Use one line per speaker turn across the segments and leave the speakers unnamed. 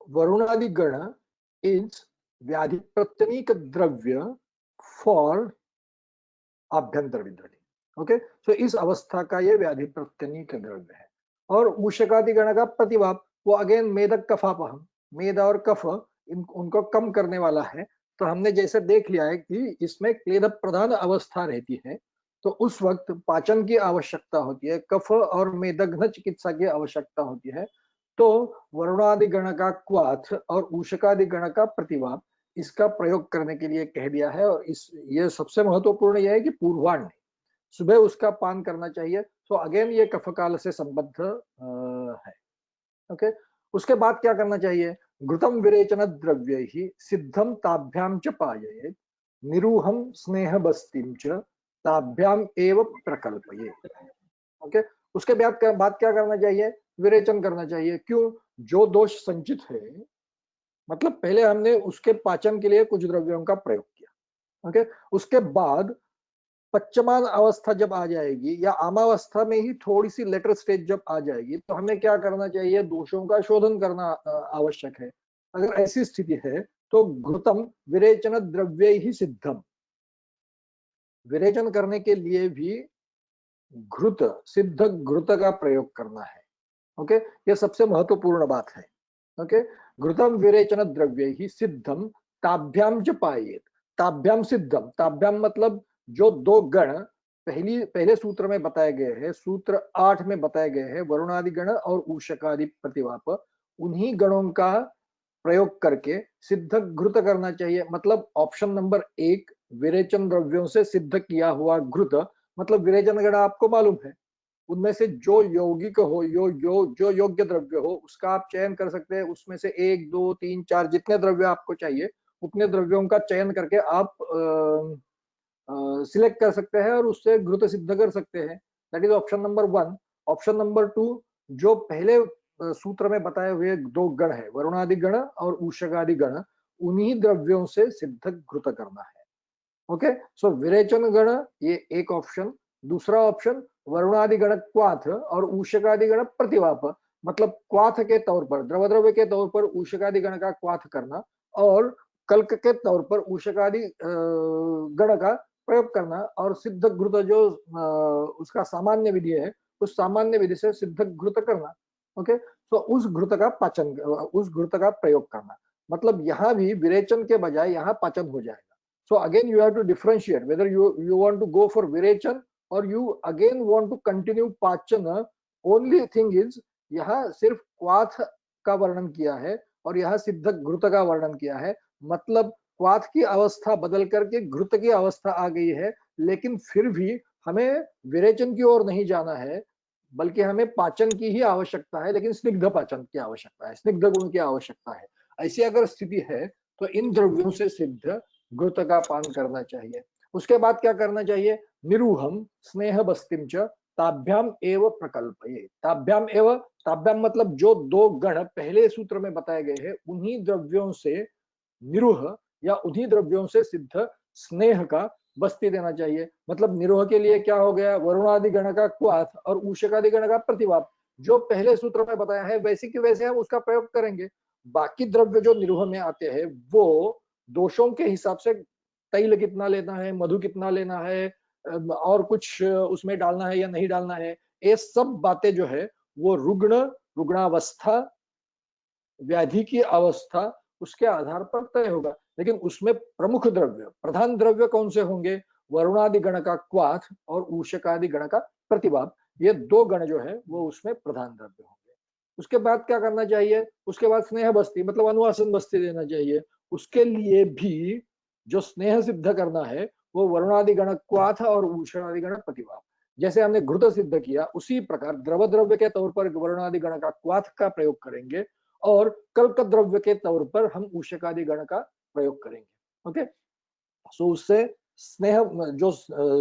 वरुणादि गण इज व्याधि प्रत्यनीक द्रव्य फॉर आभ्यंतर विद्रति। ओके, सो इस अवस्था का ये व्याधि प्रत्यनीक द्रव्य है। और मूषकादि गण का प्रतिवाप, वो अगेन मेदक कफापहम, मेद और कफ उनको कम करने वाला है। तो हमने जैसे देख लिया है कि इसमें क्लेद प्रधान अवस्था रहती है, तो उस वक्त पाचन की आवश्यकता होती है, कफ और मेदघ्न चिकित्सा की आवश्यकता होती है। तो वरुणादि गण का क्वाथ और ऊषकादि गण का प्रतिवाप, इसका प्रयोग करने के लिए कह दिया है। और इस ये सबसे महत्वपूर्ण यह है कि पूर्वाह्न सुबह उसका पान करना चाहिए। तो अगेन ये कफकाल से संबद्ध है। ओके, उसके बाद क्या करना चाहिए? घृतम विरेचन द्रव्य ही सिद्धम ताभ्याम च पायेत, निरूहम स्नेह बस्तिम च ताभ्याम एव प्रकल्पये। ओके, उसके बाद क्या करना चाहिए? विरेचन करना चाहिए। क्यों? जो दोष संचित है, मतलब पहले हमने उसके पाचन के लिए कुछ द्रव्यों का प्रयोग किया। ओके, उसके बाद पच्चमान अवस्था जब आ जाएगी या आमावस्था में ही थोड़ी सी लेटर स्टेज जब आ जाएगी, तो हमें क्या करना चाहिए? दोषों का शोधन करना आवश्यक है। अगर ऐसी स्थिति है तो घृतम विरेचन द्रव्य ही सिद्धम, विरेचन करने के लिए भी घृत, सिद्ध घृत का प्रयोग करना है। ओके, ये सबसे महत्वपूर्ण बात है। ओके, घृतम विरेचन द्रव्य ही सिद्धम ताभ्याम च पायेत, ताभ्याम सिद्धम, ताभ्याम मतलब जो दो गण पहले सूत्र में बताए गए हैं, सूत्र 8 में बताए गए हैं, वरुणादि गण और ऊषकादि प्रतिवाप, उन्हीं गणों का प्रयोग करके सिद्ध घृत करना चाहिए। मतलब ऑप्शन नंबर 1, विरेचन द्रव्यों से सिद्ध किया हुआ घृत, मतलब विरेचन गण आपको मालूम है, उनमें से जो यौगिक हो, जो योग्य द्रव्य हो, उसका आप चयन कर सकते हैं। उसमें से 1, 2, 3, 4 जितने द्रव्य आपको चाहिए, उतने द्रव्यों का चयन करके आप सिलेक्ट कर सकते हैं और उससे घृत सिद्ध कर सकते हैं। That is option number 1। Option number 2, जो पहले सूत्र में बताए हुए दो गण है, वरुणादि गण और ऊषकादि गण, उन्हीं द्रव्यों से सिद्ध घृत करना है। ओके, सो विरेचन गण ये एक ऑप्शन। दूसरा ऑप्शन वरुणादि गण क्वाथ और ऊषकादि गण प्रतिवाप, मतलब क्वाथ के तौर पर, द्रव द्रव्य के तौर पर ऊषकादि गण का क्वाथ करना और कल्क के तौर पर ऊषकादि गण का प्रयोग करना, और सिद्ध घृत जो उसका सामान्य विधि है, उस सामान्य विधि से सिद्ध घृत करना। ओके, तो उस घृत का पाचन, उस घृत का प्रयोग करना, मतलब यहाँ भी विरेचन के बजाय यहाँ पाचन हो जाएगा। So again you have to differentiate whether you want to go for virechan or you again want to continue pachana. Only thing is यहाँ सिर्फ क्वाथ का वर्णन किया है और यहाँ सिद्ध घृत का वर्णन किया है। मतलब क्वाथ की अवस्था बदल करके घृत की अवस्था आ गई है, लेकिन फिर भी हमें विरेचन की ओर नहीं जाना है, बल्कि हमें पाचन की ही आवश्यकता है, लेकिन स्निग्ध पाचन की आवश्यकता है, स्निग्ध गुण की आवश्यकता है। ऐसी अगर स्थिति है तो इन द्रव्यों से सिद्ध घृत का पान करना चाहिए। उसके बाद क्या करना चाहिए? निरूहम स्नेह बस्तिम च ताभ्याम एव प्रकल्पये। ताभ्याम एव, ताभ्याम मतलब जो दो गण पहले सूत्र में बताए गए हैं, उन्हीं द्रव्यों से निरूह या उन्हीं द्रव्यों से सिद्ध स्नेह का बस्ती देना चाहिए। मतलब निरोह के लिए क्या हो गया? वरुणादि गण का क्वाथ और ऊषकादि गण का प्रतिवाप, जो पहले सूत्र में बताया है वैसे की वैसे हम उसका प्रयोग करेंगे। बाकी द्रव्य जो निरोह में आते हैं वो दोषों के हिसाब से, तैल कितना लेना है, मधु कितना लेना है, और कुछ उसमें डालना है या नहीं डालना है, ये सब बातें जो है वो रुग्णावस्था, व्याधि की अवस्था, उसके आधार पर तय होगा। लेकिन उसमें प्रमुख द्रव्य, प्रधान द्रव्य कौन से होंगे? वरुणादि गण का क्वाथ और ऊषकादि गण का प्रतिवाप, ये दो गण जो है वो उसमें प्रधान द्रव्य होंगे। उसके बाद क्या करना चाहिए? उसके बाद स्नेह बस्ती, मतलब अनुवासन बस्ती देना चाहिए। उसके लिए भी जो स्नेह सिद्ध करना है वो वरुणादि गण क्वाथ और ऊषकादि गण प्रतिवाप। जैसे हमने घृत सिद्ध किया, उसी प्रकार द्रव द्रव्य के तौर पर वरुणादि गण का क्वाथ का प्रयोग करेंगे और कल्क द्रव्य के तौर पर हम ऊषकादि गण का प्रयोग करेंगे। ओके, सो उससे स्नेह, जो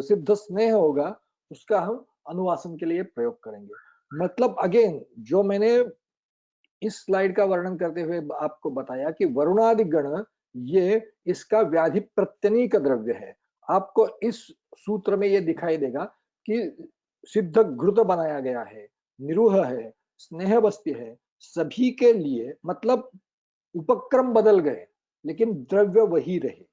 सिद्ध स्नेह होगा उसका हम अनुवासन के लिए प्रयोग करेंगे। मतलब अगेन जो मैंने इस स्लाइड का वर्णन करते हुए आपको बताया कि वरुणादि गण ये इसका व्याधि प्रत्यनीक द्रव्य है। आपको इस सूत्र में ये दिखाई देगा कि सिद्ध घृत बनाया गया है, निरूह है, स्नेह बस्ती है, सभी के लिए, मतलब उपक्रम बदल गए लेकिन द्रव्य वही रहे।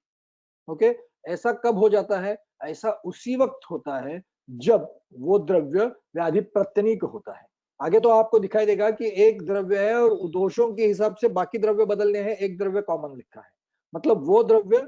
ओके, ऐसा कब हो जाता है? ऐसा उसी वक्त होता है जब वो द्रव्य व्याधि प्रत्यनीक होता है। आगे तो आपको दिखाई देगा कि एक द्रव्य है और दोषों के हिसाब से बाकी द्रव्य बदलने हैं, एक द्रव्य कॉमन लिखा है। मतलब वो द्रव्य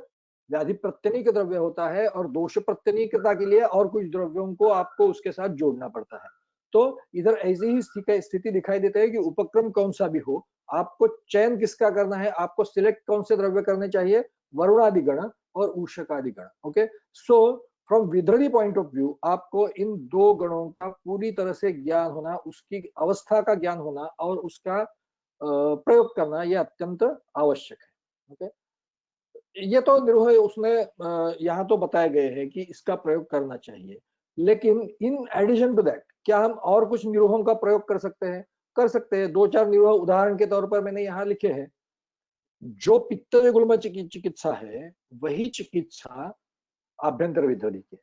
व्याधि प्रत्यनीक द्रव्य होता है और दोष प्रत्यनीकता के लिए और कुछ द्रव्यों को आपको उसके साथ जोड़ना पड़ता है। तो इधर ऐसी ही स्थिति दिखाई देता है कि उपक्रम कौन सा भी हो, आपको चयन किसका करना है, आपको सिलेक्ट कौन से द्रव्य करने चाहिए, वरुणादि गण और ऊषकादि गण। ओके, सो फ्रॉम विद्रदी पॉइंट ऑफ व्यू आपको इन दो गणों का पूरी तरह से ज्ञान होना, उसकी अवस्था का ज्ञान होना और उसका प्रयोग करना यह अत्यंत आवश्यक है। ओके, ये तो निरूह उसने यहाँ तो बताए गए हैं कि इसका प्रयोग करना चाहिए, लेकिन इन एडिशन टू दैट क्या हम और कुछ निरूहों का प्रयोग कर सकते हैं? कर सकते हैं। दो चार निरूह उदाहरण के तौर पर मैंने यहाँ लिखे हैं। जो पित्त गुल्म चिकित्सा है वही चिकित्सा आभ्यंतर विद्रदी की है।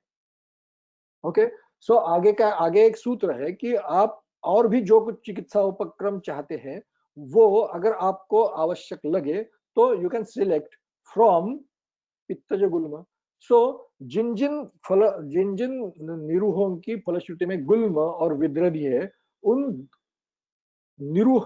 ओके, सो आगे एक सूत्र है कि आप और भी जो कुछ चिकित्सा उपक्रम चाहते हैं वो अगर आपको आवश्यक लगे तो यू कैन सिलेक्ट फ्रॉम पित्तज गुल्म। सो जिन जिन निरूहों की फलश्रुति में गुल्म और विद्रदी है, उन निरूह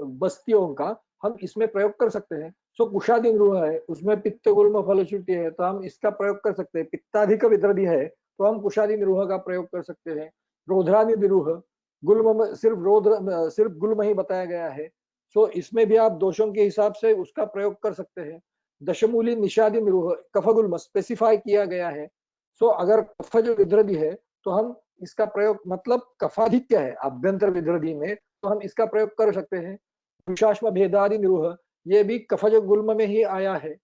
बस्तियों का हम इसमें प्रयोग कर सकते हैं। सो कुशादि निरूह है, उसमें पित्त गुल्म फलश्रुति है, तो हम इसका प्रयोग कर सकते हैं। पित्ताधिक विद्रदी है तो हम कुशादि निरूह का प्रयोग कर सकते हैं। रौद्रादि निरूह, गुल्म में सिर्फ गुल्म ही बताया गया है, सो इसमें भी आप दोषों के हिसाब से उसका प्रयोग कर सकते हैं। दशमूली निषादि निरूह, कफगुल्म स्पेसिफाई किया गया है। सो अगर कफज विद्रदी है तो हम इसका प्रयोग, मतलब कफाधिक्य है आभ्यंतर विद्रदी में, तो हम इसका प्रयोग कर सकते हैं। दुशाश्म भेदादि निरूह, ये भी कफज गुल्म में ही आया है,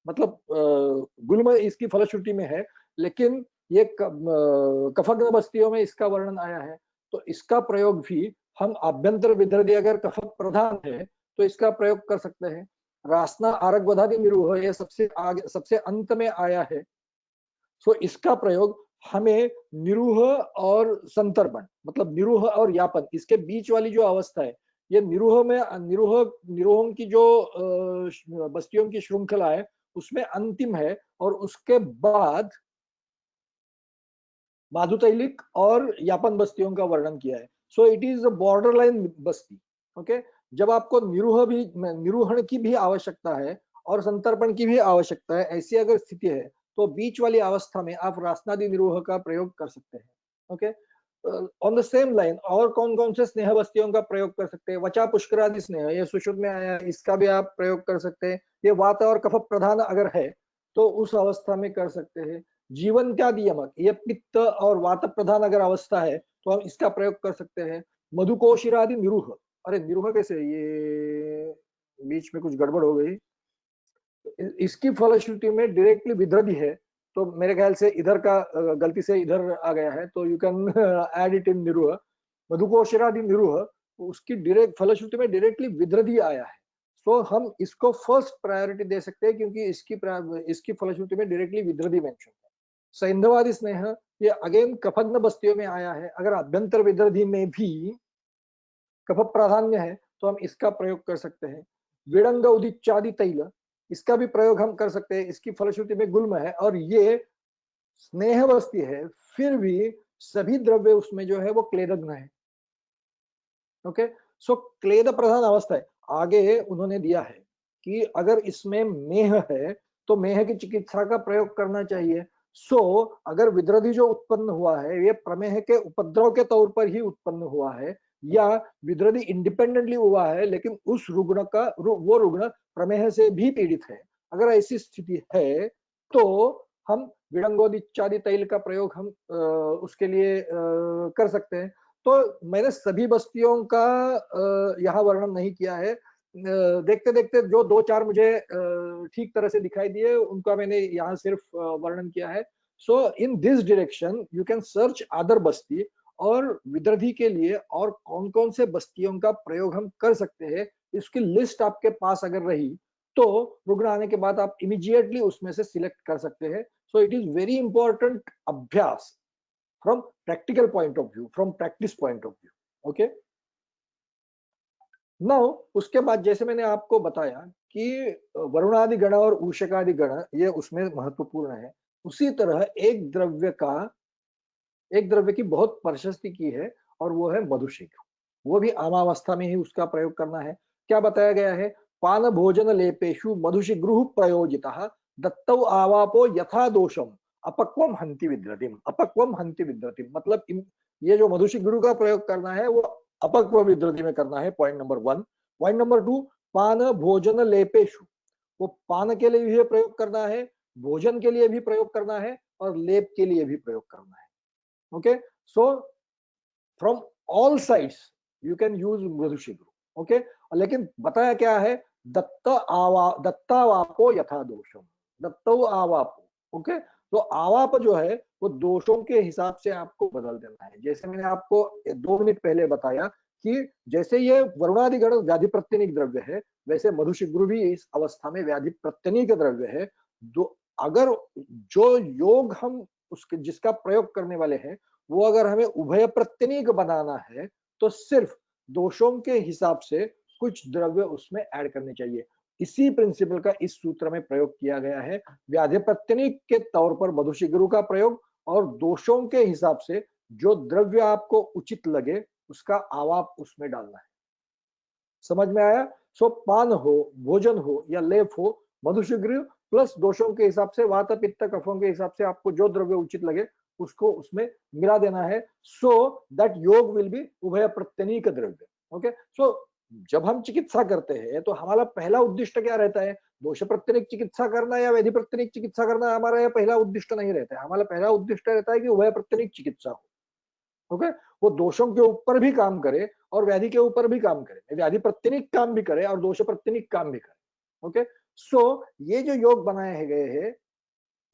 मतलब गुल्म इसकी फलश्रुति में है, लेकिन ये कफग्न बस्तियों में इसका वर्णन आया है, तो इसका प्रयोग भी हम आभ्यंतर विद्रदी अगर कफक प्रधान है तो इसका प्रयोग कर सकते हैं। रासना आरक बधादि निरूह, ये सबसे आगे सबसे अंत में आया है, सो इसका प्रयोग हमें निरूह और संतर्पण, मतलब निरूह और यापन, इसके बीच वाली जो अवस्था है, ये निरूह में निरूहों की जो बस्तियों की श्रृंखला है उसमें अंतिम है, और उसके बाद माधुतैलिक और यापन बस्तियों का वर्णन किया है। So it is a border line Basti. Okay, जब आपको निरूहण की भी आवश्यकता है और संतर्पण की भी आवश्यकता है, ऐसी अगर स्थिति है तो बीच वाली अवस्था में आप रासनादि निरूह का प्रयोग कर सकते हैं। Okay, on the same line और कौन कौन से स्नेह बस्तियों का प्रयोग कर सकते हैं? वचा पुष्करादि स्नेह, ये सुश्रुत में आया है, इसका भी आप प्रयोग कर सकते हैं। ये वात और कफ प्रधान अगर है तो उस अवस्था में कर सकते हैं। जीवन का नियमक, ये पित्त और वात प्रधान अगर अवस्था है तो हम इसका प्रयोग कर सकते हैं। मधुकोशिरादि निरूह, अरे निरूह कैसे, ये बीच में कुछ गड़बड़ हो गई, इसकी फलश्रुति में डायरेक्टली विद्रदी है, तो मेरे ख्याल से इधर का गलती से इधर आ गया है, तो you can add it in निरूह। मधुकोशिरादि निरूह, उसकी डायरेक्ट फलश्रुति में डायरेक्टली विद्रदी आया है, सो हम इसको फर्स्ट प्रायोरिटी दे सकते हैं क्योंकि इसकी फलश्रुति में डायरेक्टली विद्रदी मेंशन है। सैंधवादि स्नेह, ये अगेन कफग्न बस्तियों में आया है, अगर अभ्यंतर विद्रदी में भी कफ प्राधान्य है तो हम इसका प्रयोग कर सकते हैं। विड़ंग उदिचादि तैल, इसका भी प्रयोग हम कर सकते हैं, इसकी फलश्रुति में गुल्म है और ये स्नेह बस्ती है, फिर भी सभी द्रव्य उसमें जो है वो क्लेदग्न है। ओके, सो क्लेद प्रधान अवस्था है। आगे उन्होंने दिया है कि अगर इसमें मेह है तो मेह की चिकित्सा का प्रयोग करना चाहिए। सो अगर विद्रदी जो उत्पन्न हुआ है ये प्रमेह के उपद्रव के तौर पर ही उत्पन्न हुआ है, या विद्रदी इंडिपेंडेंटली हुआ है लेकिन उस रुग्ण का वो रुग्ण प्रमेह से भी पीड़ित है, अगर ऐसी स्थिति है तो हम विड़ंगोदिचादि तैल का प्रयोग हम उसके लिए कर सकते हैं। तो मैंने सभी बस्तियों का यहाँ वर्णन नहीं किया है, देखते देखते जो दो चार मुझे ठीक तरह से दिखाई दिए उनका मैंने यहाँ सिर्फ वर्णन किया है। So in this direction you can search other बस्ती, और विद्रधी के लिए और कौन कौन से बस्तियों का प्रयोग हम कर सकते हैं, इसकी लिस्ट आपके पास अगर रही तो रुग्ण आने के बाद आप इमीडिएटली उसमें से सिलेक्ट कर सकते हैं। सो इट इज वेरी इंपॉर्टेंट अभ्यास from practical point of view, from practice point of view. Okay. Now उसके बाद जैसे मैंने आपको बताया कि वरुणादि गण और ऊषकादि गण ये उसमें महत्वपूर्ण है। उसी तरह एक द्रव्य की बहुत प्रशस्ति की है और वो है मधुशिखा। वो भी आमावस्था में ही उसका प्रयोग करना है। क्या बताया गया है? पान भोजन लेपेशु मधुशिग्रुः प्रयोजितः दत्तौ आवापो यथा दोषम अपक्वम हन्ति विद्रतिम। अपक्वम हन्ति विद्रतिम मतलब ये जो मधुशिग्रु का प्रयोग करना है वो अपक्व विद्रति में करना है। Point number 1। पॉइंट नंबर 2, पान भोजन लेपेशु, वो पान के लिए भी प्रयोग करना है, भोजन के लिए भी प्रयोग करना है और लेप के लिए भी प्रयोग करना है। Okay, so from all sides you can use मधुशिग्रु। ओके, लेकिन बताया क्या है? दत्तावापो यथा दोषम, दत्तो आवापो। ओके, तो आवाप जो है वो दोषों के हिसाब से आपको बदल देना है। जैसे मैंने आपको 2 मिनट पहले बताया कि जैसे ये वरुणादिगण व्याधि प्रत्यनिक द्रव्य है, वैसे मधुशिग्रु भी इस अवस्था में व्याधि प्रत्यनिक द्रव्य है। अगर जो योग हम उसके जिसका प्रयोग करने वाले हैं वो अगर हमें उभय प्रत्यनीक बनाना है तो सिर्फ दोषों के हिसाब से कुछ द्रव्य उसमें ऐड करने चाहिए। इसी प्रिंसिपल का इस सूत्र में प्रयोग किया गया है। व्याधि प्रत्यनीक के तौर पर मधुशिग्रु का प्रयोग और दोषों के हिसाब से जो द्रव्य आपको उचित लगे उसका आवाप उसमें डालना है। समझ में आया? सो पान हो, भोजन हो या लेप हो, मधुशिग्रु प्लस दोषों के हिसाब से वात पित्त कफों के हिसाब से आपको जो द्रव्य उचित लगे उसको उसमें मिला देना है। सो दैट योग विल बी उभय प्रत्यनीक द्रव्य। ओके, सो जब हम चिकित्सा करते हैं तो हमारा पहला उद्देश्य क्या रहता है? दोष प्रत्यनिक चिकित्सा करना या व्याधि प्रत्यनिक चिकित्सा करना हमारा यह पहला उद्देश्य नहीं रहता है। हमारा पहला उद्देश्य रहता है कि उभय प्रत्यनिक चिकित्सा हो। ओके, वो दोषों के ऊपर भी काम करे और व्याधि के ऊपर भी काम करे, व्याधि प्रत्यनिक काम भी करे और दोष प्रत्यनिक काम भी करे। ओके, सो ये जो योग बनाए गए हैं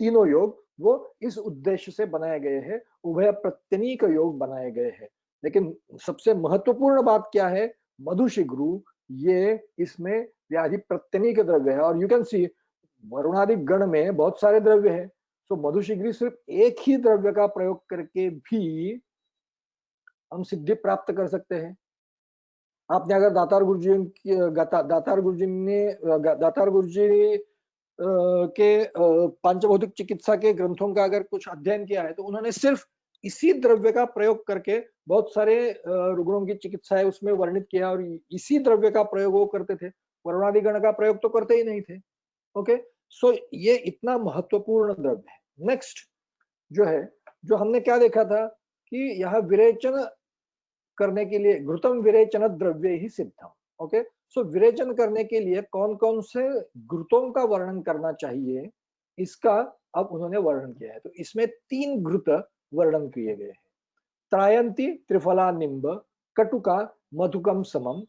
तीनों योग वो इस उद्देश्य से बनाए गए हैं, उभय प्रत्यनीक योग बनाए गए हैं। लेकिन सबसे महत्वपूर्ण बात क्या है? मधुशिग्रु ये इसमें व्याधि प्रत्यनीक द्रव्य है और यू कैन सी वरुणादि गण में बहुत सारे द्रव्य है। तो मधुशिग्रु सिर्फ एक ही द्रव्य का प्रयोग करके भी हम सिद्धि प्राप्त कर सकते हैं। आपने अगर दातार गुरुजी के पांचभौतिक चिकित्सा के ग्रंथों का अगर कुछ अध्ययन किया है तो उन्होंने सिर्फ इसी द्रव्य का प्रयोग करके बहुत सारे रुग्णों की चिकित्सा है उसमें वर्णित किया और इसी द्रव्य का प्रयोग वो करते थे। वरुणादि गण का प्रयोग तो करते ही नहीं थे। ओके, सो ये इतना महत्वपूर्ण द्रव्य है। नेक्स्ट जो है, जो हमने क्या देखा था कि यह विरेचन करने के लिए घृतम विरेचन द्रव्य ही सिद्धम। ओके, सो विरेचन करने के लिए कौन कौन से घृतों का वर्णन करना चाहिए इसका अब उन्होंने वर्णन किया है। तो इसमें 3 घृत वर्णन किए गए हैं। त्रायंती त्रिफला निम्ब कटुका मधुकम समम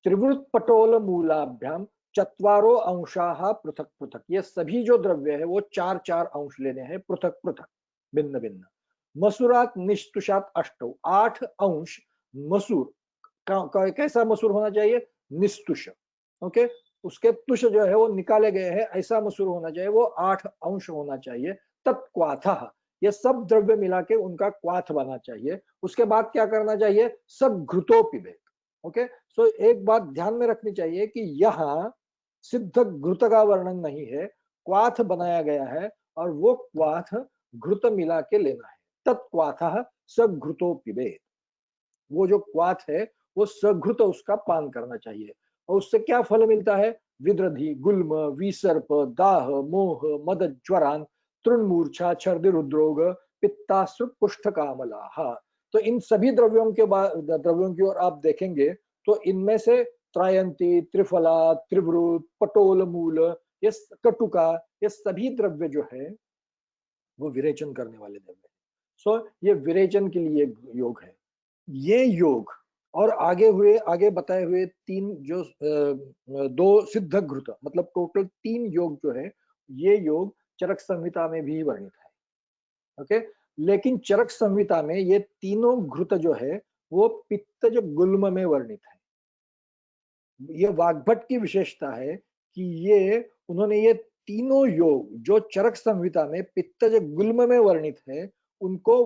त्रिवृत पटोल मूलाभ्याम चत्वारो अंशाः पृथक पृथक। ये सभी जो द्रव्य है वो 4-4 अंश लेने हैं पृथक पृथक, भिन्न भिन्न। मसूरात निष्तुषात अष्टौ, 8 अंश मसूर कैसा मसूर होना चाहिए? निस्तुष। ओके, उसके तुष जो है वो निकाले गए हैं, ऐसा मसूर होना चाहिए, वो 8 अंश होना चाहिए। तत्क्वाथः, ये सब द्रव्य मिला के उनका क्वाथ बना चाहिए। उसके बाद क्या करना चाहिए? सब घृतो पिबेत। ओके, सो एक बात ध्यान में रखनी चाहिए कि यहाँ सिद्ध घृत का वर्णन नहीं है, क्वाथ बनाया गया है और वो क्वाथ घृत मिला के लेना है। तत्क्वाथः सब घृतो पिबेत, वो जो क्वाथ है वो सघृत उसका पान करना चाहिए। और उससे क्या फल मिलता है? विद्रधि गुल्म विसर्प दाह मोह मद ज्वरान तृणमूर्छा छर्दि रुद्रोग पित्ताश्रु पुष्ठ कामला। तो इन सभी द्रव्यों की ओर आप देखेंगे तो इनमें से त्रायंती त्रिफला त्रिवृत पटोल मूल ये कटुका ये सभी द्रव्य जो है वो विरेचन करने वाले द्रव्य। सो ये विरेचन के लिए योग है। ये योग और आगे बताए हुए 3 जो 2 सिद्ध घृत मतलब टोटल 3 योग जो है ये योग चरक संहिता में भी वर्णित है। ओके, लेकिन चरक संहिता में ये तीनों घृत जो है वो पित्तज गुल्म में वर्णित है। ये वाग्भट की विशेषता है कि ये उन्होंने ये तीनों योग जो चरक संहिता में पित्तज गुल्म में वर्णित है उनको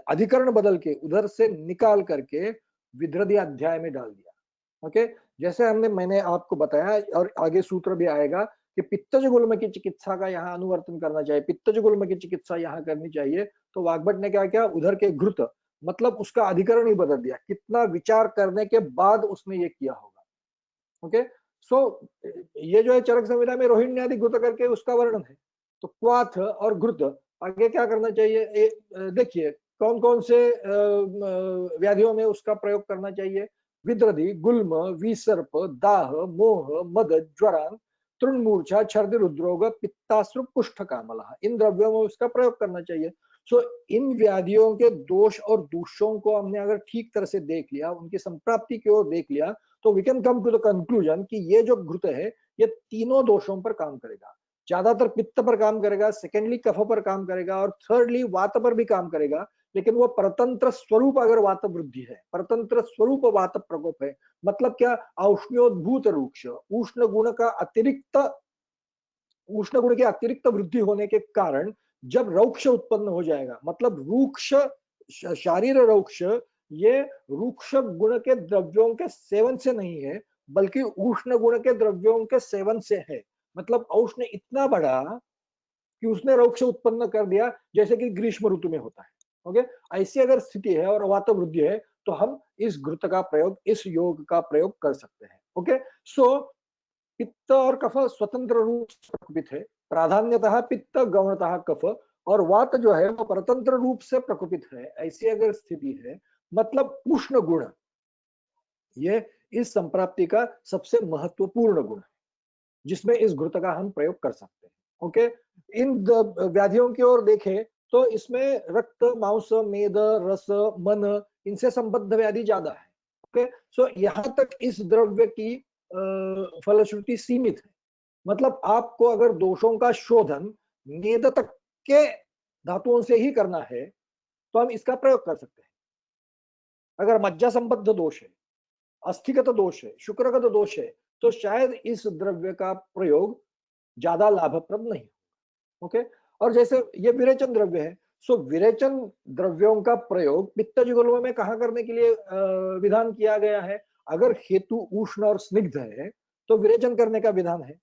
अधिकरण बदल के उधर से निकाल करके विद्रधि अध्याय में डाल दिया। ओके, जैसे मैंने आपको बताया और आगे सूत्र भी आएगा कि पित्तज गुल्म की चिकित्सा का यहाँ अनुवर्तन करना चाहिए, पित्तज गुल्म की चिकित्सा यहाँ करनी चाहिए। तो वाग्भट ने क्या किया, उधर के घृत मतलब उसका अधिकरण ही बदल दिया, कितना विचार करने के बाद उसने ये किया होगा। ओके, सो ये जो है चरक संहिता में रोहिणी आदि घृत करके उसका वर्णन है। तो क्वाथ और घृत आगे क्या करना चाहिए, देखिए कौन कौन से व्याधियों में उसका प्रयोग करना चाहिए। विद्रधि, गुल्म, विसर्प, दाह, मोह, मद, ज्वरान, तृणमूर्छा, छर्दि, रुद्रोग, पित्ताश्रु, कुष्ठ कामला, इन द्रव्यों में उसका प्रयोग करना चाहिए। सो इन व्याधियों के दोष और दूषों को हमने अगर ठीक तरह से देख लिया, उनकी संप्राप्ति की ओर देख लिया, तो we can come to the conclusion कि ये जो घृत है ये तीनों दोषों पर काम करेगा। ज्यादातर पित्त पर काम करेगा, सेकेंडली कफ पर काम करेगा और थर्डली वात पर भी काम करेगा। लेकिन वो परतंत्र स्वरूप अगर वात वृद्धि है, परतंत्र स्वरूप वात प्रकोप है, मतलब क्या, औष्ण्योद्भूत रूक्ष, उष्ण गुण का अतिरिक्त, उष्ण गुण के अतिरिक्त वृद्धि होने के कारण जब रौक्ष उत्पन्न हो जाएगा, मतलब रूक्ष शारीर रौक्ष, ये रूक्ष गुण के द्रव्यों के सेवन से नहीं है, बल्कि उष्ण गुण के द्रव्यों के सेवन से है। मतलब औष्ण इतना बढ़ा कि उसने रौक्ष उत्पन्न कर दिया, जैसे कि ग्रीष्म ऋतु में होता है। ओके, ऐसी अगर स्थिति है और वात वृद्धि है, तो हम इस घृत का प्रयोग, इस योग का प्रयोग कर सकते हैं। ओके, सो पित्त और कफ स्वतंत्र रूप से प्रकोपित है, प्राधान्यतः पित्त, गौणतः कफ, और वात जो है वो परतंत्र रूप से प्रकोपित है। ऐसी अगर स्थिति है, मतलब उष्ण गुण ये इस संप्राप्ति का सबसे महत्वपूर्ण गुण है, जिसमें इस घृत का हम प्रयोग कर सकते हैं। ओके, इन व्याधियों की ओर देखें तो इसमें रक्त, मांस, मेद, रस, मन, इनसे संबद्ध व्याधि ज्यादा है। ओके, सो यहां तक इस द्रव्य की फलश्रुति सीमित है। मतलब आपको अगर दोषों का शोधन मेद तक के धातुओं से ही करना है, तो हम इसका प्रयोग कर सकते हैं। अगर मज्जा संबद्ध दोष है, अस्थिगत दोष है, शुक्रगत दोष है, तो शायद इस द्रव्य का प्रयोग ज्यादा लाभप्रद नहीं। ओके, और जैसे ये विरेचन द्रव्य है, सो विरेचन द्रव्यों का प्रयोग पित्तज गुल्म में कहाँ करने के लिए विधान किया गया है। अगर हेतु उष्ण और स्निग्ध है तो विरेचन करने का विधान है,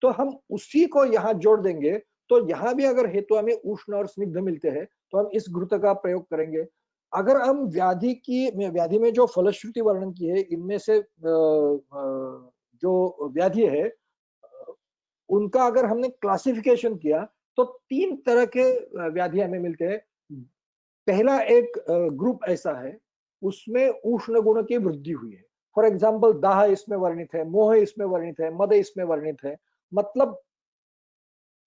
तो हम उसी को यहाँ जोड़ देंगे। तो यहाँ भी अगर हेतु हमें उष्ण और स्निग्ध मिलते हैं, तो हम इस घृत का प्रयोग करेंगे। अगर हम व्याधि में जो फलश्रुति वर्णन की है, इनमें से जो व्याधि है उनका अगर हमने क्लासिफिकेशन किया, तो 3 तरह के व्याधि हमें मिलते हैं। पहला एक ग्रुप ऐसा है, उसमें उष्ण गुण की वृद्धि हुई है। फॉर एग्जाम्पल दाह इसमें वर्णित है, मोह इसमें वर्णित है, मद इसमें वर्णित है, मतलब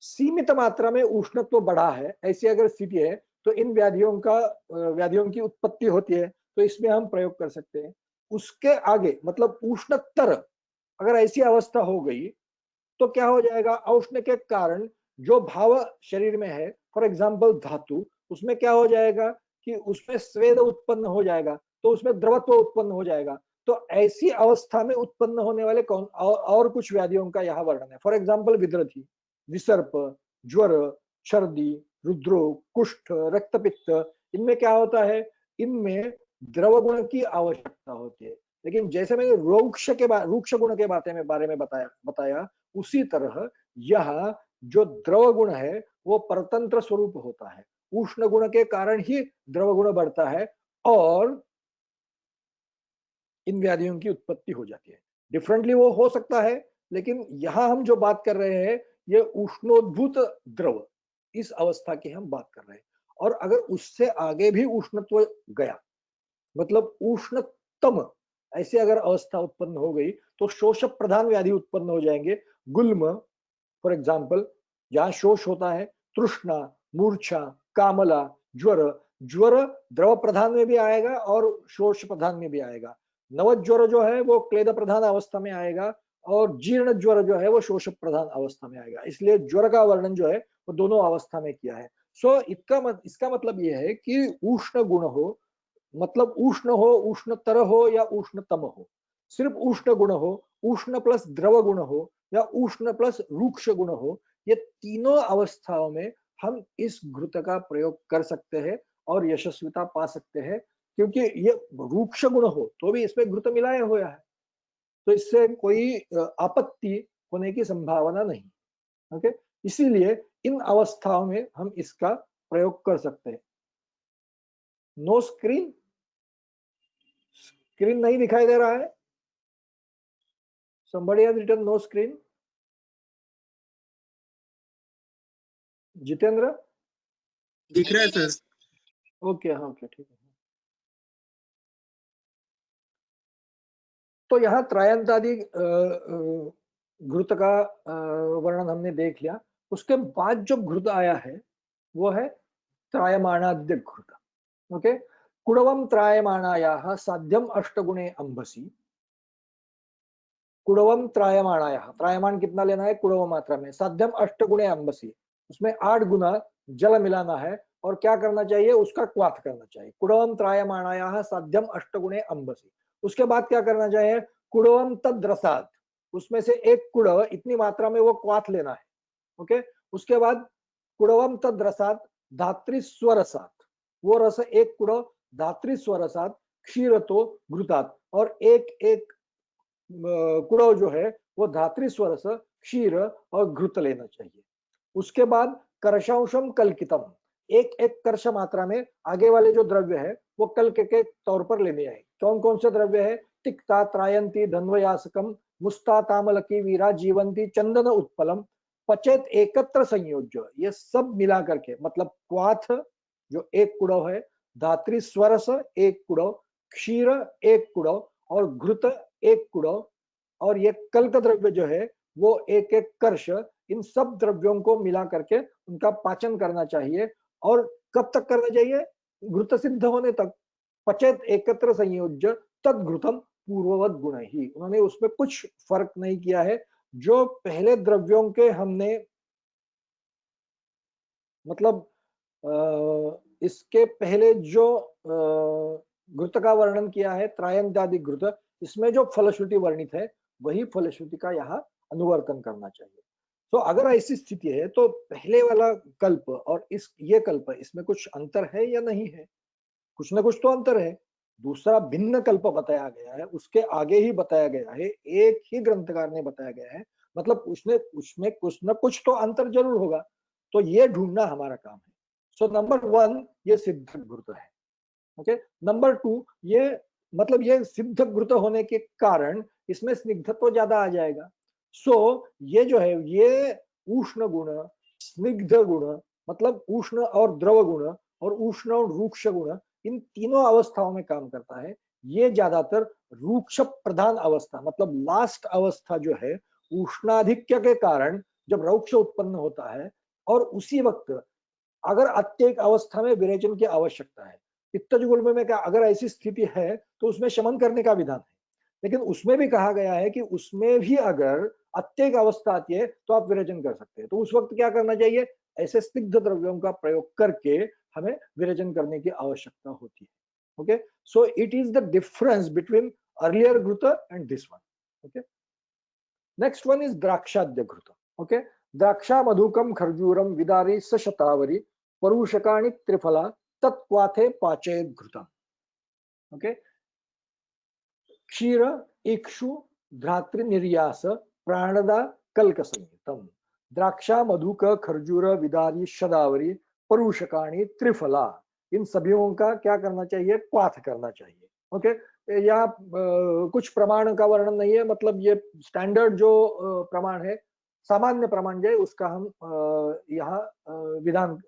सीमित मात्रा में उष्णत्व बढ़ा है। ऐसी अगर स्थिति है तो इन व्याधियों की उत्पत्ति होती है, तो इसमें हम प्रयोग कर सकते हैं। उसके आगे मतलब उष्णतर अगर ऐसी अवस्था हो गई, तो क्या हो जाएगा, औष्ण के कारण जो भाव शरीर में है, फॉर एग्जाम्पल धातु, उसमें क्या हो जाएगा कि उसमें स्वेद उत्पन्न हो जाएगा, तो उसमें द्रवत्व उत्पन्न हो जाएगा। तो ऐसी अवस्था में उत्पन्न होने वाले कौन और कुछ व्याधियों का यहाँ वर्णन है। फॉर एग्जाम्पल विद्रथी, विसर्प, ज्वर, छर्दी, रुद्रोग, कुष्ठ, रक्तपित्त, इनमें क्या होता है, इनमें द्रव गुण की आवश्यकता होती है। लेकिन जैसे मैंने रूक्ष गुण के बारे में बताया, उसी तरह यह जो द्रव गुण है वो परतंत्र स्वरूप होता है। उष्ण गुण के कारण ही द्रव गुण बढ़ता है और इन व्याधियों की उत्पत्ति हो जाती है। डिफरेंटली वो हो सकता है, लेकिन यहां हम जो बात कर रहे हैं ये उष्णोद्भूत द्रव, इस अवस्था की हम बात कर रहे हैं। और अगर उससे आगे भी उष्णत्व गया, मतलब उष्णतम ऐसी अगर अवस्था उत्पन्न हो गई, तो शोष प्रधान व्याधि उत्पन्न हो जाएंगे। गुल्म फॉर एग्जाम्पल, जहां शोष होता है, तृष्णा, मूर्छा, कामला, ज्वर, ज्वर द्रव प्रधान में भी आएगा और शोष प्रधान में भी आएगा। नवज्वर जो है वो क्लेद प्रधान अवस्था में आएगा और जीर्ण ज्वर जो है वो शोष प्रधान अवस्था में आएगा। इसलिए ज्वर का वर्णन जो है वो दोनों अवस्था में किया है। सो इसका मतलब ये है कि उष्ण गुण हो, मतलब उष्ण हो, उष्णतर हो या उष्णतम हो, सिर्फ उष्ण गुण हो, उष्ण प्लस द्रव गुण हो या उष्ण प्लस रूक्ष गुण हो, ये तीनों अवस्थाओं में हम इस घृत का प्रयोग कर सकते हैं और यशस्विता पा सकते हैं। क्योंकि ये रूक्ष गुण हो तो भी इसमें घृत मिलाया हुआ है, तो इससे कोई आपत्ति होने की संभावना नहीं। ओके, इसीलिए इन अवस्थाओं में हम इसका प्रयोग कर सकते हैं। नो स्क्रीन, स्क्रीन नहीं दिखाई दे रहा है। somebody has written no screen. Jitendra
दिख रहा है सर।
ओके, हाँ ओके, ठीक है। तो यहाँ त्रायंतादि घृत का वर्णन हमने देख लिया। उसके बाद जो घृत आया है वो है त्रायमाणाद्य घृत। ओके, कुड़वम त्रायमाणायाः साध्यम अष्टगुणे अंबसी। कुड़वम त्रायमाणायाः, त्रायमान कितना लेना है कुड़व मात्रा में, साध्यम अष्टगुणे अंबसी, उसमें 8 गुना जल मिलाना है और क्या करना चाहिए, उसका क्वाथ करना चाहिए। कुड़वम त्रायमाणायाः साध्यम अष्टगुणे अंबसी। उसके बाद क्या करना चाहिए, कुड़वम तद्रसात, उसमें से 1 कुड़व इतनी मात्रा में वो क्वाथ लेना है। ओके, उसके बाद कुड़वम तद्रसात धात्री स्वरसात, वो रस 1 कुड़व धात्री स्वरसात क्षीरतो घृतात, और एक कुड़व जो है वो धात्री स्वरस क्षीर और घृत लेना चाहिए। उसके बाद कर्षांशम कल्कितम, एक कर्ष मात्रा में आगे वाले जो द्रव्य है वो कल्क के तौर पर लेने आए। कौन कौन से द्रव्य है, तिक्ता त्रायंती धन्वयासकम मुस्ता तामलकी वीरा जीवंती चंदन उत्पलम पचेत एकत्र संयोज्य, ये सब मिला करके, मतलब क्वाथ जो 1 कुड़व है, धात्री स्वरस 1 कुड़व, क्षीर 1 कुड़व और घृत 1 कुड़व, और ये कल्क द्रव्य जो है वो एक कर्ष, इन सब द्रव्यों को मिला करके उनका पाचन करना चाहिए। और कब तक करना चाहिए, घृत सिद्ध होने तक। पचेत एकत्र संयोज्य तद्घृतम पूर्ववत गुण ही, उन्होंने उसमें कुछ फर्क नहीं किया है। जो पहले द्रव्यों के हमने मतलब इसके पहले जो घृत का वर्णन किया है त्रायंतादि घृत, इसमें जो फलश्रुति वर्णित है वही फलश्रुति का यहाँ अनुवर्तन करना चाहिए। तो अगर ऐसी स्थिति है तो पहले वाला कल्प और ये कल्प, इसमें कुछ अंतर है या नहीं है, कुछ ना कुछ तो अंतर है। दूसरा भिन्न कल्प बताया गया है, उसके आगे ही बताया गया है, एक ही ग्रंथकार ने बताया गया है, मतलब उसमें कुछ ना कुछ तो अंतर जरूर होगा। तो ये ढूंढना हमारा काम है। सो नंबर 1 ये सिद्ध घृत है। ओके, नंबर 2 ये मतलब ये सिद्ध घृत होने के कारण इसमें स्निग्धत्व ज्यादा आ जाएगा। सो ये जो है ये उष्ण गुण, स्निग्ध गुण, मतलब उष्ण और द्रव गुण और उष्ण और रूक्ष गुण, इन तीनों अवस्थाओं में काम करता है। ये ज्यादातर रूक्ष प्रधान अवस्था, मतलब लास्ट अवस्था जो है, उष्णाधिक्य के कारण जब रूक्ष उत्पन्न होता है और उसी वक्त अगर अत्यधिक अवस्था में विरेचन की आवश्यकता है, पित्तज गुल्म में क्या अगर ऐसी स्थिति है तो उसमें शमन करने का विधान है। लेकिन उसमें भी कहा गया है कि उसमें भी अगर अत्यधिक अवस्था आती है तो आप विरेचन कर सकते हैं। तो उस वक्त क्या करना चाहिए, ऐसे स्निग्ध द्रव्यों का प्रयोग करके हमें विरेचन करने की आवश्यकता होती है। Okay, so it is the difference between earlier घृत and this one. Okay, next one is द्राक्षाद्य घृत। ओके, द्राक्षा मधुकम खर्जूरम विदारी सशतावरी परुषकाणि त्रिफला तत्क्वाथे पाचेत घृतम। ओके, क्षीर इक्षु धात्री निर्यास प्राणदा कल्क संयुतम, द्राक्षा मधुक खर्जूर विदारी शदावरी परुषकाणी त्रिफला, इन सभीयों का क्या करना चाहिए, क्वाथ करना चाहिए। ओके, यहाँ कुछ प्रमाण का वर्णन नहीं है, मतलब ये स्टैंडर्ड जो प्रमाण है, सामान्य प्रमाण जो है उसका हम यहाँ विधान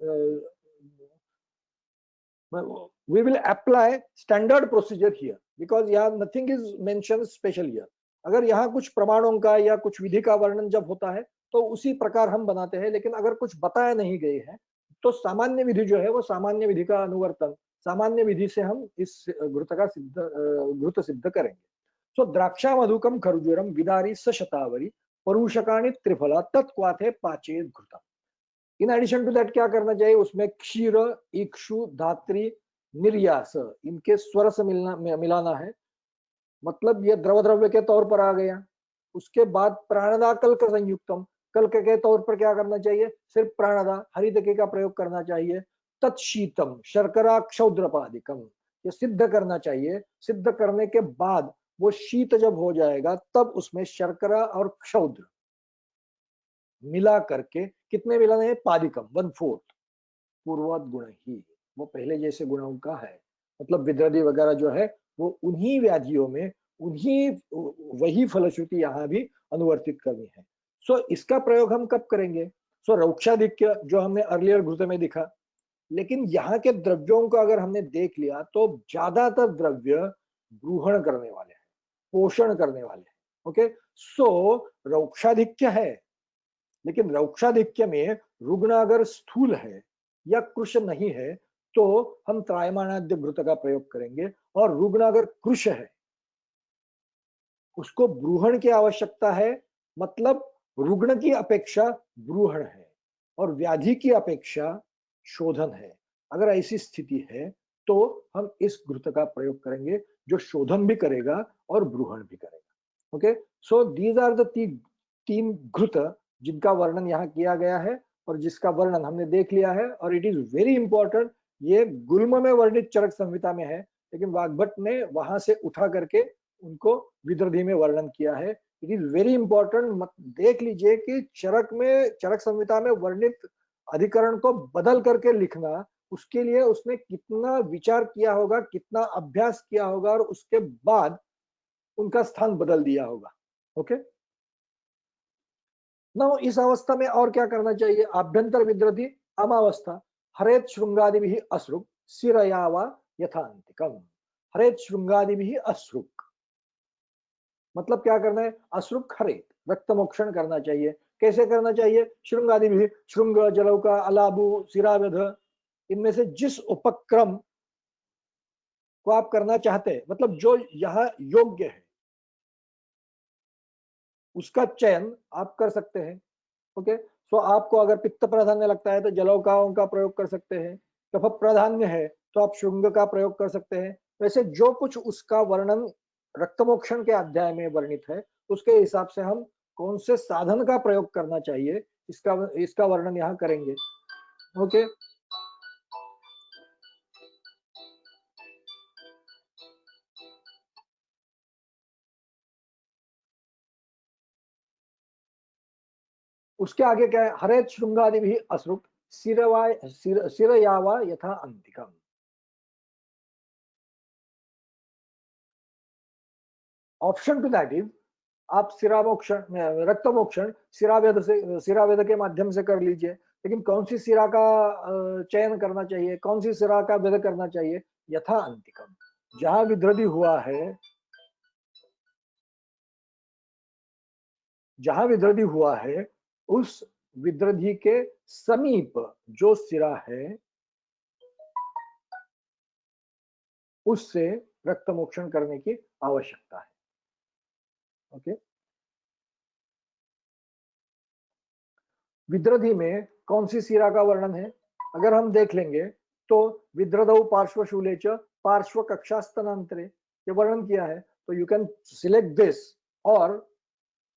we will apply standard procedure here because यहाँ nothing is mentioned special here। अगर यहाँ कुछ प्रमाणों का या कुछ विधि का वर्णन जब होता है तो उसी प्रकार हम बनाते हैं, लेकिन अगर कुछ बताया नहीं गए हैं तो सामान्य विधि जो है वो सामान्य विधि का अनुवर्तन, सामान्य विधि से हम इस घृत का घृत सिद्ध करेंगे। सो द्राक्षा मधुकम खर्जूरम विदारी सशतावरी परुषकाणि त्रिफला तत्क्वाथे पाचेत घृतम। इन एडिशन टू दैट क्या करना चाहिए, उसमें क्षीर इक्षु धात्री निर्यास, इनके स्वर से मिलाना है, मतलब ये द्रव द्रव्य के तौर पर आ गया। उसके बाद प्राणदा कल्क संयुक्तम, कल्क के तौर पर क्या करना चाहिए, सिर्फ प्राणदा हरितके का प्रयोग करना चाहिए। तत्शीतम शर्करा क्षौद्रपादिकम, ये सिद्ध करना चाहिए। सिद्ध करने के बाद वो शीत जब हो जाएगा तब उसमें शर्करा और क्षौद्र मिला करके कितने मिलाने हैं, पादिकम 1/4 पूर्ववत गुण ही, वो पहले जैसे गुणों का है। मतलब विद्रदी वगैरह जो है वो उन्हीं व्याधियों में उन्हीं वही फलश्रुति यहाँ भी अनुवर्तित करनी है। सो इसका प्रयोग हम कब करेंगे? सो रौक्षाधिक्य जो हमने अर्लियर घृत में दिखा, लेकिन यहाँ के द्रव्यों को अगर हमने देख लिया तो ज्यादातर द्रव्य ब्रूहण करने वाले हैं, पोषण करने वाले हैं। ओके, सो रौक्षाधिक्य है, लेकिन रौक्षाधिक्य में रुग्ण अगर स्थूल है या कृश नहीं है तो हम त्रायमाणाद्य घृत का प्रयोग करेंगे, और रुग्ण अगर कृश है उसको ब्रूहण की आवश्यकता है, मतलब रुग्ण की अपेक्षा ब्रूहण है और व्याधि की अपेक्षा शोधन है। अगर ऐसी स्थिति है तो हम इस घृत का प्रयोग करेंगे जो शोधन भी करेगा और ब्रूहण भी करेगा। Okay, so these are the तीन घृत जिनका वर्णन यहाँ किया गया है और जिसका वर्णन हमने देख लिया है, और इट इज वेरी इंपॉर्टेंट। ये गुल्म में वर्णित चरक संहिता में है, लेकिन वाग्भट ने वहां से उठा करके उनको विदर्धी में वर्णन किया है। It is very important. देख लीजिए कि चरक संहिता में वर्णित अधिकरण को बदल करके लिखना, उसके लिए उसने कितना विचार किया होगा, कितना अभ्यास किया होगा, और उसके बाद उनका स्थान बदल दिया होगा। ओके, ना इस अवस्था में और क्या करना चाहिए? आभ्यंतर विद्रति अमावस्था हरेत श्रृंगादि भी अश्रुक सिरया वा यथांतिकम। हरेत श्रृंगादि भी अश्रुक मतलब क्या करना है? अश्रुक हरेत, रक्त मोक्षण करना चाहिए। कैसे करना चाहिए? श्रृंगादि भी, श्रृंग, जलौका, अलाबु, सिराव्यध, इनमें से जिस उपक्रम को आप करना चाहते हैं, मतलब जो यहाँ योग्य है उसका चयन आप कर सकते हैं। ओके, सो आपको अगर पित्त प्राधान्य लगता है तो जलौकाओं का प्रयोग कर सकते हैं, कफ प्राधान्य है तो आप श्रृंग का प्रयोग कर सकते हैं। वैसे जो कुछ उसका वर्णन रक्तमोक्षण के अध्याय में वर्णित है उसके हिसाब से हम कौन से साधन का प्रयोग करना चाहिए इसका वर्णन यहाँ करेंगे। ओके, उसके आगे क्या है? हरेत श्रृंगादि भी अश्रुक सिरयावा यथा अंतिकम। ऑप्शन टू दैट इज आप सिरामोक्षण रक्तमोक्षण सिरावेद के माध्यम से कर लीजिए, लेकिन कौन सी सिरा का चयन करना चाहिए, कौन सी सिरा का वेद करना चाहिए? यथा अंतिकम, जहां विद्रदी हुआ है, जहां विद्रदी हुआ है उस विद्रदी के समीप जो सिरा है उससे रक्तमोक्षण करने की आवश्यकता है। ओके, विद्रधी में कौन सी सिरा का वर्णन है? अगर हम देख लेंगे तो विद्रदौ पार्श्वशूले च पार्श्व कक्षास्तनांतरे ये वर्णन किया है, तो यू कैन सिलेक्ट दिस। और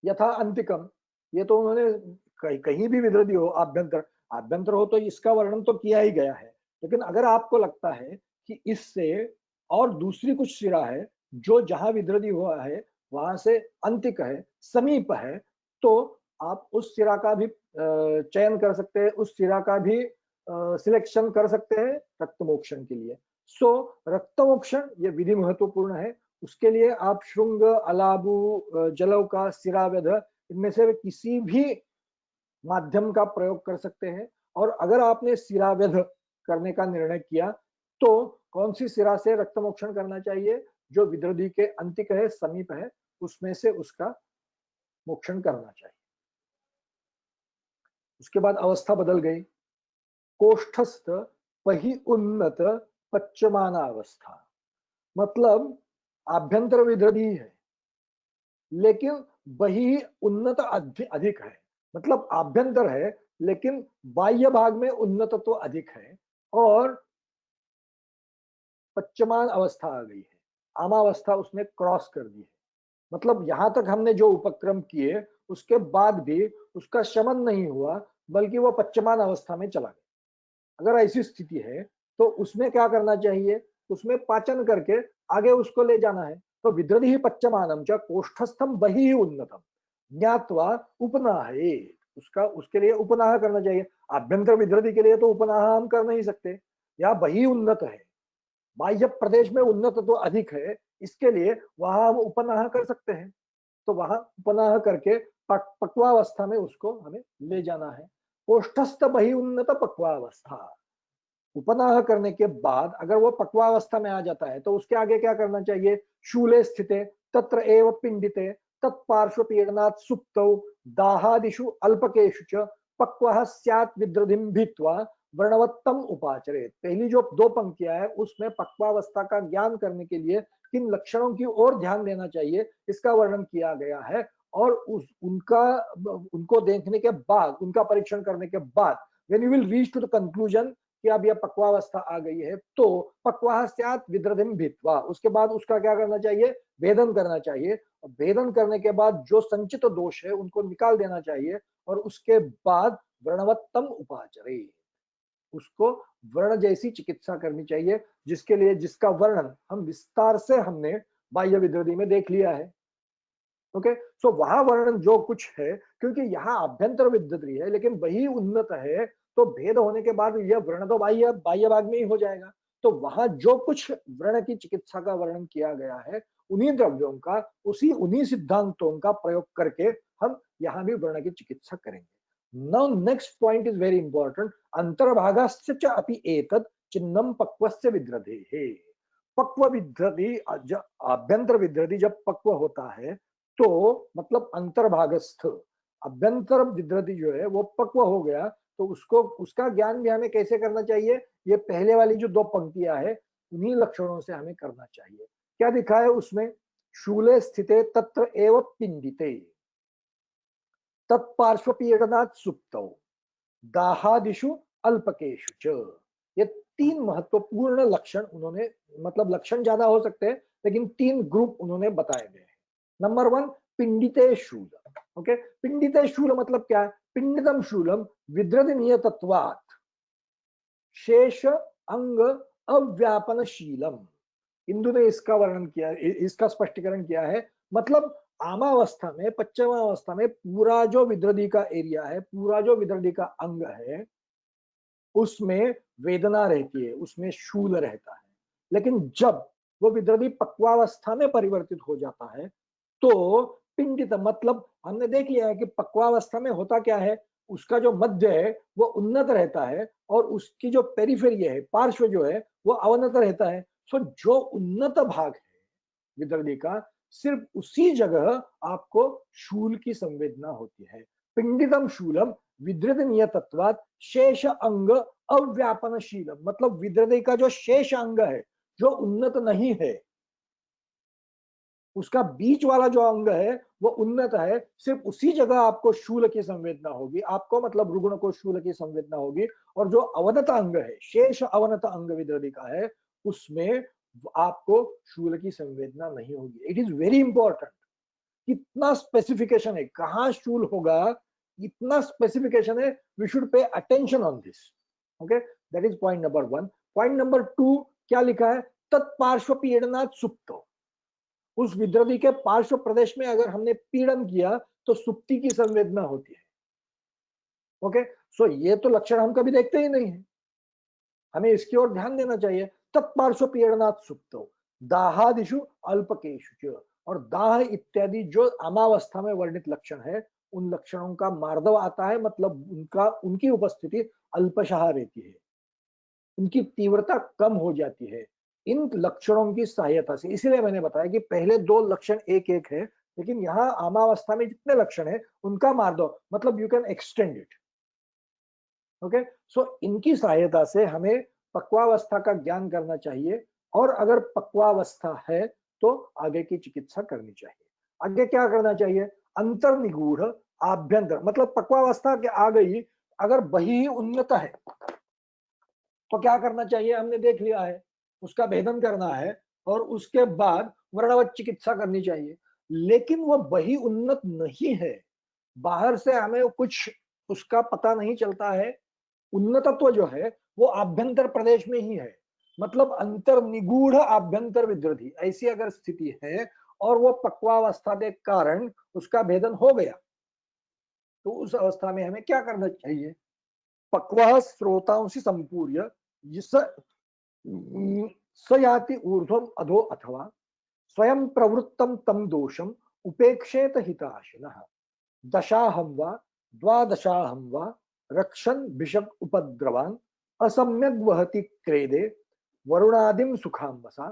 यथा अंतिकम, ये तो उन्होंने कहीं भी विद्रदी हो, आभ्यंतर हो तो इसका वर्णन तो किया ही गया है। लेकिन अगर आपको लगता है कि इससे और दूसरी कुछ सिरा है जो जहां विद्रदी हुआ है वहां से अंतिक है, समीप है, तो आप उस सिरा का भी चयन कर सकते हैं, उस सिरा का भी सिलेक्शन कर सकते हैं रक्तमोक्षण के लिए। सो रक्तमोक्षण ये विधि महत्वपूर्ण है। उसके लिए आप श्रृंग, अलाबु, जलौका, सिराव्यध, इनमें से किसी भी माध्यम का प्रयोग कर सकते हैं। और अगर आपने सिराव्यध करने का निर्णय किया तो कौन सी सिरा से रक्तमोक्षण करना चाहिए? जो विद्रदी के अंतिक है, समीप है, उसमें से उसका मोक्षण करना चाहिए। उसके बाद अवस्था बदल गई, कोष्ठस्थ वही उन्नत पच्चमाना अवस्था, मतलब आभ्यंतर विद्रदी है लेकिन वही उन्नत अधिक है, मतलब आभ्यंतर है लेकिन बाह्य भाग में उन्नत तो अधिक है, और पच्चमान अवस्था आ गई है, आमावस्था उसने क्रॉस कर दी है। मतलब यहां तक हमने जो उपक्रम किए उसके बाद भी उसका शमन नहीं हुआ, बल्कि वो पच्चमान अवस्था में चला गया। अगर ऐसी स्थिति है तो उसमें क्या करना चाहिए? उसमें पाचन करके आगे उसको ले जाना है। तो विद्रधिः पच्यमानं च कोष्ठस्थं बहिः उन्नतम ज्ञात्वा उपनाहयेत्, उसका उसके लिए उपनाह करना चाहिए। आभ्यंतर विद्रधि के लिए तो उपनाह हम कर नहीं सकते, या बहिः उन्नत है, बाह्य प्रदेश में उन्नत तो अधिक है, इसके लिए वहां हम उपनाह कर सकते हैं। तो वहां उपनाह करके पक्वावस्था में उसको हमें ले जाना है। कोष्ठस्थ बहि उन्नत पक्वावस्था, उपनाह करने के बाद अगर वो पक्वावस्था में आ जाता है तो उसके आगे क्या करना चाहिए? शूले स्थिते तत्र एव पिंडिते तत्पार्श्व पीडनात् सुप्तौ दाहादिषु अल्पकेषु च पक्वः स्यात् विद्रधिं भीत्वा वर्णवत्तम उपाचरेत्। पहली जो दो पंक्तियां है उसमें पक्वावस्था का ज्ञान करने के लिए किन लक्षणों की ओर ध्यान देना चाहिए इसका वर्णन किया गया है। और उनको देखने के बाद, उनका परीक्षण करने के बाद, when you will reach to the conclusion कि अब यह पक्वावस्था आ गई है, तो पक्वाः स्यात् विद्रधिं भीत्वा, उसके बाद उसका क्या करना चाहिए? भेदन करना चाहिए। भेदन करने के बाद जो संचित दोष है उनको निकाल देना चाहिए, और उसके बाद व्रणवत्तम उपाचरे, उसको वर्ण जैसी चिकित्सा करनी चाहिए, जिसके लिए जिसका वर्णन हम विस्तार से हमने बाह्य विद्रधि में देख लिया है। ओके, सो वहां वर्णन जो कुछ है, क्योंकि यहाँ आभ्यंतर विद्रधि है लेकिन वही उन्नत है, तो भेद होने के बाद यह वर्ण तो बाह्य बाह्य भाग में ही हो जाएगा। तो वहां जो कुछ वर्ण की चिकित्सा का वर्णन किया गया है, उन्हीं द्रव्यों का, उन्हीं सिद्धांतों का प्रयोग करके हम यहाँ भी वर्ण की चिकित्सा करेंगे। Now next point is very important. अंतर्भागस्य च अपि एतत् चिन्हम पक्वस्य विद्रधेः। पक्व विद्रधि, आभ्यंतर विद्रधि जब पक्व होता है तो मतलब अंतर्भागस्थ अभ्यंतर विद्रधि जो है वो पक्व हो गया, तो उसको उसका ज्ञान भी हमें कैसे करना चाहिए? ये पहले वाली जो दो पंक्तियां है उन्हीं लक्षणों से हमें करना चाहिए। क्या दिखा है उसमें? शूले स्थिते तत्र एव पिंडिते तत्पार्श्व पीडनात् सुप्तौ दाहादिषु अल्पकेषु च। ये तीन महत्वपूर्ण लक्षण उन्होंने, मतलब लक्षण ज्यादा हो सकते हैं लेकिन तीन ग्रुप उन्होंने बताए गए हैं। नंबर वन, पिंडिते शूल। ओके, पिंडिते शूल मतलब क्या है? पिंडितम शूलम विद्रधि नियतत्वात् शेष अंग अव्यापनशीलम। इंदु ने इसका वर्णन किया, इसका स्पष्टीकरण किया है। मतलब आमावस्था में, पश्चिमावस्था में पूरा जो विद्रधि का एरिया है, पूरा जो विद्रधि का अंग है, उसमें वेदना रहती है, उसमें शूल रहता है। लेकिन जब वो विद्रधि पक्वावस्था में परिवर्तित हो जाता है तो पिंडित, मतलब हमने देख लिया है कि पक्वावस्था में होता क्या है, उसका जो मध्य है वो उन्नत रहता है और उसकी जो पेरिफेरी है, पार्श्व जो है, वो अवनत रहता है। सो जो उन्नत भाग है विद्रधि का, सिर्फ उसी जगह आपको शूल की संवेदना होती है। पिंडितम शूलम विद्रधि नियतत्वात् शेष अंग अव्यापनशीलम, मतलब विद्रधि का जो शेष अंग है, जो उन्नत नहीं है, उसका बीच वाला जो अंग है वो उन्नत है, सिर्फ उसी जगह आपको शूल की संवेदना होगी, आपको मतलब रुग्ण को शूल की संवेदना होगी। और जो अवनत अंग है, शेष अवनत अंग विद्रधि का है, उसमें आपको शूल की संवेदना नहीं होगी। इट इज वेरी इंपॉर्टेंट, कितना स्पेसिफिकेशन है, कहां शूल होगा, इतना स्पेसिफिकेशन है। We should pay attention on this. Okay, that is point number one. Point number two क्या लिखा है? तत्पार्श्व पीडनात् सुप्तो, उस विद्रधि के पार्श्व प्रदेश में अगर हमने पीड़न किया तो सुप्ति की संवेदना होती है। ओके, सो ये तो लक्षण हम कभी देखते ही नहीं है, हमें इसकी ओर ध्यान देना चाहिए। तत्पार्श्व पीड़नात् सुप्तो दाहादिषु अल्पकेषु च, और दाह इत्यादि जो अमावस्था में वर्णित लक्षण है, उन लक्षणों का मार्दव आता है, मतलब उनकी उपस्थिति अल्पशः रहती है, उनकी तीव्रता कम हो जाती है इन लक्षणों की सहायता से। इसलिए मैंने बताया कि पहले दो लक्षण एक एक है, लेकिन यहाँ आमावस्था में जितने लक्षण है उनका मार्दव, मतलब you can extend it. Okay, so इनकी सहायता से हमें पक्वावस्था का ज्ञान करना चाहिए, और अगर पक्वावस्था है तो आगे की चिकित्सा करनी चाहिए। आगे क्या करना चाहिए? अंतर्निगूढ़ आभ्यंतर, मतलब पक्वावस्था के आ गई, अगर वही उन्नत है तो क्या करना चाहिए? हमने देख लिया है, उसका भेदन करना है और उसके बाद वर्णवत चिकित्सा करनी चाहिए। लेकिन वो वही उन्नत नहीं है, बाहर से हमें कुछ उसका पता नहीं चलता है, उन्नतत्व जो है वो आभ्यंतर प्रदेश में ही है, मतलब अंतर्निगूढ़ आभ्यंतर विद्रधि, ऐसी अगर स्थिति है और वो पक्वावस्था के कारण उसका भेदन हो गया, तो उस अवस्था में हमें क्या करना चाहिए? पक्वा स्रोतांसि संपूर्य स याति ऊर्ध्वम अधो अथवा स्वयं प्रवृत्तम तम दोषम उपेक्षेत हिताशिनः दशाहं वा द्वादशाहं वा रक्षन् भिषक् उपद्रवान् असम्यग् वहति क्रेदे वरुणादिं सुखाम्बसा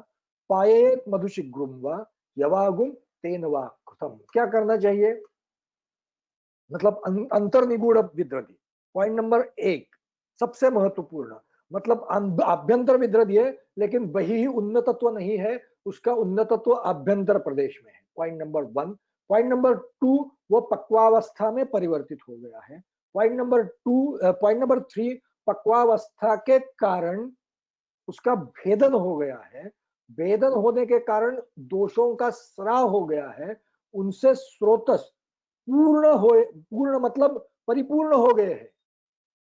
पायेत मधुशिग्रुम वा यवागुम तेन वा कृतम। क्या करना चाहिए? मतलब अंतर्निगूढ़ विद्रति, पॉइंट नंबर 1 सबसे महत्वपूर्ण। मतलब आभ्यंतर विद्रति है लेकिन वही ही उन्नतत्व नहीं है, उसका उन्नतत्व आभ्यंतर प्रदेश में है, पॉइंट नंबर 1। पॉइंट नंबर 2, वो पक्वावस्था में परिवर्तित हो गया है। पॉइंट नंबर 3, पक्वावस्था के कारण उसका भेदन हो गया है, भेदन होने के कारण दोषों का स्राव हो गया है, उनसे स्रोतस पूर्ण मतलब परिपूर्ण हो गए हैं,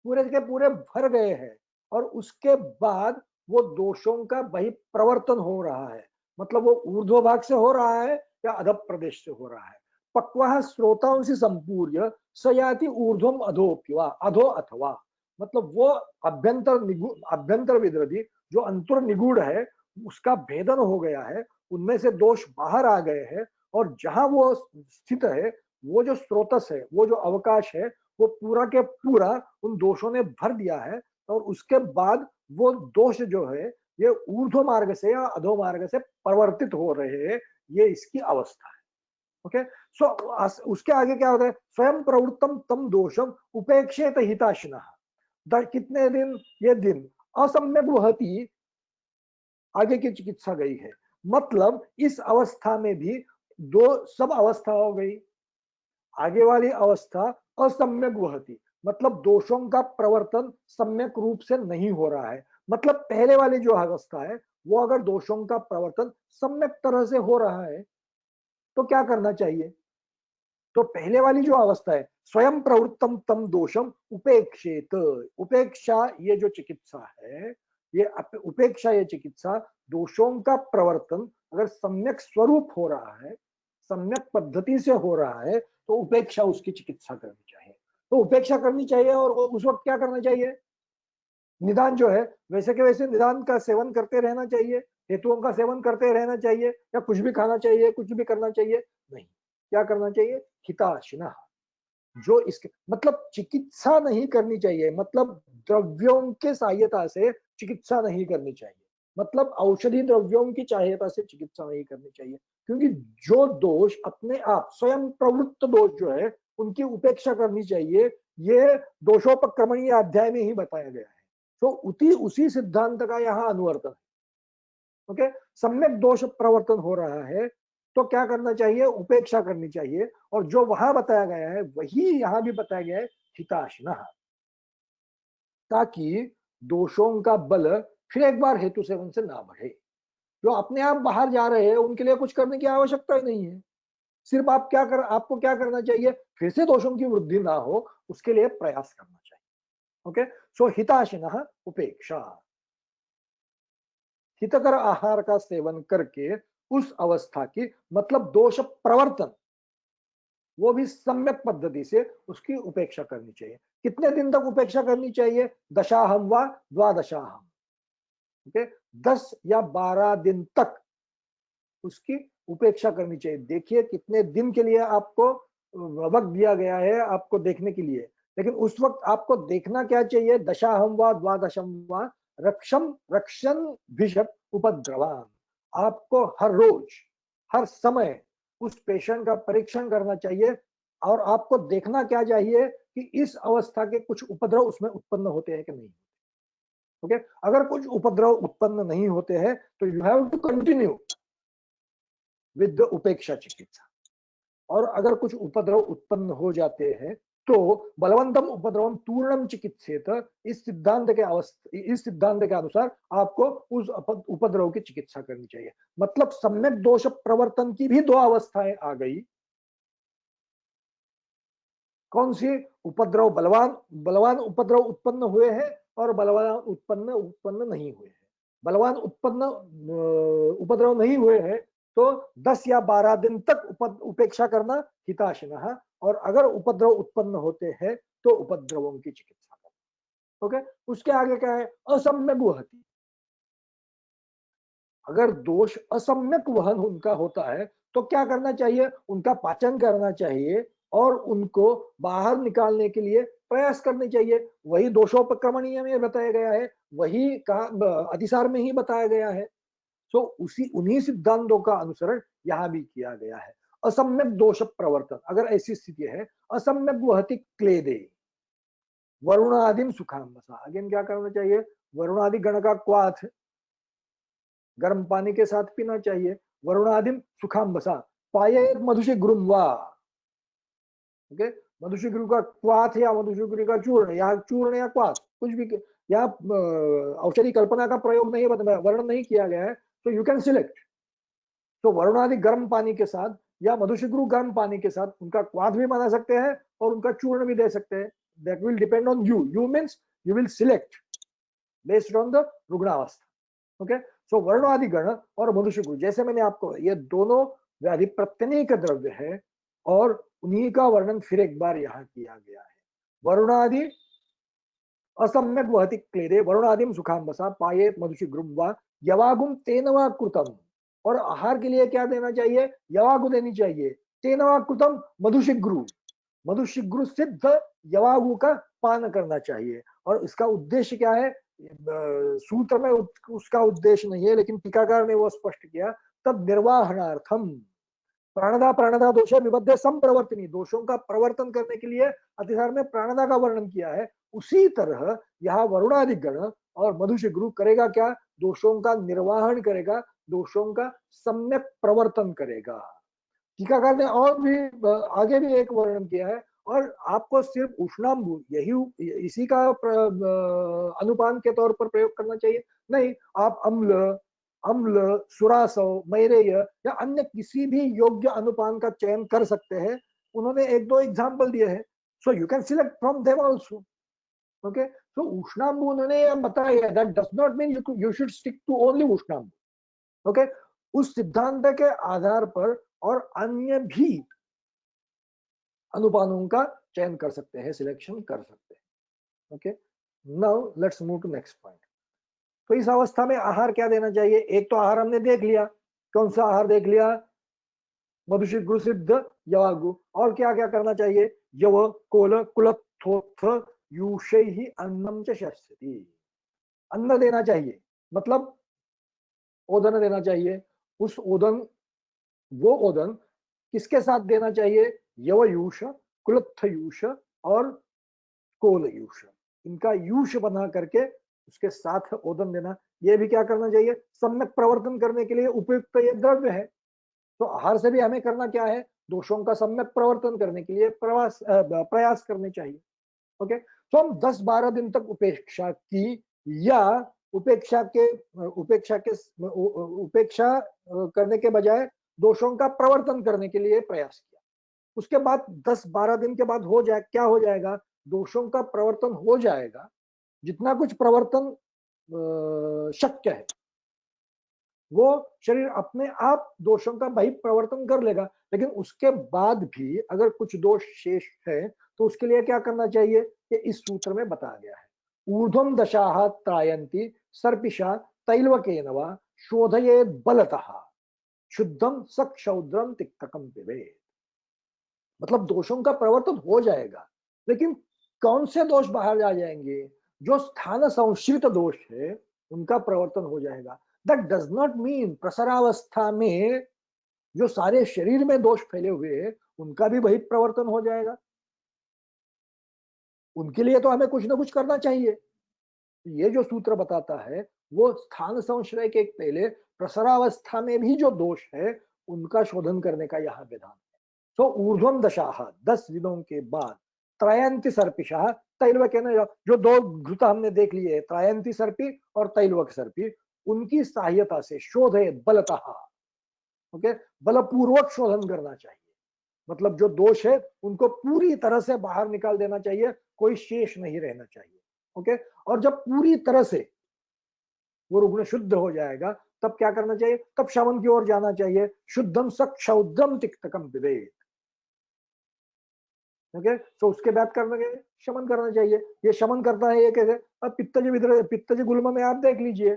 पूरे के पूरे भर गए हैं, और उसके बाद वो दोषों का वही प्रवर्तन हो रहा है। मतलब वो ऊर्ध्व भाग से हो रहा है या अधः प्रदेश से हो रहा है। पक्वा स्रोताओं से संपूर्य सयाति ऊर्ध्वम अधोप्यवा अधो अथवा, मतलब वो अभ्यंतर विद्रधि जो अंतर निगूढ़ है उसका भेदन हो गया है, उनमें से दोष बाहर आ गए हैं, और जहां वो स्थित है, वो जो स्रोतस है, वो जो अवकाश है, वो पूरा के पूरा उन दोषों ने भर दिया है, और उसके बाद वो दोष जो है ये ऊर्ध्व मार्ग से या अधो मार्ग से परिवर्तित हो रहे हैं, ये इसकी अवस्था है। ओके, सो उसके आगे क्या होता है? स्वयं प्रवृत्तम तम दोषम उपेक्षेत हिताशिनः, कितने दिन? ये दिन असम्यक वहती, आगे की चिकित्सा गई है। मतलब इस अवस्था में भी दो सब अवस्था हो गई। आगे वाली अवस्था असम्यक वहती, मतलब दोषों का प्रवर्तन सम्यक रूप से नहीं हो रहा है। मतलब पहले वाली जो अवस्था है वो अगर दोषों का प्रवर्तन सम्यक तरह से हो रहा है तो क्या करना चाहिए? तो पहले वाली जो अवस्था है स्वयं प्रवृत्तम तम दोषम उपेक्षेत, उपेक्षा ये जो चिकित्सा है, ये उपेक्षा ये चिकित्सा दोषों का प्रवर्तन अगर सम्यक स्वरूप हो रहा है, सम्यक पद्धति से हो रहा है, तो उपेक्षा उसकी चिकित्सा करनी चाहिए। तो उपेक्षा करनी चाहिए, और उस वक्त क्या करना चाहिए? निदान जो है वैसे के वैसे निदान का सेवन करते रहना चाहिए, हेतुओं का सेवन करते रहना चाहिए, या कुछ भी खाना चाहिए, कुछ भी करना चाहिए? नहीं। क्या करना चाहिए? हिताशिनः, जो इसके मतलब चिकित्सा नहीं करनी चाहिए, मतलब द्रव्यों के सहायता से चिकित्सा नहीं करनी चाहिए, मतलब औषधि द्रव्यों की सहायता से चिकित्सा नहीं करनी चाहिए, क्योंकि जो दोष अपने आप स्वयं प्रवृत्त दोष जो है उनकी उपेक्षा करनी चाहिए। ये दोषोपक्रमणीय अध्याय में ही बताया गया है। तो उसी सिद्धांत का यहाँ अनुवर्तन है। ओके, सम्यक दोष प्रवर्तन हो रहा है तो क्या करना चाहिए? उपेक्षा करनी चाहिए, और जो वहां बताया गया है वही यहां भी बताया गया है, हिताशिनः, ताकि दोषों का बल फिर एक बार हेतु सेवन से ना बढ़े। जो अपने आप बाहर जा रहे हैं उनके लिए कुछ करने की आवश्यकता ही नहीं है। सिर्फ आपको क्या करना चाहिए? फिर से दोषों की वृद्धि ना हो उसके लिए प्रयास करना चाहिए। ओके, सो हिताशिनः उपेक्षा, हितकर आहार का सेवन करके उस अवस्था की मतलब दोष प्रवर्तन, वो भी सम्यक पद्धति से उसकी उपेक्षा करनी चाहिए। कितने दिन तक उपेक्षा करनी चाहिए? दशाहम व द्वादशाहम, ओके, 10 या 12 दिन तक उसकी उपेक्षा करनी चाहिए। देखिए कितने दिन के लिए आपको वक्त दिया गया है आपको देखने के लिए, लेकिन उस वक्त आपको देखना क्या चाहिए? दशाहम व द्वादशम व रक्षण भिषक उपद्रवान, आपको हर रोज हर समय उस पेशेंट का परीक्षण करना चाहिए, और आपको देखना क्या चाहिए कि इस अवस्था के कुछ उपद्रव उसमें उत्पन्न होते हैं कि नहीं। ओके, अगर कुछ उपद्रव उत्पन्न नहीं होते हैं तो you have to continue with the upeksha chikitsa, और अगर कुछ उपद्रव उत्पन्न हो जाते हैं तो बलवंतम उपद्रवम पूर्णम चिकित्सेत, इस सिद्धांत के अनुसार आपको उस उपद्रव की चिकित्सा करनी चाहिए। मतलब सम्यक दोष प्रवर्तन की भी दो अवस्थाएं आ गई। कौन सी? उपद्रव बलवान उपद्रव उत्पन्न हुए हैं और बलवान उत्पन्न नहीं हुए हैं। बलवान उत्पन्न उपद्रव नहीं हुए हैं तो 10 या 12 दिन तक उपेक्षा करना हिताशिनः, और अगर उपद्रव उत्पन्न होते हैं तो उपद्रवों की चिकित्सा करना। ओके, उसके आगे क्या है? असम्यक वहति। अगर दोष असम्यक वहन उनका होता है तो क्या करना चाहिए? उनका पाचन करना चाहिए और उनको बाहर निकालने के लिए प्रयास करने चाहिए। वही दोषोपक्रमणीय में बताया गया है, वही का अतिसार में ही बताया गया है। तो उसी उन्हीं सिद्धांतों का अनुसरण यहाँ भी किया गया है। असम्यक दोष प्रवर्तन, अगर ऐसी स्थिति है, असम्यक वहति क्लेदे वरुणादिम सुखाम्बसा। अगेन क्या करना चाहिए? वरुणादि गण का क्वाथ गर्म पानी के साथ पीना चाहिए। वरुणादिम सुखाम्बसा पाये मधुशिघ्रुम वा। ओके, मधुशिघ्रु का क्वाथ या मधुशिघ्रु का चूर्ण या क्वाथ कुछ भी, या औषधि कल्पना का प्रयोग नहीं वर्णन नहीं किया गया है, तो यू कैन सिलेक्ट। तो वरुणादि गर्म पानी के साथ या मधुशिघ्रु गर्म पानी के साथ उनका क्वाथ भी बना सकते हैं और उनका चूर्ण भी दे सकते हैं। That will depend on you. You means you will select based on the रुग्णावस्था। ओके, सो वर्णादि गण और मधुशिघ्रु, जैसे मैंने आपको, ये दोनों व्याधि प्रत्यनीक द्रव्य है और उन्हीं का वर्णन फिर एक बार यहाँ किया गया है। वरुणादि असम्यक वहति क्लेदे वरुणादिम सुखाम्बसा पायेत मधुशिघ्रुम वा यवागुम तेन वा कृतम। और आहार के लिए क्या देना चाहिए? यवागु देनी चाहिए। तेन वा कृतम मधुशिघ्रु, मधुशिघ्रु सिद्ध यवागु का पान करना चाहिए। और इसका उद्देश्य क्या है? सूत्र में उसका उद्देश्य नहीं है, लेकिन टीकाकार ने वो स्पष्ट किया, तद निर्वाहनार्थम प्राणदा दोष विबद्ध संप्रवर्तनी, दोषों का प्रवर्तन करने के लिए अतिसार में प्राणदा का वर्णन किया है। उसी तरह यहाँ वरुणादि गण और मधुशिघ्रु करेगा क्या? दोषों का निर्वाहन करेगा, दोषों का सम्यक प्रवर्तन करेगा। टीकाकार ने और भी आगे भी एक वर्णन किया है, और आपको सिर्फ उष्णांबु यही इसी का अनुपान के तौर पर प्रयोग करना चाहिए नहीं। आप अम्ल, सुरासव, मैरेय या अन्य किसी भी योग्य अनुपान का चयन कर सकते हैं। उन्होंने एक दो एग्जाम्पल दिए हैं, so you can select from them also. Okay, so उष्णांबु उन्होंने बताया, that does not mean you should stick to only उष्णांबु। ओके, उस सिद्धांत के आधार पर और अन्य भी अनुपानों का चयन कर सकते हैं, सिलेक्शन कर सकते हैं। Okay, now let's move to next point. तो इस अवस्था में आहार क्या देना चाहिए? एक तो आहार हमने देख लिया, कौन सा आहार देख लिया? मधुशिघ्रु सिद्ध यवागु। और क्या क्या करना चाहिए? यव कोल कुलथोथ यूषैहि अन्नम च शस्यति। अन्न देना चाहिए, मतलब ओदन देना चाहिए। उस ओदन, वो ओदन किसके साथ देना चाहिए? यवयूष, कुलथयूष और कोलयूष, इनका यूष बना करके उसके साथ ओदन देना। ये भी क्या करना चाहिए? सम्यक प्रवर्तन करने के लिए उपयुक्त ये द्रव्य है। तो आहार से भी हमें करना क्या है? दोषों का सम्यक प्रवर्तन करने के लिए प्रयास करने चाहिए। ओके, तो हम 10-12 दिन तक उपेक्षा की, या उपेक्षा करने के बजाय दोषों का प्रवर्तन करने के लिए प्रयास किया। उसके बाद 10-12 दिन के बाद क्या हो जाएगा? दोषों का प्रवर्तन हो जाएगा। जितना कुछ प्रवर्तन शक्य है वो शरीर अपने आप दोषों का भाई प्रवर्तन कर लेगा। लेकिन उसके बाद भी अगर कुछ दोष शेष है तो उसके लिए क्या करना चाहिए? ये इस सूत्र में बताया गया है। ऊर्ध्वम दशाः त्रायन्ति सर्पिषा तैलवकेन वा शोधयेत् बलतः शुद्धम सक्षौद्रम तिक्तकम पिबेत्। मतलब दोषों का प्रवर्तन हो जाएगा, लेकिन कौन से दोष बाहर आ जाएंगे? जो स्थान संश्रित दोष है उनका प्रवर्तन हो जाएगा। दैट डज नॉट मीन प्रसरावस्था में जो सारे शरीर में दोष फैले हुए हैं उनका भी वही प्रवर्तन हो जाएगा। उनके लिए तो हमें कुछ ना कुछ करना चाहिए। ये जो सूत्र बताता है वो स्थान संश्रय के पहले प्रसरावस्था में भी जो दोष है उनका शोधन करने का यहाँ विधान है। तो ऊर्ध्वम दशाः 10 दिनों के बाद त्रयंती सर्पिषः तैलवक, जो दो घृत हमने देख लिए, त्रयंती सर्पी और तैलवक सर्पी, उनकी सहायता से शोधे बलतः। ओके, बलपूर्वक शोधन करना चाहिए। मतलब जो दोष है उनको पूरी तरह से बाहर निकाल देना चाहिए, कोई शेष नहीं रहना चाहिए। ओके, और जब पूरी तरह से वो रुग्ण शुद्ध हो जाएगा, तब क्या करना चाहिए? तब शमन की ओर जाना चाहिए। शुद्धम सक्षौद्रम तिक्तकम पिबेत। ओके, तो उसके बाद करना क्या है? शमन करना चाहिए। ये शमन करता है ये कैसे? अब पित्तज गुल्म में आप देख लीजिए,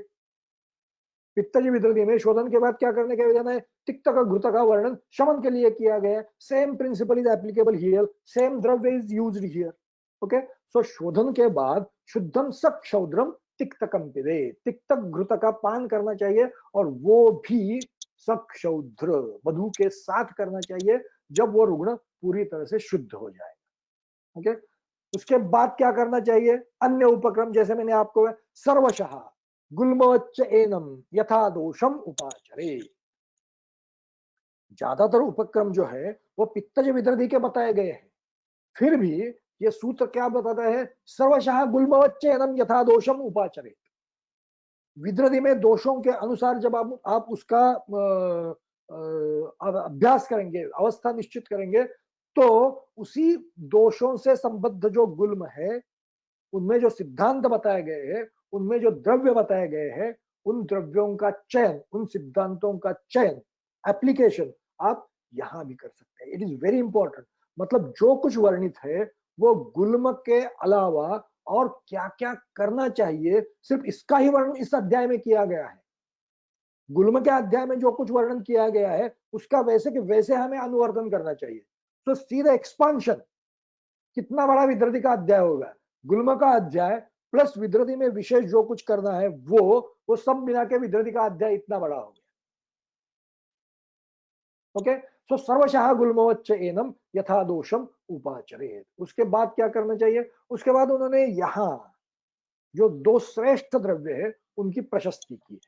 पित्तज विदृति में शोधन के बाद क्या करने का विधान है? तिक्त का घृत का वर्णन शमन के लिए किया गया है। Same principle is applicable here, same dravya is used here. Okay, so शोधन के बाद शुद्धम सक्षौद्रम तिक्तकम पिबेत, तिक्तक घृत का पान करना चाहिए, और वो भी सक्षौद्र मधु के साथ करना चाहिए, जब वो रुग्ण पूरी तरह से शुद्ध हो जाए। ओके, उसके बाद क्या करना चाहिए? अन्य उपक्रम, जैसे मैंने आपको सर्वशः गुल्मोच्च एनम यथा दोषम उपाचरे। ज्यादातर उपक्रम जो है वो पित्तज विदृधि के बताए गए हैं, फिर भी ये सूत्र क्या बताता है? सर्वशः गुल्मोच्च एनम यथा दोषम उपाचरे। विदृधि में दोषों के अनुसार जब आप उसका अभ्यास करेंगे, अवस्था निश्चित करेंगे, तो उसी दोषों से संबद्ध जो गुल्म है, उनमें जो सिद्धांत बताए गए हैं, उनमें जो द्रव्य बताए गए हैं, उन द्रव्यों का चयन, उन सिद्धांतों का चयन, एप्लीकेशन आप यहां भी कर सकते हैं। It is very important. मतलब जो कुछ वर्णित है वो गुल्म के अलावा और क्या क्या करना चाहिए, सिर्फ इसका ही वर्णन इस अध्याय में किया गया है। गुल्म के अध्याय में जो कुछ वर्णन किया गया है उसका वैसे के वैसे हमें अनुवर्तन करना चाहिए। तो सीधा एक्सपांशन, कितना बड़ा विदृति का अध्याय होगा? गुल्म का अध्याय प्लस विदृति में विशेष जो कुछ करना है वो सब मिला के विदृति का अध्याय इतना बड़ा हो गया। ओके, सो सर्वशः गुल्मवच्च एनम यथा दोषम उपाचरेत। उसके बाद क्या करना चाहिए? उसके बाद उन्होंने यहां जो दो श्रेष्ठ द्रव्य है उनकी प्रशस्ति की है।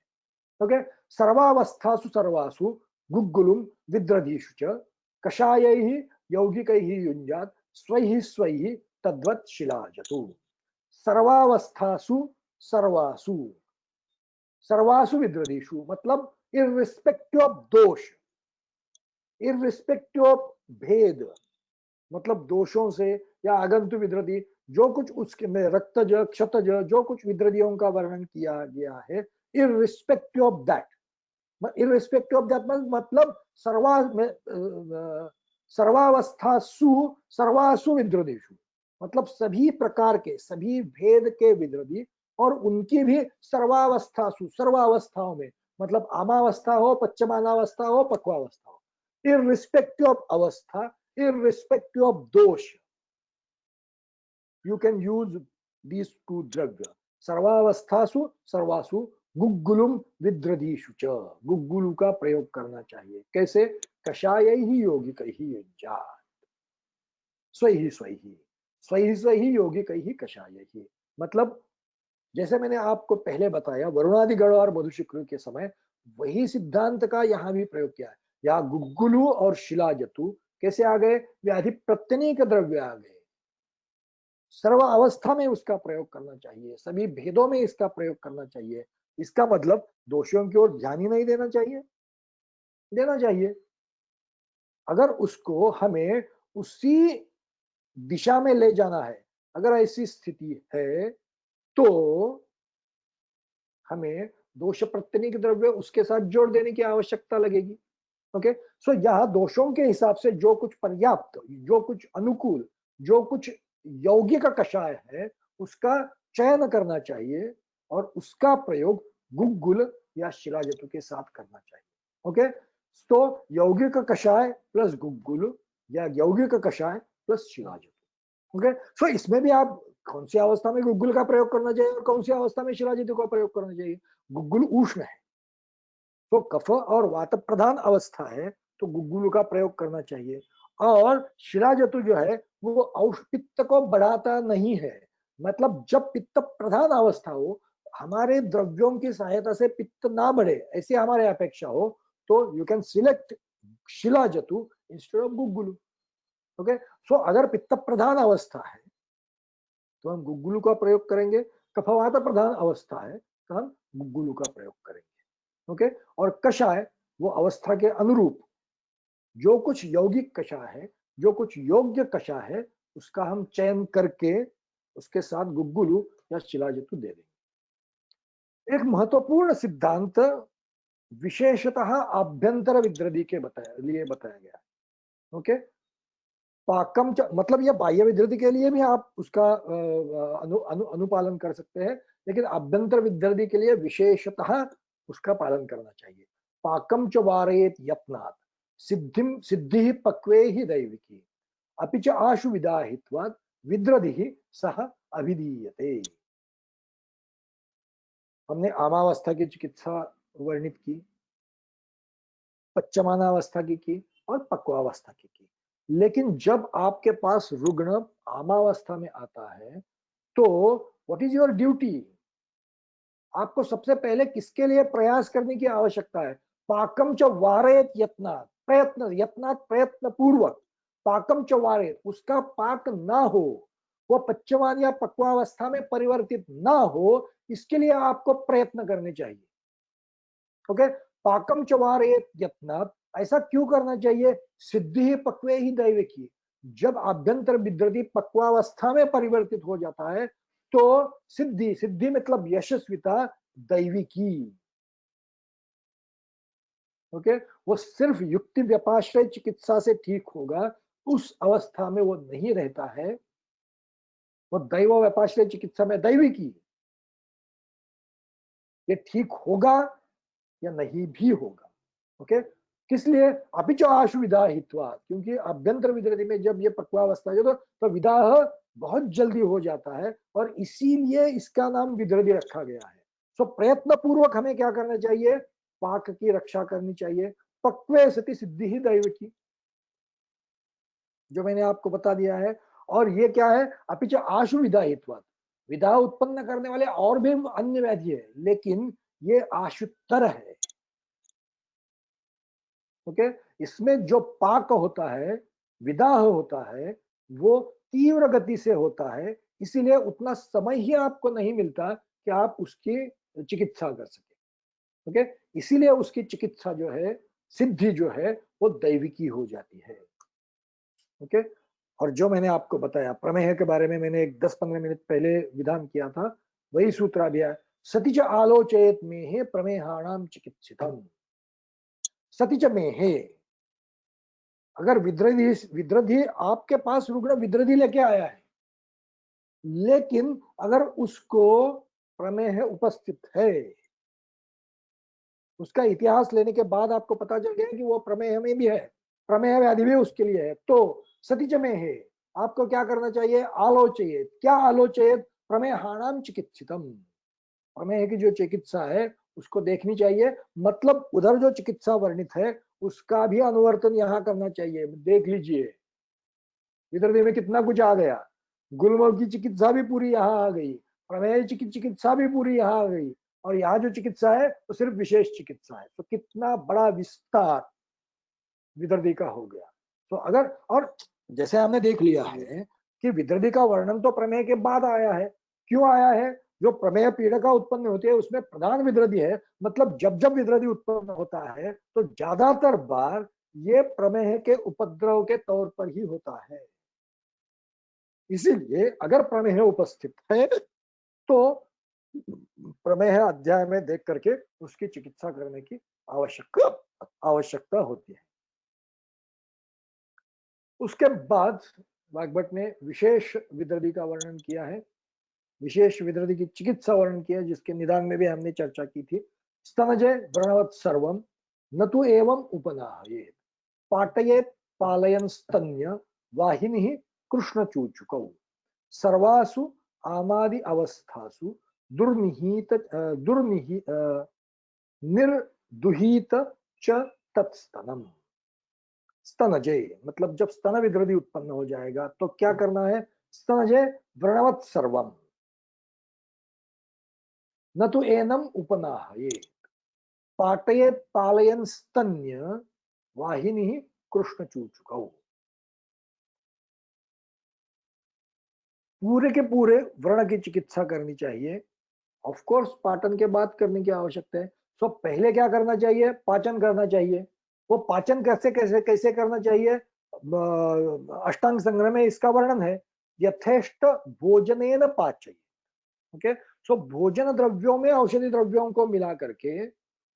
ओके, सर्वावस्थासु सर्वासु गुग्गुलुम विद्रधीषु च कषायैः यौगिकैः युञ्जात् स्वैः स्वैः तद्वत् शिलाजतु। सर्वावस्थासु सर्वासु, सर्वासु विद्रधीषु मतलब इररिस्पेक्टिव ऑफ दोष, इररिस्पेक्टिव ऑफ भेद, मतलब दोषों से या आगंतु विद्रति, जो कुछ उसके में रक्तज क्षतज जो कुछ विद्रतियों का वर्णन किया गया है, irrespective of that, irrespective of that मतलब सर्वावस्थासु सर्वासु विद्रतिषु, मतलब सभी प्रकार के, सभी भेद के विद्रति, और उनकी भी सर्वावस्थासु, सर्वावस्थाओं में, मतलब आमावस्था हो, पश्चिमानावस्था हो, पक्वावस्था हो, इररिस्पेक्टिव ऑफ अवस्था, irrespective of dosh, you can use these two dravya. सर्वावस्थासु सर्वासु गुग्गुलुम विद्रधीषु च, गुग्गुलु का प्रयोग करना चाहिए। कैसे? कषाय ही यौगिक ही युञ्जात् स्वैहि स्वैहि, स्वैहि स्वैहि यौगिक ही कषाय ही, मतलब जैसे मैंने आपको पहले बताया वरुणादि गण और मधुशिक्र के समय वही सिद्धांत का यहाँ भी प्रयोग किया है। यहाँ गुग्गुलु और शिलाजतु कैसे आ गए? व्याधि प्रत्यनीक द्रव्य आ गए। सर्व अवस्था में उसका प्रयोग करना चाहिए, सभी भेदों में इसका प्रयोग करना चाहिए। इसका मतलब दोषियों की ओर ध्यान ही नहीं देना चाहिए, देना चाहिए। अगर उसको हमें उसी दिशा में ले जाना है, अगर ऐसी स्थिति है, तो हमें दोष प्रत्यनीक द्रव्य उसके साथ जोड़ देने की आवश्यकता लगेगी। ओके, सो यह दोषों के हिसाब से जो कुछ पर्याप्त, जो कुछ अनुकूल, जो कुछ यौगिक कषाय है उसका चयन करना चाहिए, और उसका प्रयोग गुग्गुल या शिलाजतु के साथ करना चाहिए। ओके, तो यौगिक कषाय प्लस गुग्गुल या यौगिक कषाय प्लस शिलाजतु। ओके, सो इसमें भी आप कौन सी अवस्था में गुग्गुल का प्रयोग करना चाहिए और कौन सी अवस्था में शिलाजतु का प्रयोग करना चाहिए? गुग्गुल उष्ण है, तो कफ और वात प्रधान अवस्था है, तो गुग्गुल का प्रयोग करना चाहिए। और शिलाजतु जो है वो पित्त को बढ़ाता नहीं है, मतलब जब पित्त प्रधान अवस्था हो, हमारे द्रव्यों की सहायता से पित्त ना बढ़े ऐसी हमारे अपेक्षा हो, तो यू कैन सिलेक्ट शिलाजतु इंस्टेड ऑफ गुग्गुल। ओके, सो अगर पित्त प्रधान अवस्था है तो हम गुग्गुल का प्रयोग करेंगे, कफवात प्रधान अवस्था है तो हम गुग्गुल का प्रयोग करेंगे। ओके, और कषाय वो अवस्था के अनुरूप जो कुछ यौगिक कषाय है, जो कुछ योग्य कषाय है, उसका हम चयन करके उसके साथ गुग्गुलु या शिलाजतु दे देंगे। एक महत्वपूर्ण सिद्धांत विशेषतः आभ्यंतर विद्रदी के लिए बताया गया। ओके, पाकम मतलब यह बाह्य विद्रदी के लिए भी आप उसका अनुपालन कर सकते हैं, लेकिन आभ्यंतर विद्रदी के लिए विशेषतः उसका पालन करना चाहिए। पाकम च वारयेत यत्नात् सिद्धि पक्वे ही दैविकी अपि च आशु विदाहित्वात् विद्रदिः सह अभिधीयते। हमने आमावस्था की चिकित्सा वर्णित की, पच्चमानावस्था की और पक्वावस्था की। लेकिन जब आपके पास रुग्ण आमावस्था में आता है तो व्हाट इज योर ड्यूटी? आपको सबसे पहले किसके लिए प्रयास करने की आवश्यकता है? पाकम च वारयत यत्नात्, प्रयत्न, यत्नात् प्रयत्न पूर्वक, पाकम च वारयत, उसका पाक ना हो, वो पच्चमान या पक्वावस्था में परिवर्तित ना हो, इसके लिए आपको प्रयत्न करने चाहिए। ओके, पाकम च वारयत यत्नात्, ऐसा क्यों करना चाहिए? सिद्धि पक्वे ही दैविकी, जब आभ्यंतर विद्रदी पक्वावस्था में परिवर्तित हो जाता है तो सिद्धि, सिद्धि मतलब यशस्विता, दैविकी। ओके, वो सिर्फ युक्ति व्यपाश्रय चिकित्सा से ठीक होगा, उस अवस्था में वो नहीं रहता है, वो दैव व्यपाश्रय चिकित्सा में दैविकी। ये ठीक होगा या नहीं भी होगा। ओके, किस लिए? अभी जो आशुविधा हित्वा, क्योंकि अभ्यंतर विद्रदी में जब ये पक्वावस्था है तो विदाह बहुत जल्दी हो जाता है और इसीलिए इसका नाम विद्रदी रखा गया है। सो प्रयत्न पूर्वक हमें क्या करना चाहिए? पाक की रक्षा करनी चाहिए। पक्वे सति सिद्धि ही दैव की, जो मैंने आपको बता दिया है। और ये क्या है? अपिच आशु विदा हित्वा, विदा उत्पन्न करने वाले और भी अन्य व्याधि है, लेकिन ये आशुत्तर है। ओके, इसमें जो पाक होता है, विदाह होता है, वो तीव्र गति से होता है, इसीलिए उतना समय ही आपको नहीं मिलता कि आप उसकी चिकित्सा कर सके। ओके, इसीलिए उसकी चिकित्सा जो है, सिद्धि जो है, वो दैविकी हो जाती है। ओके, और जो मैंने आपको बताया प्रमेय के बारे में, मैंने एक 10-15 मिनट पहले विधान किया था, वही सूत्राध्याय सतिच आलोचयत में प्रमेहाणाम चिकित्सितम। सतिच में है, अगर विद्रधी, विद्रधी आपके पास रुग्ण विद्रधी लेके आया है, लेकिन अगर उसको प्रमेह उपस्थित है, उसका इतिहास लेने के बाद आपको पता चल गया कि वो प्रमेह में भी है, प्रमेह व्याधि भी उसके लिए है, तो सतिच में है, आपको क्या करना चाहिए? आलोचयेत, क्या आलोचयेत? प्रमेहाणाम चिकित्सितम, प्रमेह की जो चिकित्सा है उसको देखनी चाहिए, मतलब उधर जो चिकित्सा वर्णित है उसका भी अनुवर्तन यहाँ करना चाहिए। देख लीजिए विद्रदी में कितना कुछ आ गया, गुल्म की चिकित्सा भी पूरी यहाँ आ गई, प्रमेय की चिकित्सा भी पूरी यहाँ आ गई, और यहाँ जो चिकित्सा है वो सिर्फ विशेष चिकित्सा है। तो कितना बड़ा विस्तार विद्रदी का हो गया। तो अगर, और जैसे हमने देख लिया है कि विद्रदी का वर्णन तो प्रमेय के बाद आया है। क्यों आया है? जो प्रमेय पीड़िका उत्पन्न होती है उसमें प्रधान विद्रदी है, मतलब जब जब विद्रदी उत्पन्न होता है तो ज्यादातर बार ये प्रमेय के उपद्रव के तौर पर ही होता है। इसीलिए अगर प्रमेय उपस्थित है तो प्रमेय अध्याय में देख करके उसकी चिकित्सा करने की आवश्यकता होती है। उसके बाद वाग्भट ने विशेष विद्रदी का वर्णन किया है, विशेष विद्रदी की चिकित्सा वर्णन किया, जिसके निदान में भी हमने चर्चा की थी। स्तनजे व्रणवत् सर्वम न तु एवं उपनाहयेत्, पाटयेत् पालयन् स्तन्य वाहिनी कृष्णचूचुकौ, सर्वासु आमादि अवस्थासु दुर्निहित निर्दुहित च तत्स्तनम। स्तनजे मतलब जब स्तन विद्रदी उत्पन्न हो जाएगा तो क्या करना है? स्तनजे व्रणवत् सर्वम न तो एनम उपनाहयेत्, पाटयेत् पालयन् स्तन्य वाहिनी कृष्णचूचुकौ। पूरे के पूरे व्रण की चिकित्सा करनी चाहिए। ऑफ कोर्स पाचन के बाद करने की आवश्यकता है। सो पहले क्या करना चाहिए? पाचन करना चाहिए। वो पाचन कैसे कैसे कैसे करना चाहिए? अष्टांग संग्रह में इसका वर्णन है, यथेष्ट भोजनेन पाचय, ओके, सो भोजन द्रव्यों में औषधि द्रव्यों को मिला करके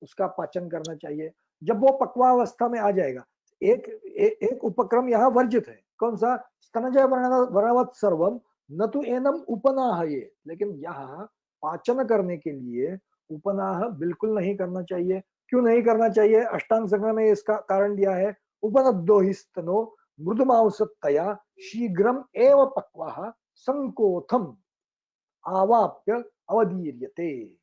उसका पाचन करना चाहिए। जब वो पक्वावस्था में आ जाएगा, एक उपक्रम यहाँ वर्जित है, कौन सा? स्तनजय वर्णवत् सर्वम न तो एनम उपनाह, ये लेकिन यहाँ पाचन करने के लिए उपनाह बिल्कुल नहीं करना चाहिए। क्यों नहीं करना चाहिए? अष्टांग संग्रह में इसका कारण दिया है, उपनद्दो हि स्तनो मृदुमांसतया शीघ्रम एव पक्वाः संकोथम आवाप्य अवदीर्यते।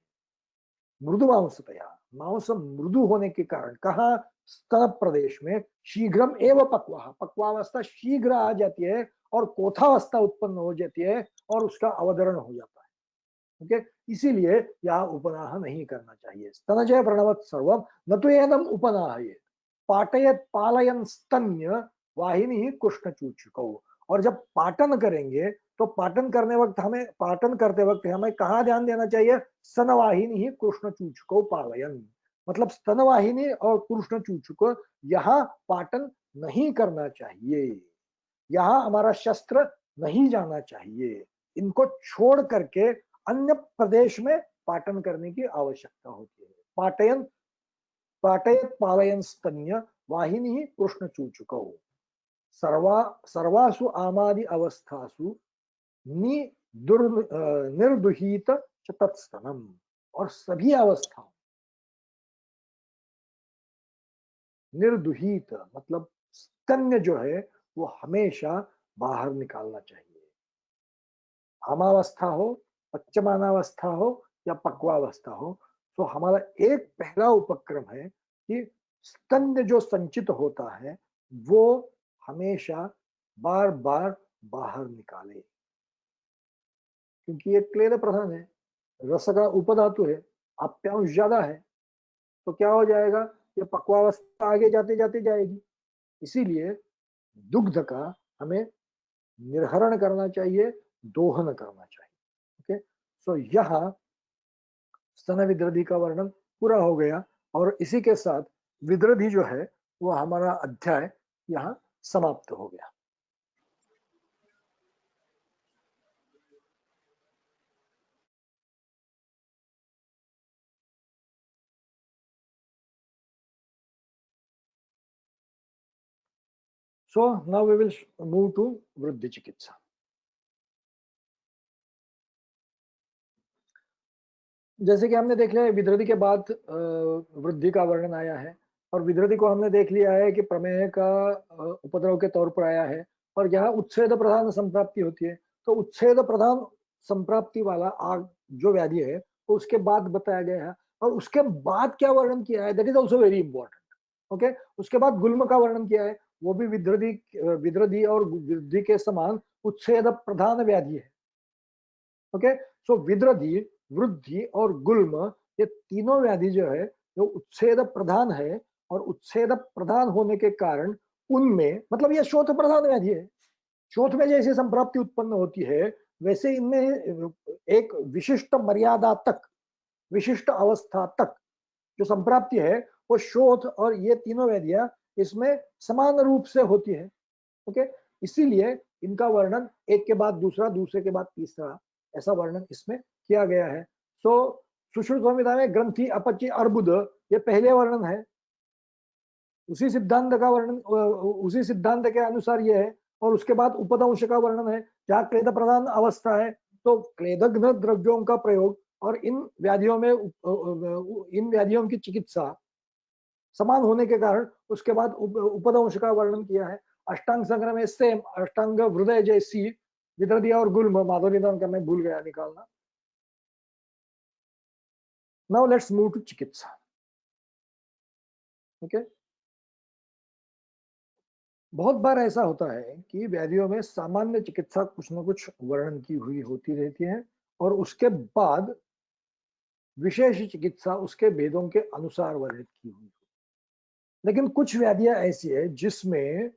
मृदु मांसतया, मांस मृदु होने के कारण, कहा? स्तन प्रदेश में। शीघ्रम एवं पक्वा, पक्वावस्था शीघ्र आ जाती है और कोथावस्था उत्पन्न हो जाती है और उसका अवतरण हो जाता है। ओके, इसीलिए यहाँ उपनाह नहीं करना चाहिए। स्तनजय प्रणवत सर्वम न तो एनम उपनाह, ये पाटयत पालयन स्तन्य वाहिनी कृष्ण चूचुकौ। और जब पाटन करेंगे तो पाटन करते वक्त हमें कहाँ ध्यान देना चाहिए? स्तनवाहिनी ही कृष्ण चूचुको पालयन, मतलब स्तनवाहिनी और कृष्ण चूचुको, यहाँ पाटन नहीं करना चाहिए। यहाँ हमारा शस्त्र नहीं जाना चाहिए। इनको छोड़ करके अन्य प्रदेश में पाटन करने की आवश्यकता होती है। पाटयत पालयन स्तन्य वाहिनी ही कृष्ण चूचुको सर्वासु आमादि अवस्थासु निर्दुहित तत्स्तनम। और सभी अवस्थाओं, निर्दुहित मतलब स्तन्य जो है वो हमेशा बाहर निकालना चाहिए। आमावस्था हो, पच्चमानावस्था हो या पक्वावस्था हो, तो हमारा एक पहला उपक्रम है कि स्तन्य जो संचित होता है वो हमेशा बार बार बाहर निकाले, क्योंकि ये क्लेद प्रधान है, रस का उपधातु है, आप्यांश ज्यादा है, तो क्या हो जाएगा? ये पक्वावस्था आगे जाते जाते जाएगी। इसीलिए दुग्ध का हमें निर्हरण करना चाहिए, दोहन करना चाहिए। ओके, सो यहाँ स्तन विद्रधि का वर्णन पूरा हो गया और इसी के साथ विद्रधि जो है वो हमारा अध्याय यहाँ समाप्त हो गया। So now we will move to वृद्धि चिकित्सा। जैसे कि हमने देख लिया विद्रधि के बाद वृद्धि का वर्णन आया है, और विद्रधि को हमने देख लिया है कि प्रमेय का उपद्रव के तौर पर आया है, और यहाँ उच्छेद प्रधान संप्राप्ति होती है। तो उच्छेद प्रधान संप्राप्ति वाला आग जो व्याधि है तो उसके बाद बताया गया है, और उसके बाद क्या वर्णन किया है, that is also very important. Okay, उसके बाद गुल्म का वर्णन किया है, वो भी विद्रधि और वृद्धि के समान उच्छेद प्रधान व्याधि है। ओके, सो विद्रधि, वृद्धि और गुल्म, ये तीनों व्याधि जो है वो उच्छेद प्रधान है, और उच्छेद प्रधान होने के कारण उनमें, मतलब ये शोथ प्रधान व्याधि है। शोथ में जैसे संप्राप्ति उत्पन्न होती है वैसे इनमें एक विशिष्ट मर्यादा तक, विशिष्ट अवस्था तक जो संप्राप्ति है वो शोथ और ये तीनों व्याधियां इसमें समान रूप से होती है। ओके, इसीलिए इनका वर्णन एक के बाद दूसरा, दूसरे के बाद तीसरा, ऐसा वर्णन इसमें किया गया है। सो सुश्रुत संहिता में ग्रंथि, अपची, अर्बुद, ये पहले वर्णन है। उसी सिद्धांत का वर्णन, उसी सिद्धांत के अनुसार ये है। और उसके बाद उपदंश का वर्णन है, जहाँ क्लेद प्रधान अवस्था है तो क्लेदग्न द्रव्यों का प्रयोग और इन व्याधियों में इन व्याधियों की चिकित्सा समान होने के कारण उसके बाद उपदंश का वर्णन किया है। अष्टांग संग्रह में सेम अष्टांग हृदय जैसी विद्रधि और गुल्म, माधुरी का मैं भूल गया निकालना। नाउ लेट्स मूव टू चिकित्सा। ओके, बहुत बार ऐसा होता है कि व्याधियों में सामान्य चिकित्सा कुछ न कुछ वर्णन की हुई होती रहती है, और उसके बाद विशेष चिकित्सा उसके भेदों के अनुसार वर्णित की हुई। लेकिन कुछ व्याधियां ऐसी है जिसमें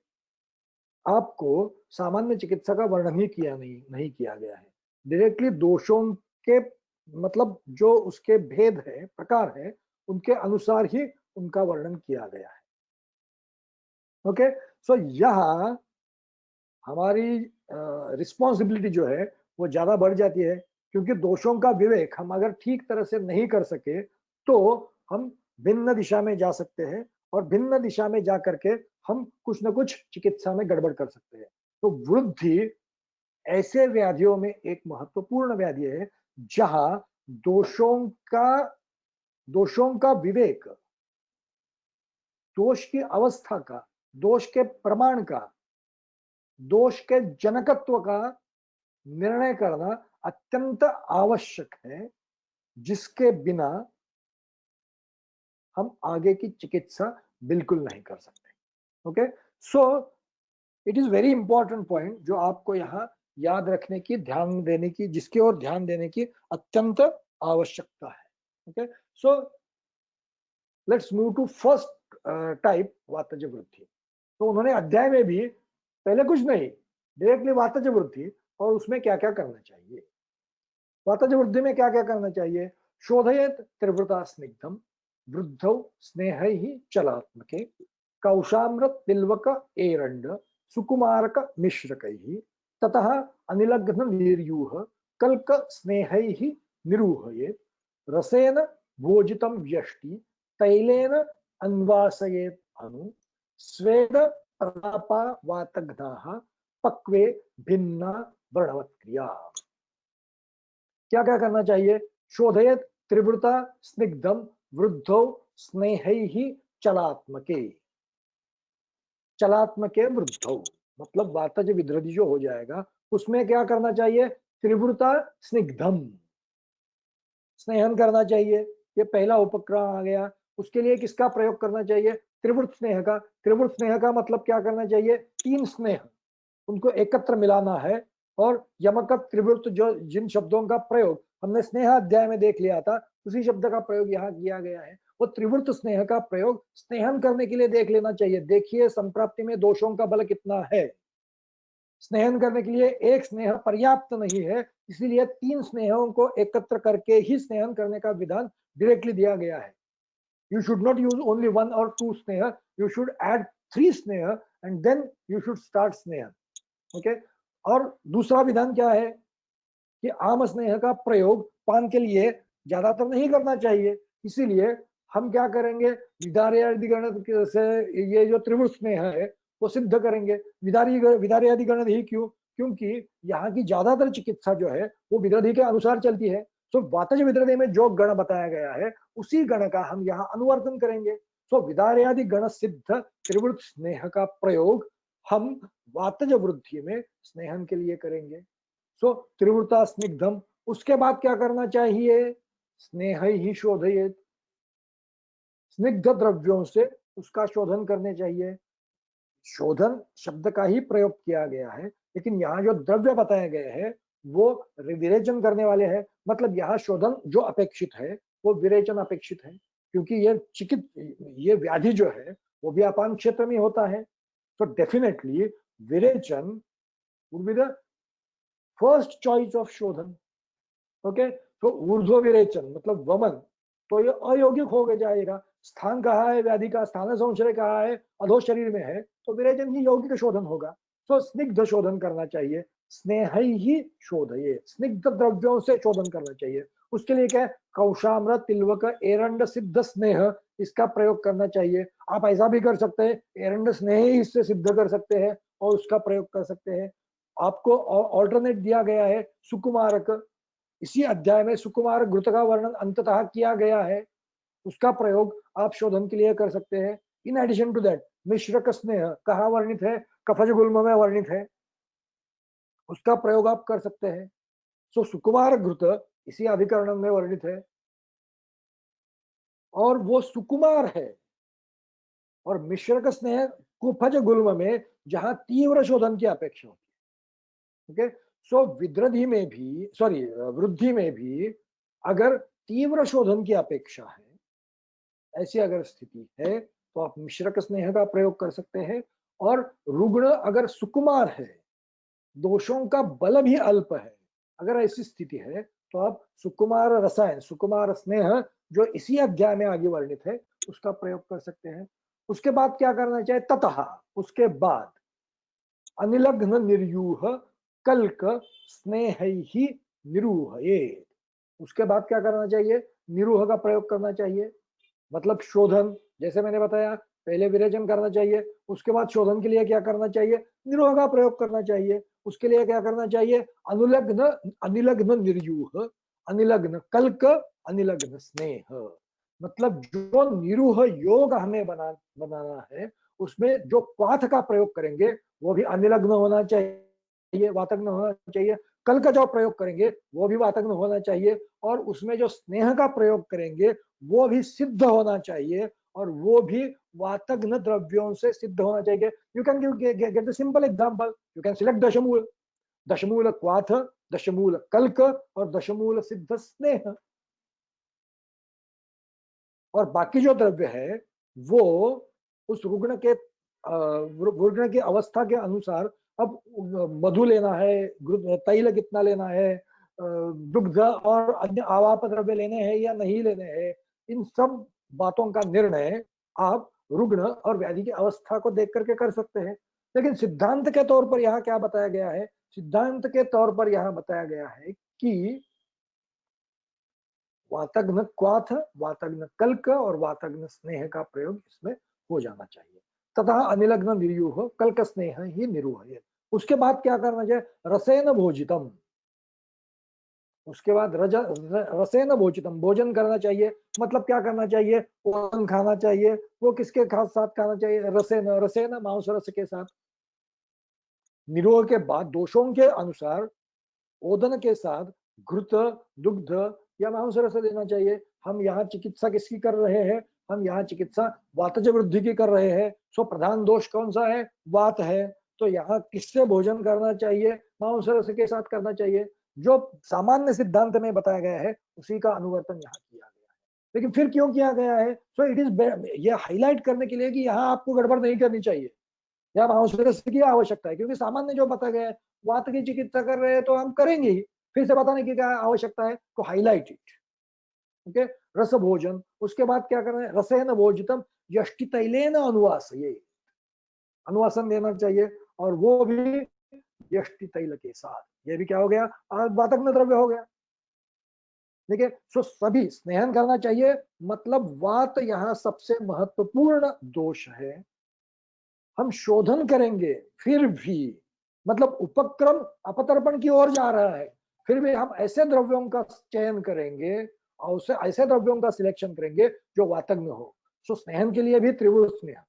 आपको सामान्य चिकित्सा का वर्णन ही नहीं किया गया है। डायरेक्टली दोषों के, मतलब जो उसके भेद है, प्रकार है, उनके अनुसार ही उनका वर्णन किया गया है। ओके, सो यहाँ हमारी रिस्पॉन्सिबिलिटी जो है वो ज्यादा बढ़ जाती है, क्योंकि दोषों का विवेक हम अगर ठीक तरह से नहीं कर सके तो हम भिन्न दिशा में जा सकते हैं, और भिन्न दिशा में जा करके हम कुछ न कुछ चिकित्सा में गड़बड़ कर सकते हैं। तो वृद्धि ऐसे व्याधियों में एक महत्वपूर्ण व्याधि है जहां दोषों का दोषों का विवेक, दोष की अवस्था का, दोष के प्रमाण का, दोष के जनकत्व का निर्णय करना अत्यंत आवश्यक है, जिसके बिना हम आगे की चिकित्सा बिल्कुल नहीं कर सकते। Okay, so it is very important point जो आपको यहाँ याद रखने की, ध्यान देने की, जिसकी ओर ध्यान देने की अत्यंत आवश्यकता है। Okay, so let's move to first type, वातज वृद्धि। तो उन्होंने अध्याय में भी पहले कुछ नहीं, डायरेक्टली वातज वृद्धि और उसमें क्या क्या करना चाहिए। वातज वृद्धि में क्या क्या करना चाहिए? शोधयेत त्रिवृता स्निग्धम वृद्धौ स्नेहैः चलात्मके कौशाम्रत तिलवक एरंड सुकुमारक मिश्रकैः ततः अनिलग्न वीर्यूह कल्क स्नेहैः निरूहयेत् रसेन भोजितं व्यष्टि तैलेन अन्वासयेत् अनु स्वेद प्रलापा वातघ्नाः पक्वे भिन्ना व्रणवत्क्रिया। क्या क्या करना चाहिए? शोधयेत त्रिवृता स्निग्धम वृद्धौ स्नेहैः चलात्मके। चलात्मके वृद्धौ मतलब वातज विद्रधि जो हो जाएगा उसमें क्या करना चाहिए? त्रिवृता स्निग्धम, स्नेहन करना चाहिए। ये पहला उपक्रम आ गया। उसके लिए किसका प्रयोग करना चाहिए? त्रिवृत स्नेह का। त्रिवृत स्नेह का मतलब क्या करना चाहिए? तीन स्नेह, उनको एकत्र मिलाना है। और यमक त्रिवृत जो जिन शब्दों का प्रयोग हमने स्नेह अध्याय में देख लिया था, उसी शब्द का प्रयोग यहाँ किया गया है। वो त्रिवृत स्नेह का प्रयोग स्नेहन करने के लिए देख लेना चाहिए। देखिए संप्राप्ति में दोषों का बल कितना है। स्नेहन करने के लिए एक स्नेह पर्याप्त नहीं है, इसीलिए तीन स्नेहों को एकत्र करके ही स्नेहन करने का विधान डायरेक्टली दिया गया है। You should not use only one or two sneha. You should add three sneha and then you should start sneha. Okay? और दूसरा विधान क्या है कि आम स्नेह का प्रयोग पान के लिए ज्यादातर नहीं करना चाहिए। इसीलिए हम क्या करेंगे? विदार्यादिगण से ये जो त्रिवृत स्नेह है वो सिद्ध करेंगे। विदार्यादिगण ही क्यों? क्योंकि यहाँ की ज्यादातर चिकित्सा जो है वो विद्रधि के अनुसार चलती है। तो वातज विद्रधि में जो गण बताया गया है उसी गण का हम यहाँ अनुवर्तन करेंगे। तो विदार्यादि गण सिद्ध त्रिवृत स्नेह का प्रयोग हम वातज वृद्धि में स्नेहन के लिए करेंगे। सो त्रिवृता स्निग्धम। उसके बाद क्या करना चाहिए? स्नेह ही शोधयेत, स्निग्ध द्रव्यों से उसका शोधन करने चाहिए। शोधन शब्द का ही प्रयोग किया गया है, लेकिन यहाँ जो द्रव्य बताए गए हैं वो विरेचन करने वाले हैं। मतलब यहाँ शोधन जो अपेक्षित है वो विरेचन अपेक्षित है, क्योंकि ये व्याधि जो है वो भी अपान क्षेत्र में होता है। तो डेफिनेटली विरेचन would be the first choice of शोधन। ओके, तो ऊर्ध्व विरेचन मतलब वमन, तो ये अयौगिक हो जाएगा। स्थान कहाँ है व्याधि का? स्थान संशय कहाँ है? अधो शरीर में है, तो विरेचन ही यौगिक शोधन होगा। तो स्निग्ध शोधन करना चाहिए। स्नेह ही शोधये, स्निग्ध द्रव्यों से शोधन करना चाहिए। उसके लिए क्या है? कौशाम्र तिलवक एरंड सिद्ध स्नेह, इसका प्रयोग करना चाहिए। आप ऐसा भी कर सकते हैं, एरंड स्नेह ही इससे सिद्ध कर सकते हैं और उसका प्रयोग कर सकते हैं। आपको ऑल्टरनेट दिया गया है सुकुमारक। इसी अध्याय में सुकुमार घृत का वर्णन अंततः किया गया है, उसका प्रयोग आप शोधन के लिए कर सकते हैं। इन एडिशन टू दैट मिश्रक स्नेह कहाँ वर्णित है? कफज गुल्म में वर्णित है, उसका प्रयोग आप कर सकते हैं। सो सुकुमार घृत इसी अधिकरण में वर्णित है और वो सुकुमार है। और मिश्रक स्नेह कुफज गुल्म में जहां तीव्र शोधन की अपेक्षा होती है। ओके, सो विद्रधि में भी, सॉरी वृद्धि में भी अगर तीव्र शोधन की अपेक्षा है, ऐसी अगर स्थिति है, तो आप मिश्रक स्नेह का प्रयोग कर सकते हैं। और रुग्ण अगर सुकुमार है, दोषों का बल भी अल्प है, अगर ऐसी स्थिति है तो आप सुकुमार रसायन, सुकुमार स्नेह जो इसी अध्याय में आगे वर्णित है, उसका प्रयोग कर सकते हैं। उसके बाद क्या करना चाहिए? ततः उसके बाद अनिलग्न निर्यूह कल्क स्नेह ही निरूहयेत्। उसके बाद क्या करना चाहिए? निरूह का प्रयोग करना चाहिए, मतलब शोधन। जैसे मैंने बताया, पहले विरेचन करना चाहिए, उसके बाद शोधन के लिए क्या करना चाहिए? निरूह का प्रयोग करना चाहिए। उसके लिए क्या करना चाहिए? अनुलग्न, अनिलग्न निर्यूह, अनिलग्न कल्क, अनिलग्न स्नेह। मतलब जो निरूह योग हमें बनाना है, उसमें जो क्वाथ का प्रयोग करेंगे वो भी अनिलग्न होना चाहिए, वातग्न होना चाहिए। कल का जो प्रयोग करेंगे वो भी वातग्न होना चाहिए, और उसमें जो स्नेह का प्रयोग करेंगे वो भी सिद्ध होना चाहिए, और वो भी वातग्न द्रव्यों से सिद्ध होना चाहिए। You can get the simple example, you can select दशमूल, दशमूल क्वाथ, दशमूल कल्क और दशमूल सिद्ध स्नेह। और बाकी जो द्रव्य है वो उस रुग्ण के रुग्ण की अवस्था के अनुसार, अब मधु लेना है, तैल कितना लेना है, दुग्ध और अन्य आवाप द्रव्य लेने हैं या नहीं लेने हैं, इन सब बातों का निर्णय आप रुग्ण और व्याधि की अवस्था को देख करके कर सकते हैं। लेकिन सिद्धांत के तौर पर यहाँ क्या बताया गया है? सिद्धांत के तौर पर यहाँ बताया गया है कि वातग्न क्वाथ, वातग्न कल्क और वातग्न स्नेह का प्रयोग इसमें हो जाना चाहिए। तथा अनिलग्न निरूह कल्क स्नेह ही निरूह है। उसके बाद क्या करना चाहिए? रसेन भोजितम। उसके बाद रसेन भोजितम, भोजन करना चाहिए। मतलब क्या करना चाहिए? ओदन खाना चाहिए। वो किसके साथ खाना चाहिए? रसेन, रसेन मांस रस के साथ। निरोह के बाद दोषों के अनुसार ओदन के साथ घृत, दुग्ध या मांस रस देना चाहिए। हम यहाँ चिकित्सा किसकी कर रहे हैं? हम यहाँ चिकित्सा वातज वृद्धि की कर रहे हैं। सो प्रधान दोष कौन सा है? वात है। तो यहाँ किससे भोजन करना चाहिए? मांस रस के साथ करना चाहिए। जो सामान्य सिद्धांत में बताया गया है उसी का अनुवर्तन यहाँ किया गया है। लेकिन फिर क्यों किया गया है? सो इट इज ये हाईलाइट करने के लिए कि यहाँ आपको गड़बड़ नहीं करनी चाहिए, या मांस रस की आवश्यकता है, क्योंकि सामान्य जो बताया गया है, वात की चिकित्सा कर रहे हैं तो हम करेंगे ही, फिर से बताने की क्या आवश्यकता है? तो हाईलाइट इट। ओके, रस भोजन। उसके बाद क्या करना है? रसेन भोजितम यष्टि तैलेन अनुवास, ये अनुवासन देना चाहिए, और वो भी यष्टि तैल के साथ। ये भी क्या हो गया? वातग्न द्रव्य हो गया। देखिए, सो सभी स्नेहन करना चाहिए। मतलब वात यहाँ सबसे महत्वपूर्ण दोष है। हम शोधन करेंगे फिर भी, मतलब उपक्रम अपतर्पण की ओर जा रहा है, फिर भी हम ऐसे द्रव्यों का चयन करेंगे और उसे ऐसे द्रव्यों का सिलेक्शन करेंगे जो वातग्न हो। सो स्नेहन के लिए भी त्रिवुर स्नेह,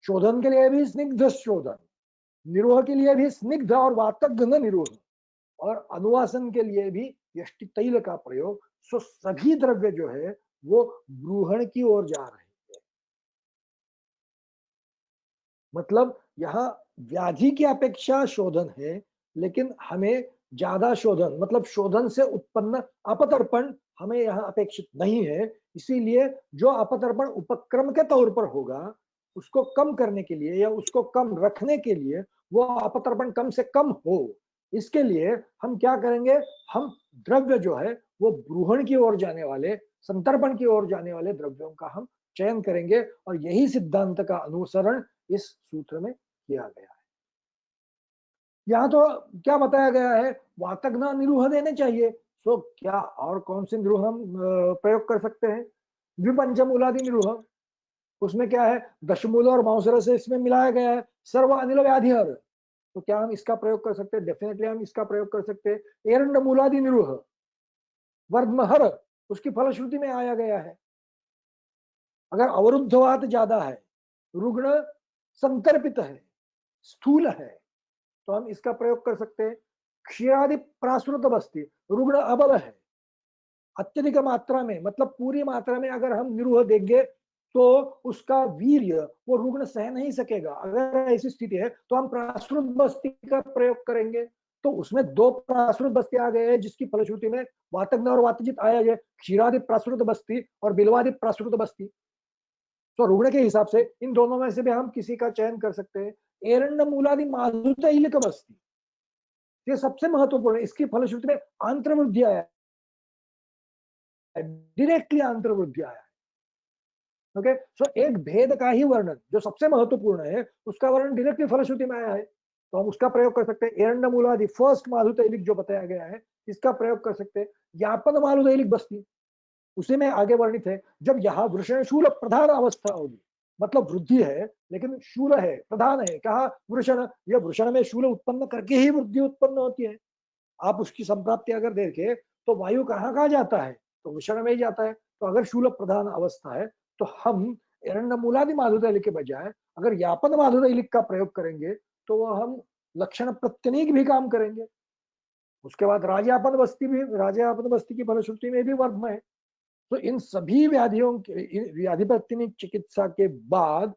शोधन के लिए भी स्निग्ध शोधन, निरोह के लिए भी स्निग्ध और वातग्न निरोह, और अनुवासन के लिए भी यष्टि तैल का प्रयोग। सो सभी द्रव्य जो है वो ब्रूहण की ओर जा रहे हैं। मतलब यहाँ व्याधि की अपेक्षा शोधन है, लेकिन हमें ज्यादा शोधन, मतलब शोधन से उत्पन्न अपतर्पण हमें यहाँ अपेक्षित नहीं है। इसीलिए जो अपतर्पण उपक्रम के तौर पर होगा उसको कम करने के लिए या उसको कम रखने के लिए, वो अपतर्पण कम से कम हो, इसके लिए हम क्या करेंगे? हम द्रव्य जो है वो ब्रूहण की ओर जाने वाले, संतर्पण की ओर जाने वाले द्रव्यों का हम चयन करेंगे, और यही सिद्धांत का अनुसरण इस सूत्र में किया गया है। यहाँ तो क्या बताया गया है? वातग्न निरूह देने चाहिए। सो क्या और कौन से निरूह हम प्रयोग कर सकते हैं? द्विपंचमूलादि निरूह। उसमें क्या है? दशमूल और मांसरस से इसमें मिलाया गया है। सर्व अनिल व्याधिहर, तो क्या हम इसका प्रयोग कर सकते हैं? डेफिनेटली हम इसका प्रयोग कर सकते हैं। एरंड मूलादि निरूह, वर्धमहर, उसकी फलश्रुति में आया गया है। अगर अवरुद्धवात ज्यादा है, रुग्ण संकर्पित है, स्थूल है, तो हम इसका प्रयोग कर सकते हैं। क्षीरादि प्रासृत बस्ती, रुग्ण अबल है, अत्यधिक मात्रा में, मतलब पूरी मात्रा में अगर हम निरूह देंगे तो उसका वीर्य वो रुग्ण सह नहीं सकेगा। अगर ऐसी स्थिति है तो हम प्रासृत बस्ती का प्रयोग करेंगे। तो उसमें दो प्रासृत बस्ती आ गए हैं, जिसकी फलश्रुति में वातग्न और वातजित आया है, क्षीरादि प्रासृत बस्ती और बिलवादि प्रासृत बस्ती। तो रुग्ण के हिसाब से इन दोनों में से भी हम किसी का चयन कर सकते हैं। एरंड मूलादि माधुतैलिक बस्ती, ये सबसे महत्वपूर्ण है। इसकी फलश्रुति में आंतरवृद्धि आया है, डायरेक्टली आंतरवृद्धि आया है। ओके, सो एक भेद का ही वर्णन जो सबसे महत्वपूर्ण है, उसका वर्णन डायरेक्टली फलश्रुति में आया है, तो हम उसका प्रयोग कर सकते हैं। एरंड मूलादि फर्स्ट माधुतैलिक जो बताया गया है, इसका प्रयोग कर सकते हैं। यापन मालुदैलिक बस्ती, उसी में आगे वर्णित है, जब यहाँ वृषण शूल प्रधान अवस्था होगी, मतलब वृद्धि है लेकिन शूल है, प्रधान है, कहा वृषण, यह वृषण में शूल उत्पन्न करके ही वृद्धि उत्पन्न होती है। आप उसकी संप्राप्ति अगर देखें तो वायु कहाँ कहाँ जाता है, तो वृषण में ही जाता है। तो अगर शूल प्रधान अवस्था है तो हम एरण्य मूलादि माधुदैलिक के बजाय अगर यापन माधुदैलिक का प्रयोग करेंगे तो वह हम लक्षण प्रत्यनीक भी काम करेंगे। उसके बाद राजापन बस्ती की फलश्रुति में भी वर्म है। तो इन सभी व्याधियों के व्याधि प्रतिनिक चिकित्सा के बाद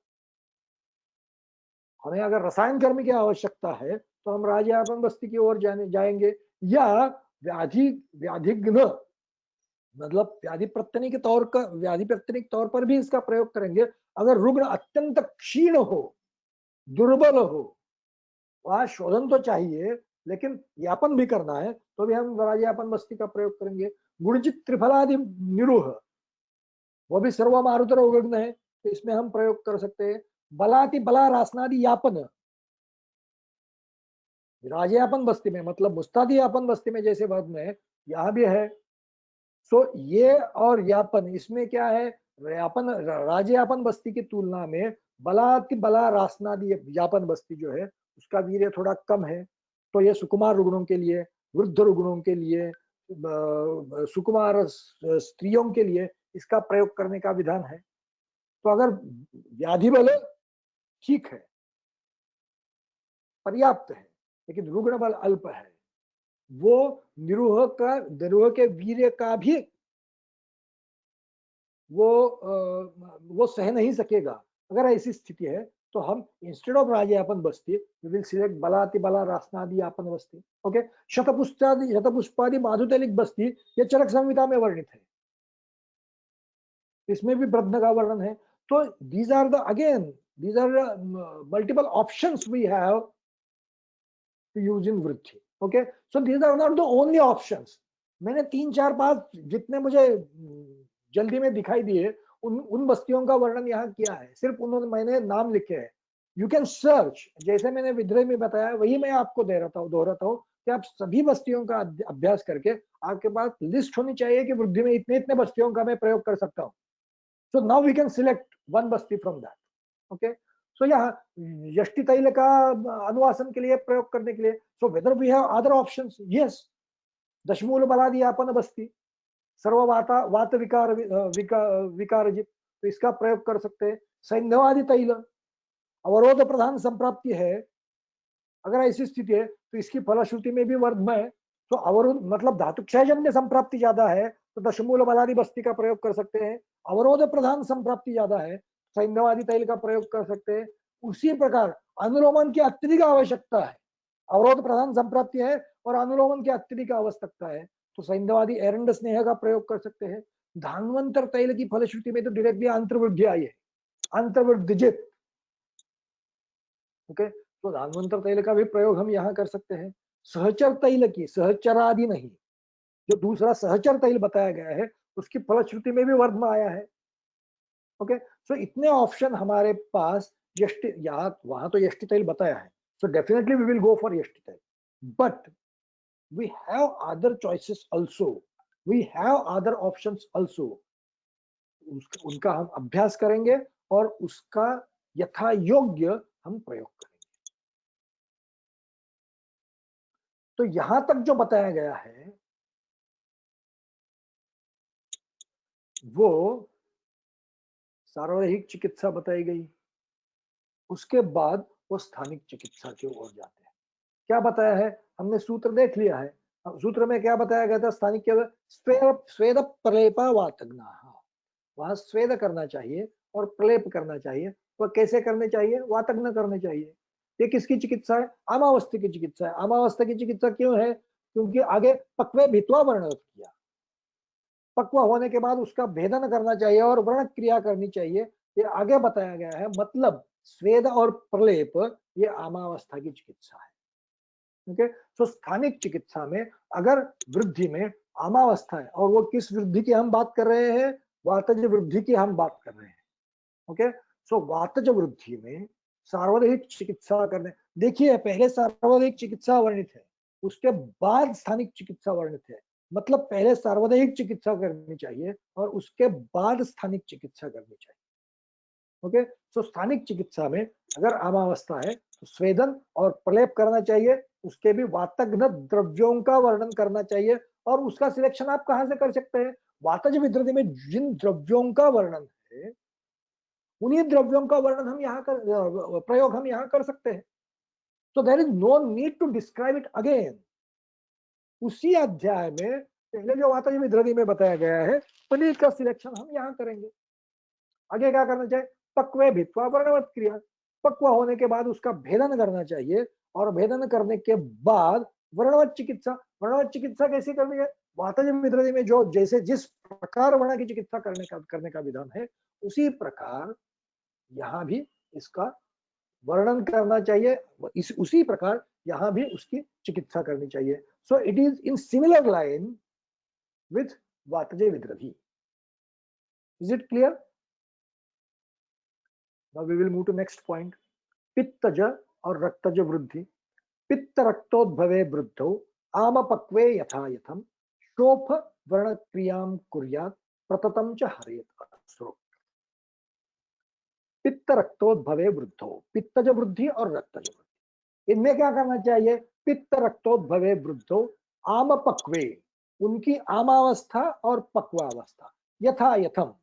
हमें अगर रसायन कर्म की आवश्यकता है तो हम राजापन बस्ती की ओर जाएंगे, या व्याधिघ्न मतलब व्याधि प्रत्यनिक तौर पर भी इसका प्रयोग करेंगे। अगर रुग्ण अत्यंत क्षीण हो, दुर्बल हो, वहां शोधन तो चाहिए लेकिन यापन भी करना है, तो भी हम राजयापन बस्ती का प्रयोग करेंगे। गुणजित त्रिफलादि निरूह, वो भी सर्व मारुतर उग्न है, तो इसमें हम प्रयोग कर सकते हैं। बलाति बला रासनादि यापन, राजयापन बस्ती में मतलब मुस्तादी यापन बस्ती में जैसे वर्ग में यहाँ भी है। सो ये और यापन, इसमें क्या है, यापन राजयापन बस्ती की तुलना में बलाति बला रासनादि यापन बस्ती जो है उसका वीर्य थोड़ा कम है। तो ये सुकुमार रुग्णों के लिए, वृद्ध रुग्णों के लिए, सुकुमार स्त्रियों के लिए इसका प्रयोग करने का विधान है। तो अगर व्याधि बल ठीक है, पर्याप्त है, लेकिन रुग्ण बल अल्प है, वो निरूह के वीर्य का भी वो सह नहीं सकेगा। अगर ऐसी स्थिति है तो हम instead of राजयापन Basti we will select Balati बला रासनादि यापन बस्ती। ओके, शतपुष्पादि माधुतलिक बस्ती ये चरक संहिता में वर्णित है, इसमें भी ब्रह्म का वर्णन है। तो these are multiple options we have to use in वृद्धि। Okay, so these are not the only options. मैंने 3 4 5 जितने मुझे जल्दी में दिखाई दिए उन बस्तियों का वर्णन यहाँ किया है, सिर्फ उन्होंने मैंने नाम लिखे हैं। यू कैन सर्च, जैसे मैंने विद्रोह में बताया वही मैं आपको दोहराता हूँ कि आप सभी बस्तियों का अभ्यास करके आपके पास लिस्ट होनी चाहिए कि वृद्धि में इतने इतने बस्तियों का मैं प्रयोग कर सकता हूँ। So now we can select one basti from that. Okay, so यहाँ यष्टि तैल का अनुवासन के लिए प्रयोग करने के लिए, so whether we have other options, yes, दशमूल बलादि यापन बस्ती वात विकारजित, तो इसका प्रयोग कर सकते हैं। सैन्धवादि तैल अवरोध प्रधान संप्राप्ति है, अगर ऐसी स्थिति है तो इसकी फलश्रुति में भी वर्ग है। तो अवरोध मतलब धातु क्षयजन्य संप्राप्ति ज्यादा है तो दशमूल बलादि बस्ती का प्रयोग कर सकते हैं। अवरोध प्रधान संप्राप्ति ज्यादा है, सैन्धवादि तैल का प्रयोग कर सकते हैं। उसी प्रकार अनुलोमन की अत्यधिक आवश्यकता है, अवरोध प्रधान संप्राप्ति है और अनुलोमन की अत्यधिक आवश्यकता है, तो सैन्धवादि एरंड स्नेह का प्रयोग कर सकते हैं। धान्वंतर तैल की फलश्रुति में तो डायरेक्टली अंतर्वृद्धि आई है, अंतर्वृद्धिजित। ओके, तो धान्वंतर तैल का भी प्रयोग हम यहाँ कर सकते हैं। सहचर तैल की, सहचरादि नहीं, जो दूसरा सहचर तैल बताया गया है उसकी फलश्रुति में भी वर्ग में आया है। ओके, सो इतने ऑप्शन हमारे पास, यष्टि यहाँ वहां तो यष्टि तैल बताया है, so definitely we will go for yashti tail, but we have other choices also, we have other options also। उनका हम अभ्यास करेंगे और उसका यथा योग्य हम प्रयोग करेंगे। तो यहां तक जो बताया गया है वो सार्वदेहिक चिकित्सा बताई गई, उसके बाद वो स्थानिक चिकित्सा की ओर जाते हैं। क्या बताया है, हमने सूत्र देख लिया है। सूत्र में क्या बताया गया था, स्थानिक क्या, स्वेद प्रलेपा वातग्ना, वहां स्वेद करना चाहिए और प्रलेप करना चाहिए। वह कैसे करने चाहिए, वातग्न करने चाहिए। ये किसकी चिकित्सा है, अमावस्था की चिकित्सा है। अमावस्था की चिकित्सा क्यों है, क्योंकि आगे पक्वे भित्वा वर्णन किया, पक्व होने के बाद उसका भेदन करना चाहिए और वर्ण क्रिया करनी चाहिए, ये आगे बताया गया है। मतलब स्वेद और प्रलेप ये आमावस्था की चिकित्सा है। ओके, तो स्थानिक चिकित्सा में अगर वृद्धि में आमावस्था है, और वो किस वृद्धि की हम बात कर रहे हैं, वातज वृद्धि की हम बात कर रहे हैं। ओके, सो वातज वृद्धि में सार्वदेहिक चिकित्सा करने, देखिए पहले सार्वदेहिक चिकित्सा वर्णित है, उसके बाद स्थानिक चिकित्सा वर्णित है, मतलब पहले सार्वजनिक चिकित्सा करनी चाहिए और उसके बाद स्थानिक चिकित्सा करनी चाहिए। ओके, सो स्थानिक चिकित्सा में अगर आमावस्था है तो स्वेदन और प्रलेप करना चाहिए, उसके भी वातघ्न द्रव्यों का वर्णन करना चाहिए। और उसका सिलेक्शन आप कहां से कर सकते हैं? वातज विधृति में जिन द्रव्यों का वर्णन है उन्हीं द्रव्यों का वर्णन हम यहाँ कर प्रयोग हम यहाँ कर सकते हैं। So there is no need to describe it again. उसी अध्याय में पहले जो वातज विधृति में बताया गया है उन्हीं का सिलेक्शन हम यहाँ करेंगे। आगे क्या करना चाहिए? पक्वे भित्वा वर्णवत क्रिया, पक्व होने के बाद उसका भेदन करना चाहिए और भेदन करने के बाद वर्णवत चिकित्सा। वर्णवत चिकित्सा कैसे करनी है? वातज विधृति में जो जैसे जिस प्रकार वर्ण की चिकित्सा करने का विधान है उसी प्रकार यहाँ भी इसका वर्णन करना चाहिए, उसी प्रकार यहाँ भी उसकी चिकित्सा करनी चाहिए। So it is in similar line with वातज विधृति। Is it clear? Now we will move to next point. पित्तज और रक्तज वृद्धि। पित्त रक्तोद्भवे वृद्धौ आम पक्वे यथा यथम शोफ वर्ण क्रियाम कुर्यात् प्रततम च हरेत अश्रु। पित्त रक्तोद्भवे वृद्धौ, पित्तज वृद्धि और रक्तज वृद्धि, इनमें क्या करना चाहिए? पित्त रक्तोद्भवे वृद्धौ आम पक्वे, उनकी आमावस्था और पक्वावस्था, यथा यथम,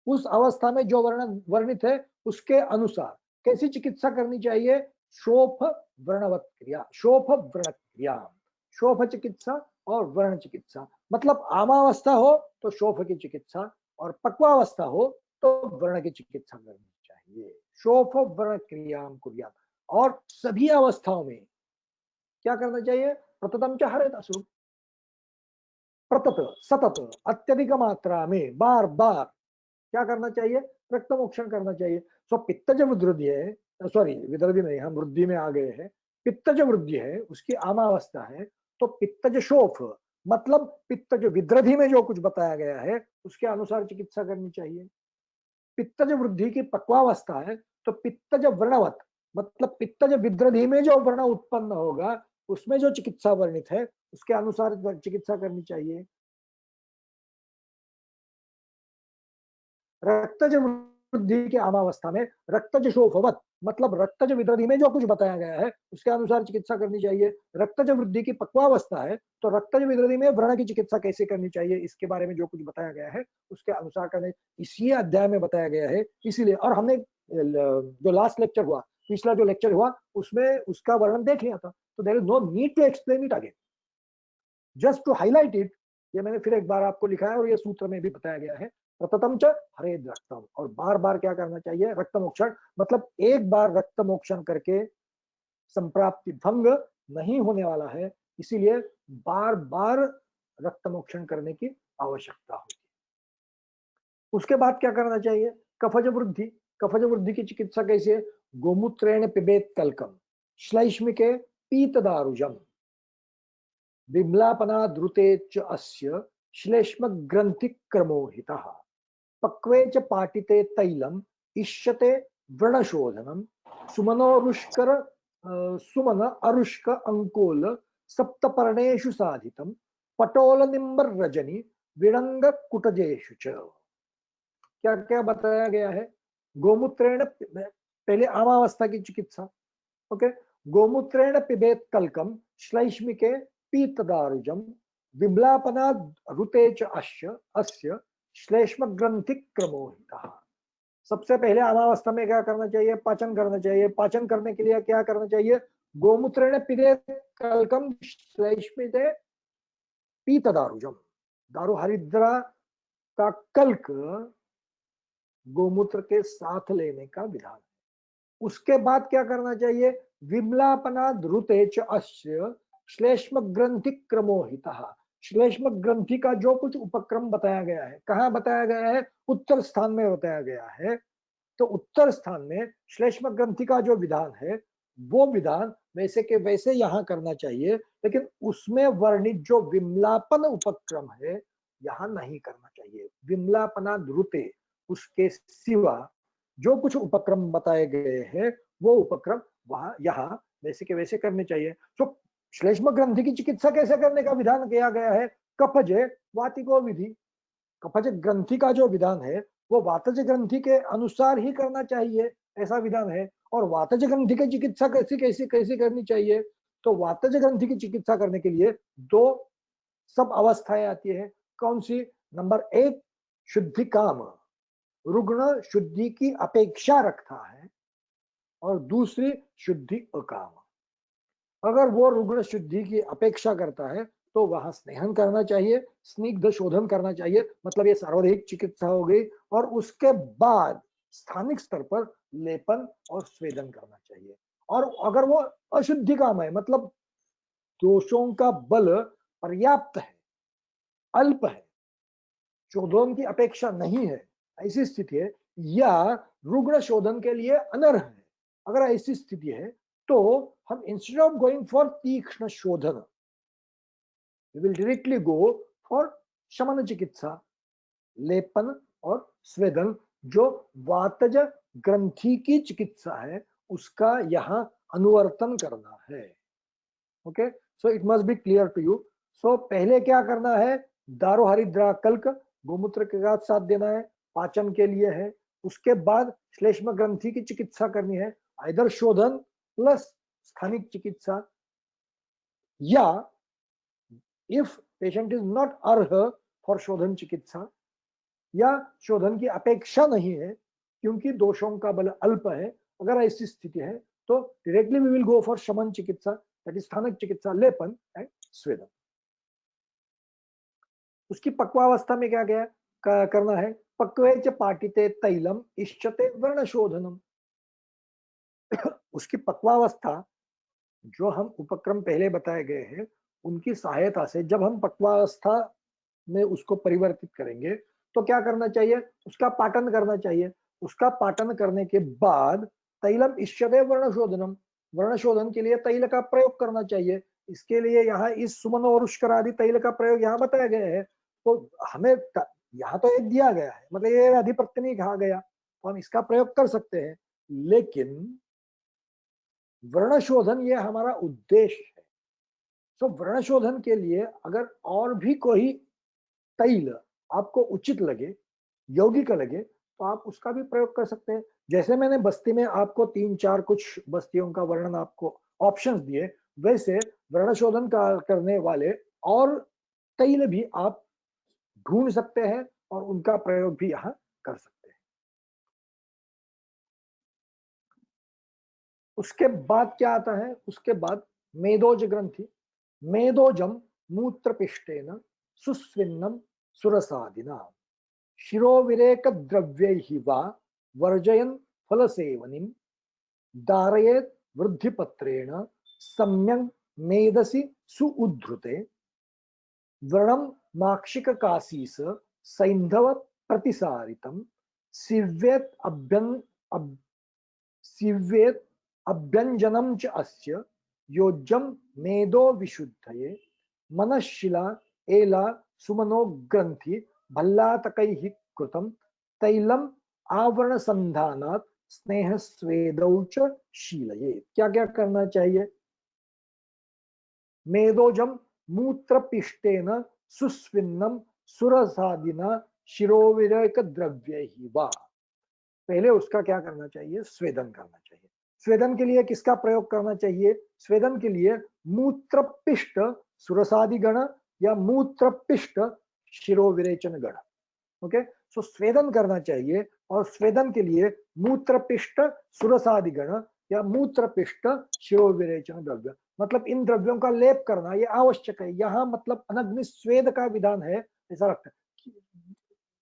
उस अवस्था में जो वर्णित है उसके अनुसार कैसी चिकित्सा करनी चाहिए? शोफ व्रणवत क्रिया, शोफ व्रण क्रिया, शोफ चिकित्सा और वर्ण चिकित्सा। मतलब आमावस्था हो तो शोफ की चिकित्सा और पक्वावस्था हो तो वर्ण की चिकित्सा करनी चाहिए। शोफ वर्ण क्रिया कुर्यात्, और सभी अवस्थाओं में क्या करना चाहिए? प्रततम च हरेत अश्रु, प्रतत सतत अत्यधिक मात्रा में बार बार क्या करना चाहिए? रक्त मोक्षण करना चाहिए। सो पित्तज वृद्धि है, सॉरी विधृति नहीं, हम वृद्धि में आ गए हैं। पित्तज वृद्धि है, उसकी आमावस्था है, तो पित्तज शोफ मतलब पित्तज विधृति में जो कुछ बताया गया है उसके अनुसार चिकित्सा करनी चाहिए। पित्तज वृद्धि की पक्वावस्था है तो पित्तज व्रणवत मतलब पित्तज विधृति में जो वर्ण उत्पन्न होगा उसमें जो चिकित्सा वर्णित है उसके अनुसार चिकित्सा करनी चाहिए। रक्तज वृद्धि के आमावस्था में रक्तज शोफवत मतलब रक्तज विधृति में जो कुछ बताया गया है उसके अनुसार चिकित्सा करनी चाहिए। रक्तज वृद्धि की पक्वावस्था है तो रक्तज विधृति में व्रण की चिकित्सा कैसे करनी चाहिए इसके बारे में जो कुछ बताया गया है उसके अनुसार करने, इसी अध्याय में बताया गया है। इसीलिए, और हमने जो लास्ट लेक्चर हुआ, पिछला जो लेक्चर हुआ उसमें उसका वर्णन देख लिया था, तो there is no need to explain it again, just to highlight it. ये मैंने फिर एक बार आपको लिखा है और ये सूत्र में भी बताया गया है। प्रततम च हरेद रक्तम, और बार बार क्या करना चाहिए? रक्त मोक्षण, मतलब एक बार रक्त मोक्षण करके संप्राप्ति भंग नहीं होने वाला है, इसीलिए बार बार रक्त मोक्षण करने की आवश्यकता होती है। उसके बाद क्या करना चाहिए? कफज वृद्धि। कफज वृद्धि की चिकित्सा कैसे है? गोमूत्रेण पिबेत कल्कम श्लैष्मिके पीतदारुजम विम्लापना द्रुते च अस्य श्लेष्म ग्रंथि क्रमोहितः पक्वे च पाटिते तैलम इष्यते व्रणशोधनम सुमनोरुष्कर सुमन अरुष्क अंकोल सप्तपर्णेषु साधितम पटोल निम्बर रजनी विरंग कुटजेषु च। क्या क्या बताया गया है? गोमूत्रेण, पहले आमावस्था की चिकित्सा, ओके। गोमूत्रेण पिबेत कल्कम श्लैष्मिके पीतदारुजम विम्लापना ऋते च अस्य श्लेष्म ग्रंथि क्रमोहितः। सबसे पहले आमावस्था में क्या करना चाहिए? पाचन करना चाहिए। पाचन करने के लिए क्या करना चाहिए? गोमूत्रेण पिबेत कल्कम श्लैष्मिके पीतदारुजम, दारु हरिद्रा का कल्क गोमूत्र के साथ लेने का विधान। उसके बाद क्या करना चाहिए? विम्लापना ध्रुते च अस्य श्लेष्म ग्रंथि क्रमोहितः। श्लेष्म ग्रंथि का जो कुछ उपक्रम बताया गया है, कहाँ बताया गया है? उत्तर स्थान में बताया गया है। तो उत्तर स्थान में श्लेष्म ग्रंथि का जो विधान है वो विधान वैसे के वैसे यहाँ करना चाहिए, लेकिन उसमें वर्णित जो विम्लापन उपक्रम है यहाँ नहीं करना चाहिए। विम्लापना ध्रुते, उसके सिवा जो कुछ उपक्रम बताए गए हैं वो उपक्रम वहां यहाँ वैसे के वैसे करने चाहिए। तो श्लेष्म ग्रंथि की चिकित्सा कैसे करने का विधान किया गया है? कफजे वातिको विधि। कफज ग्रंथि का जो विधान है वो वातज ग्रंथि के अनुसार ही करना चाहिए, ऐसा विधान है। और वातज ग्रंथि की चिकित्सा कैसी कैसी कैसी करनी चाहिए? तो वातज ग्रंथि की चिकित्सा करने के लिए दो सब अवस्थाएं आती है। कौन सी? नंबर एक, शुद्धि काम, रुग्ण शुद्धि की अपेक्षा रखता है, और दूसरी शुद्धि अकाम। अगर वो रुग्ण शुद्धि की अपेक्षा करता है तो वहां स्नेहन करना चाहिए, स्निग्ध शोधन करना चाहिए, मतलब ये सार्वधिक चिकित्सा हो गई। और उसके बाद स्थानिक स्तर पर लेपन और स्वेदन करना चाहिए। और अगर वो अशुद्धि काम है, मतलब दोषों का बल पर्याप्त है, अल्प है, शोधन की अपेक्षा नहीं है, ऐसी स्थिति है, या रुग्ण शोधन के लिए अनर्ह है, अगर ऐसी स्थिति है तो हम instead of going for tikshna shodhana we will directly go for shamana chikitsa, लेपन और स्वेदन। जो वातज ग्रंथि की चिकित्सा है उसका यहाँ अनुवर्तन करना है। Okay, so it must be clear to you. So पहले क्या करना है? दारू हरिद्रा कल्क गोमूत्र के साथ देना है, पाचन के लिए है। उसके बाद श्लेष्म ग्रंथि की चिकित्सा करनी है, आइदर शोधन प्लस स्थानिक चिकित्सा, या इफ पेशेंट इज नॉट अर्ह फॉर शोधन चिकित्सा, या शोधन की अपेक्षा नहीं है क्योंकि दोषों का बल अल्प है, अगर ऐसी स्थिति है तो directly we will go for shamana chikitsa, that is स्थानिक चिकित्सा, लेपन एंड स्वेदन। उसकी पक्वावस्था में क्या क्या करना है? पक्वे च पाटिते तैलम इष्यते वर्णशोधनम। उसकी पक्वावस्था, जो हम उपक्रम पहले बताए गए हैं उनकी सहायता से जब हम पक्वावस्था में उसको परिवर्तित करेंगे तो क्या करना चाहिए? उसका पाटन करना चाहिए। उसका पाटन करने के बाद तैलम इष्यते वर्णशोधनम, वर्णशोधन के लिए तैल का प्रयोग करना चाहिए। इसके लिए यहाँ इस सुमन और उष्कर आदि तैल का प्रयोग यहाँ बताया गया है। तो हमें यहाँ तो एक दिया गया है, मतलब ये अधिप्रत्यय कहा गया, तो हम इसका प्रयोग कर सकते हैं। लेकिन वर्णशोधन ये हमारा उद्देश्य है। तो वर्णशोधन के लिए अगर और भी कोई तैल आपको उचित लगे, यौगिक लगे, तो आप उसका भी प्रयोग कर सकते हैं। जैसे मैंने बस्ती में आपको 3-4 कुछ बस्तियों का वर्णन, आपको ऑप्शंस दिए, वैसे वर्णशोधन का करने वाले और तैल भी आप ढूंढ सकते हैं और उनका प्रयोग भी यहाँ कर सकते हैं। उसके बाद क्या आता है? उसके बाद मेदोज ग्रंथि। मेदोजम मूत्रपिष्टेन सुस्विन्नम सुरसादिना शिरोविरेक द्रव्यैः वा वर्जयन् फलसेवनीं धारयेत् वृद्धिपत्रेण सम्यक् मेदसि सुउद्धृते व्रणं माक्षिककासीस सैन्धव प्रतिसारितं सीव्येत् सीव्येत् अभ्यञ्जनं च अस्य योज्यं मेदो विशुद्धये मनःशिला एला सुमनो ग्रंथि भल्लातकैः कृतं तैलम आवरण संधानात् स्नेह स्वेदौ च शीलये। क्या क्या करना चाहिए? मेदोजम मूत्रपिष्टेन सुस्विन्नम सुरसादिना शिरोविरेक द्रव्यैः वा। पहले उसका क्या करना चाहिए? स्वेदन करना चाहिए। स्वेदन के लिए किसका प्रयोग करना चाहिए? स्वेदन के लिए मूत्रपिष्ट सुरसादि गण या मूत्रपिष्ट शिरोविरेचन गण। ओके, सो स्वेदन करना चाहिए, और स्वेदन के लिए मूत्रपिष्ट सुरसादि गण या मूत्रपिष्ट शिरोविरेचन द्रव्य, मतलब इन द्रव्यों का लेप करना ये आवश्यक है। यहाँ मतलब अनग्नि स्वेद का विधान है, ऐसा लगता है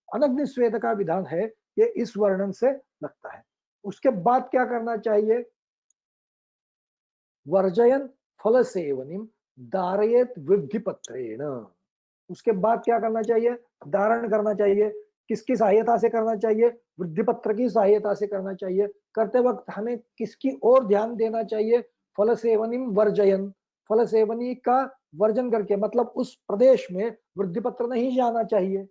अनग्नि स्वेद का विधान है, ये इस वर्णन से लगता है। उसके बाद क्या करना चाहिए? वर्जयन फल सेवनिम धारयेत वृद्धि पत्रेण। उसके बाद क्या करना चाहिए? धारण करना चाहिए। किसकी सहायता से करना चाहिए? वृद्धि पत्र की सहायता से करना चाहिए। करते वक्त हमें किसकी ओर ध्यान देना चाहिए? फल सेवनिम वर्जयन, फल सेवनी का वर्जन करके, मतलब उस प्रदेश में वृद्धि पत्र नहीं जाना चाहिए।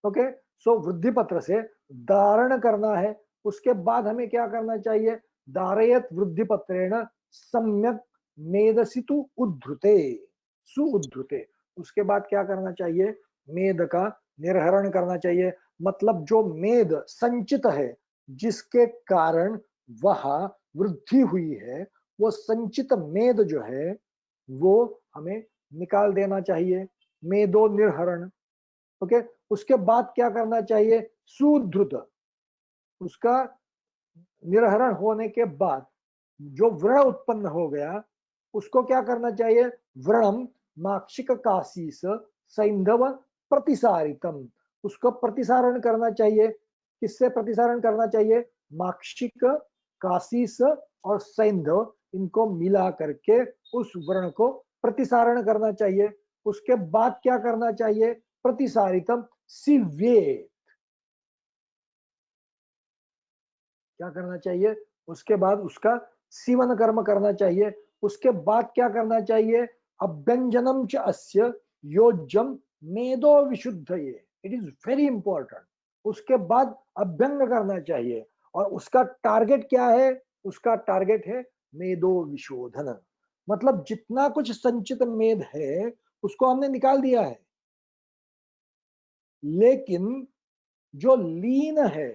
ओके, सो वृद्धि पत्र से धारण करना है। उसके बाद हमें क्या करना चाहिए? धारयत वृद्धि पत्रेण सम्यक मेदसितु उद्धृते, सुउद्धृते। उसके बाद क्या करना चाहिए, मेद का निर्हरण करना चाहिए। मतलब जो मेद संचित है, जिसके कारण वह वृद्धि हुई है, वो संचित मेद जो है वो हमें निकाल देना चाहिए, मेदो निर्हरण। ओके, उसके बाद क्या करना चाहिए, सुधृत, उसका निर्हरण होने के बाद जो व्रण उत्पन्न हो गया उसको क्या करना चाहिए, व्रणम माक्षिक काशीस सैंधव प्रतिसारितम, उसको प्रतिसारण करना चाहिए। किससे प्रतिसारण करना चाहिए, माक्षिक, काशीस और सैंधव, इनको मिला करके उस व्रण को प्रतिसारण करना चाहिए। उसके बाद क्या करना चाहिए, प्रतिसारितम सिव्ये, क्या करना चाहिए, उसके बाद उसका सीवन कर्म करना चाहिए। उसके बाद क्या करना चाहिए, अभ्यंजनम च अस्य योज्यम मेदो विशुद्धये, इट इज वेरी इंपॉर्टेंट। उसके बाद अभ्यंग करना चाहिए और उसका टारगेट क्या है, उसका टारगेट है मेदो विशोधन। मतलब जितना कुछ संचित मेद है उसको हमने निकाल दिया है, लेकिन जो लीन है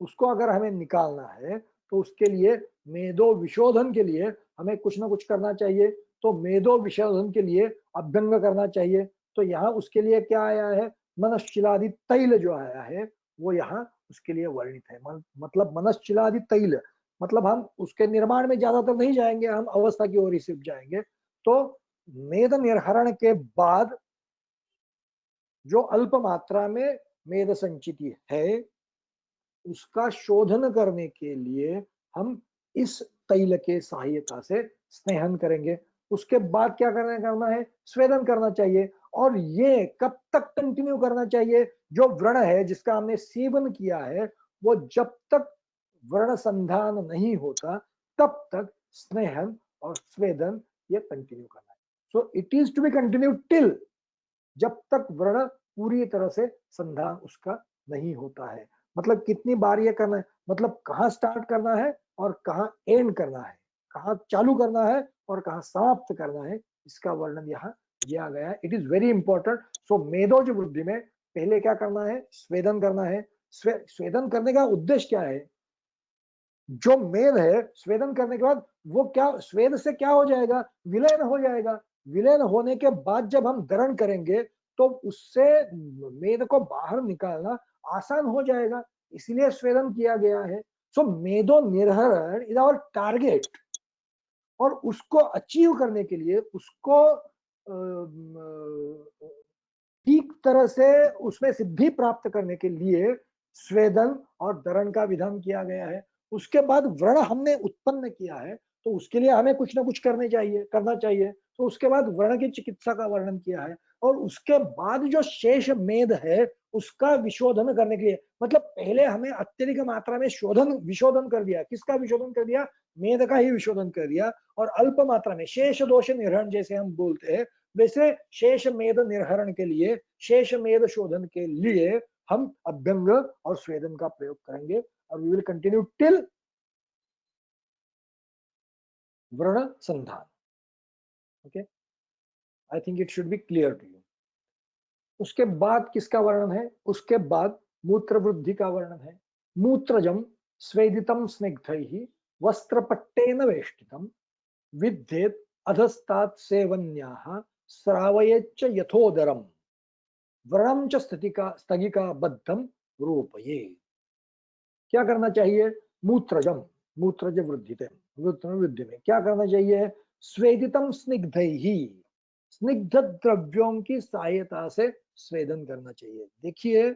उसको अगर हमें निकालना है तो उसके लिए मेदो विशोधन के लिए हमें कुछ ना कुछ करना चाहिए। तो मेदो विशोधन के लिए अभ्यंग करना चाहिए। तो यहाँ उसके लिए क्या आया है, मनश्चिलादि तैल जो आया है वो यहाँ उसके लिए वर्णित है। मतलब मनश्चिलादि तैल, मतलब हम उसके निर्माण में ज्यादातर नहीं जाएंगे, हम अवस्था की ओर ही सिर्फ जाएंगे। तो मेद निर्हरण के बाद जो अल्प मात्रा में मेद संचिति है उसका शोधन करने के लिए हम इस तैल के सहायता से स्नेहन करेंगे। उसके बाद क्या करना है, स्वेदन करना चाहिए। और ये कब तक कंटिन्यू करना चाहिए, जो व्रण है जिसका हमने सेवन किया है वो जब तक व्रण संधान नहीं होता तब तक स्नेहन और स्वेदन ये कंटिन्यू करना है। So it is to be continue till, जब तक व्रण पूरी तरह से संधान उसका नहीं होता है। मतलब कितनी बार ये करना है, मतलब कहाँ स्टार्ट करना है और कहाँ एंड करना है, कहाँ चालू करना है और कहाँ समाप्त करना है, इसका वर्णन यहाँ दिया गया है। It is very important. So मेदोज वृद्धि में पहले क्या करना है, स्वेदन करना है। स्वेदन करने का उद्देश्य क्या है, जो मेद है स्वेदन करने के बाद वो क्या, स्वेद से क्या हो जाएगा, विलयन हो जाएगा। विलयन होने के बाद जब हम दरण करेंगे तो उससे मेद को बाहर निकालना आसान हो जाएगा, इसलिए स्वेदन किया गया है। सो मेदो निर्हरण इज आवर टारगेट, और उसको अचीव करने के लिए, उसको ठीक तरह से उसमें सिद्धि प्राप्त करने के लिए स्वेदन और दरण का विधान किया गया है। उसके बाद व्रण हमने उत्पन्न किया है तो उसके लिए हमें कुछ ना कुछ करना चाहिए। तो उसके बाद व्रण की चिकित्सा का वर्णन किया है। और उसके बाद जो शेष मेद है उसका विशोधन करने के लिए, मतलब पहले हमें अत्यधिक मात्रा में विशोधन कर दिया। किसका विशोधन कर दिया, मेद का ही विशोधन कर दिया। और अल्प मात्रा में शेष दोष निर्हरण जैसे हम बोलते हैं, वैसे शेष मेद निर्हरण के लिए, शेष मेद शोधन के लिए हम अभ्यंग और स्वेदन का प्रयोग करेंगे। और we will continue till vrana sandhana. Okay, I think it should be clear to you. उसके बाद किसका वर्णन है, उसके बाद मूत्र वृद्धि का वर्णन है। मूत्रजम स्वेदितम स्निग्धैः वस्त्रपट्टेन वेष्टितम विद्धेत अधस्तात् सेवन्याः श्रावयेच्च यथोदरम व्रणम च स्थगिका बद्धम रूपये। क्या करना चाहिए, मूत्रजम, मूत्रज वृद्धि वृद्धि में क्या करना चाहिए, स्वेदितम स्निग्धैः, स्निग्ध द्रव्यों की सहायता से स्वेदन करना चाहिए। देखिए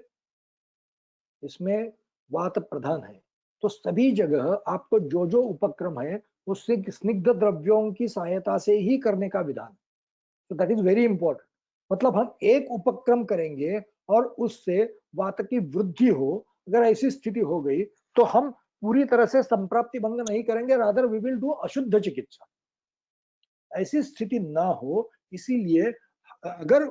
इसमें वात प्रधान है, तो सभी जगह आपको जो जो उपक्रम है वो स्निग्ध द्रव्यों की सहायता से ही करने का विधान। तो दैट इज वेरी इंपॉर्टेंट। मतलब हम एक उपक्रम करेंगे और उससे वात की वृद्धि हो, अगर ऐसी स्थिति हो गई तो हम पूरी तरह से संप्राप्ति भंग नहीं करेंगे, रादर वी विल डू अशुद्ध चिकित्सा। ऐसी स्थिति ना हो, इसीलिए अगर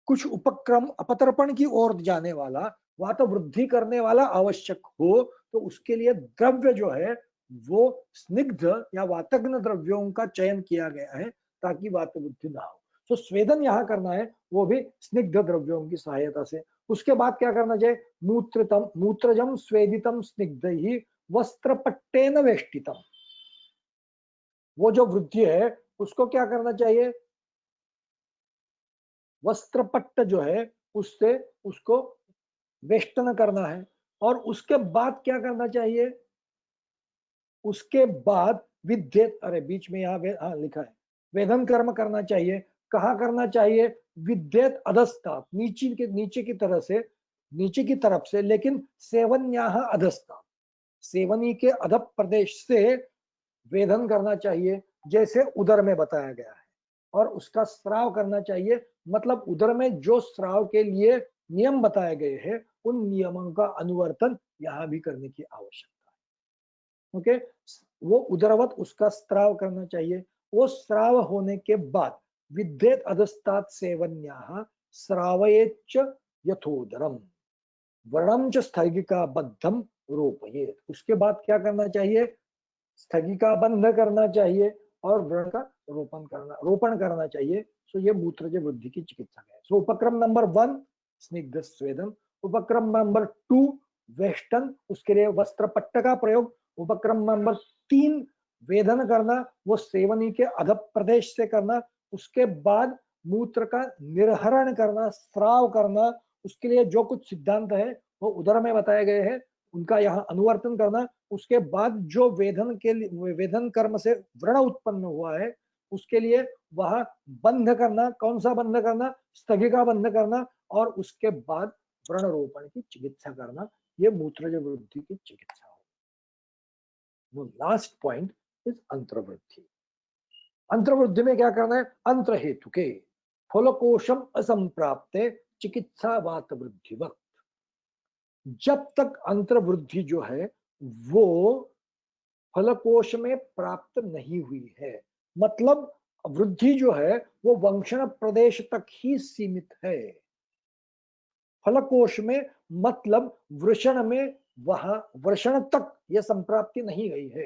कुछ उपक्रम अपतर्पण की ओर जाने वाला, वात वृद्धि करने वाला आवश्यक हो तो उसके लिए द्रव्य जो है वो स्निग्ध या वातग्न द्रव्यों का चयन किया गया है ताकि वात बुद्धि ना हो। तो स्वेदन यहाँ करना है वो भी स्निग्ध द्रव्यों की सहायता से। उसके बाद क्या करना चाहिए, मूत्रजम स्वेदितम स्निग्ध ही वस्त्रपट्टेन वेष्टितम। वो जो वृद्धि है उसको क्या करना चाहिए, वस्त्रपट्ट जो है उससे उसको वेष्टन करना है। और उसके बाद क्या करना चाहिए, उसके बाद विद्येत, अरे बीच में यहाँ हाँ लिखा है, वेदन कर्म करना चाहिए। कहाँ करना चाहिए, विद्येत अधस्तात्, नीचे की तरह से, नीचे की तरफ से, लेकिन सेवन्याह अधस्तात्, सेवनी के अध प्रदेश से वेदन करना चाहिए जैसे उदर में बताया गया है। और उसका स्राव करना चाहिए, मतलब उदर में जो स्राव के लिए नियम बताए गए हैं उन नियमों का अनुवर्तन यहाँ भी करने की आवश्यकता है। ओके, वो उदरवत उसका स्राव करना चाहिए। वो स्राव होने के बाद विद्येत अधस्तात् सेवन्याः स्रावयेच्च यथोदरम वर्णम च स्थगिका बद्धम रोपयेत। उसके बाद क्या करना चाहिए, स्थगिका बंध करना चाहिए और व्रण का रोपण करना चाहिए। सो ये मूत्रज वृद्धि की चिकित्सा है। सो उपक्रम नंबर 1 स्निग्ध स्वेदन, उपक्रम नंबर 2 वेष्टन, उसके लिए वस्त्र पट्ट का प्रयोग, उपक्रम नंबर 3 वेदन करना, वो सेवनी के अध प्रदेश से करना, उसके बाद मूत्र का निर्हरण करना, स्राव करना, उसके लिए जो कुछ सिद्धांत है वो उदर में बताए गए हैं उनका यहाँ अनुवर्तन करना। उसके बाद जो वेदन के लिए, वेदन कर्म से व्रण उत्पन्न हुआ है उसके लिए वह बंध करना, कौन सा बंध करना, स्थगिका बंध करना, और उसके बाद व्रण रोपण की चिकित्सा करना। ये मूत्रज वृद्धि की चिकित्सा हो। लास्ट पॉइंट इज अंतर्वृद्धि। अंतर्वृद्धि में क्या करना है, अंतर हेतु के फलकोशम असंप्राप्ते चिकित्सा वात वृद्धि वक्त। जब तक अंतर्वृद्धि जो है वो फलकोश में प्राप्त नहीं हुई है, मतलब वृद्धि जो है वो वंशण प्रदेश तक ही सीमित है। फलकोश में मतलब वृषण में, वहां वृषण तक यह संप्राप्ति नहीं गई है।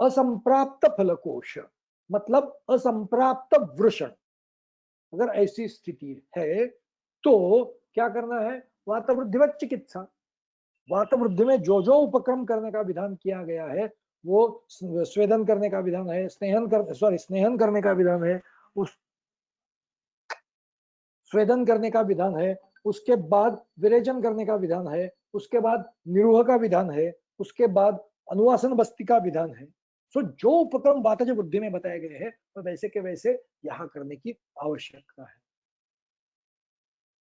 असंप्राप्त फलकोश मतलब असंप्राप्त वृषण, अगर ऐसी स्थिति है तो क्या करना है, वातवृद्धिवत चिकित्सा। वातवृद्धि में जो जो उपक्रम करने का विधान किया गया है वो स्वेदन करने का विधान है, स्नेहन करने का विधान है, उस स्वेदन करने का विधान है, उसके बाद विरेचन करने का विधान है, उसके बाद निरूह का विधान है, उसके बाद अनुवासन बस्ती का विधान है। सो जो उपक्रम वातज वृद्धि में बताए गए हैं तो वैसे के वैसे यहाँ करने की आवश्यकता है।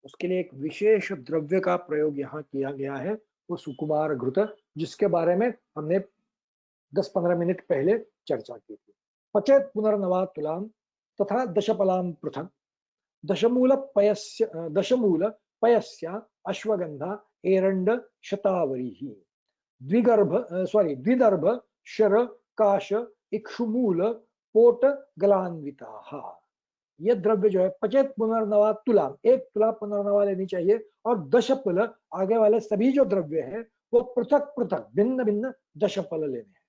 उसके लिए एक विशेष द्रव्य का प्रयोग यहाँ किया गया है, वो सुकुमार घृत, जिसके बारे में हमने 10-15 मिनट पहले चर्चा की थी। पचेत पुनर्नवा तुलाम तथा दशपलाम पृथक दशमूल पयस्य अश्वगंधा एरंड शतावरी द्विदर्भ शर काश इक्षुमूल पोट गलान्विता। ये द्रव्य जो है पचेत पुनर्नवा तुला, एक तुला पुनर्नवा लेनी चाहिए, और दशपल आगे वाले सभी जो द्रव्य है वो पृथक पृथक भिन्न भिन्न दशपल लेने हैं।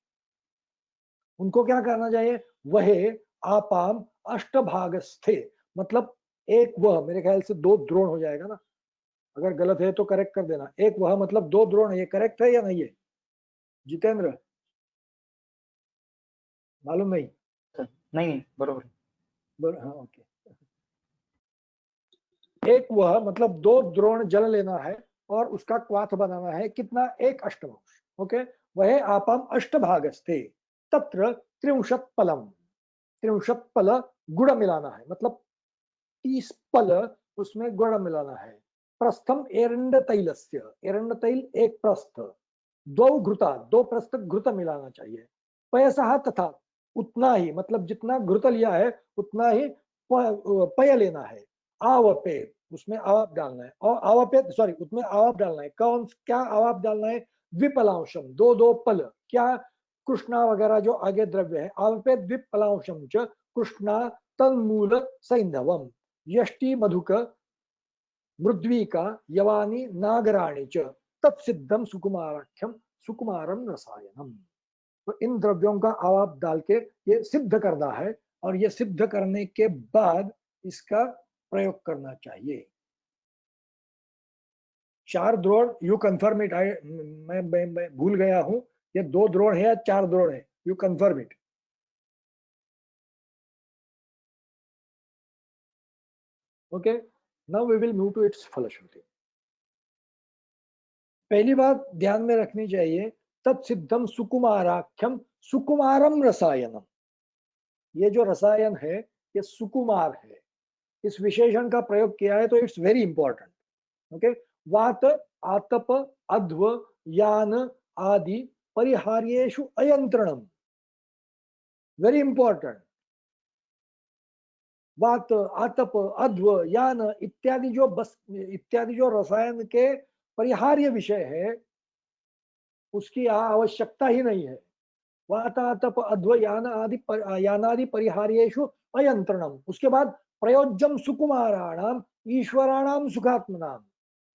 उनको क्या करना चाहिए, वह आपाम अष्टभागस्थे, मतलब एक वह, मेरे ख्याल से 2 द्रोण हो जाएगा ना, अगर गलत है तो करेक्ट कर देना। एक वह मतलब 2 द्रोण, ये करेक्ट है या नहीं है जितेंद्र, मालूम नहीं?
नहीं बरोबर।
हाँ ओके। एक वह मतलब 2 द्रोण जल लेना है और उसका क्वाथ बनाना है, कितना, एक अष्टमांश। ओके, वह आपाम अष्टभागस्थे तत्र त्रिंशत् पलम, 63 पल गुड़ मिलाना है, मतलब 30 पल उसमें गुड़ मिलाना है। प्रस्थम एरंड तैलस्य, एरंड तैल एक प्रस्थ, 2 घृता, 2 प्रस्थ घृत मिलाना चाहिए। पयसः तथा, उतना ही, मतलब जितना घृत लिया है उतना ही पय लेना है। आवपेत, उसमें आवाप डालना है, और आवापेत सॉरी उसमें आवाप डालना है। कौन क्या आवाप डालना है, विपलांशम, 2 पल, क्या, कृष्णा वगैरह जो आगे द्रव्य है। आवपेत विपलांशम च कृष्णा तन्मूल सैंधवम यष्टि मधुक मृद्वीका यवानी नागराणी च तत्सिद्धम सुकुमाराख्यम सुकुमारम रसायनम। तो इन द्रव्यों का आवाप डाल के ये सिद्ध करना है, और ये सिद्ध करने के बाद इसका प्रयोग करना चाहिए। 4 द्रोण, यू कंफर्म इट। मैं भूल गया हूं, ये 2 द्रोण है या 4 द्रोण है, you confirm it. Okay, now we will move to its फलश्रुति। पहली बात ध्यान में रखनी चाहिए, तत्सिद्धम सुकुमाराख्यम सुकुमारम रसायनम। ये जो रसायन है ये सुकुमार है, इस विशेषण का प्रयोग किया है, तो इट्स वेरी इंपॉर्टेंट। ओके, वात आतप अध्व यान आदि परिहार्येषु अयंत्रणम, वेरी इंपॉर्टेंट। वात आतप अध्व यान इत्यादि जो रसायन के परिहार्य विषय है, उसकी यहाँ आवश्यकता ही नहीं है। वात आतप अध्व यानादि परिहार्येषु अयंत्रणम। उसके बाद प्रयोज्यम सुकुमाराणाम ईश्वराणाम सुखात्मनाम,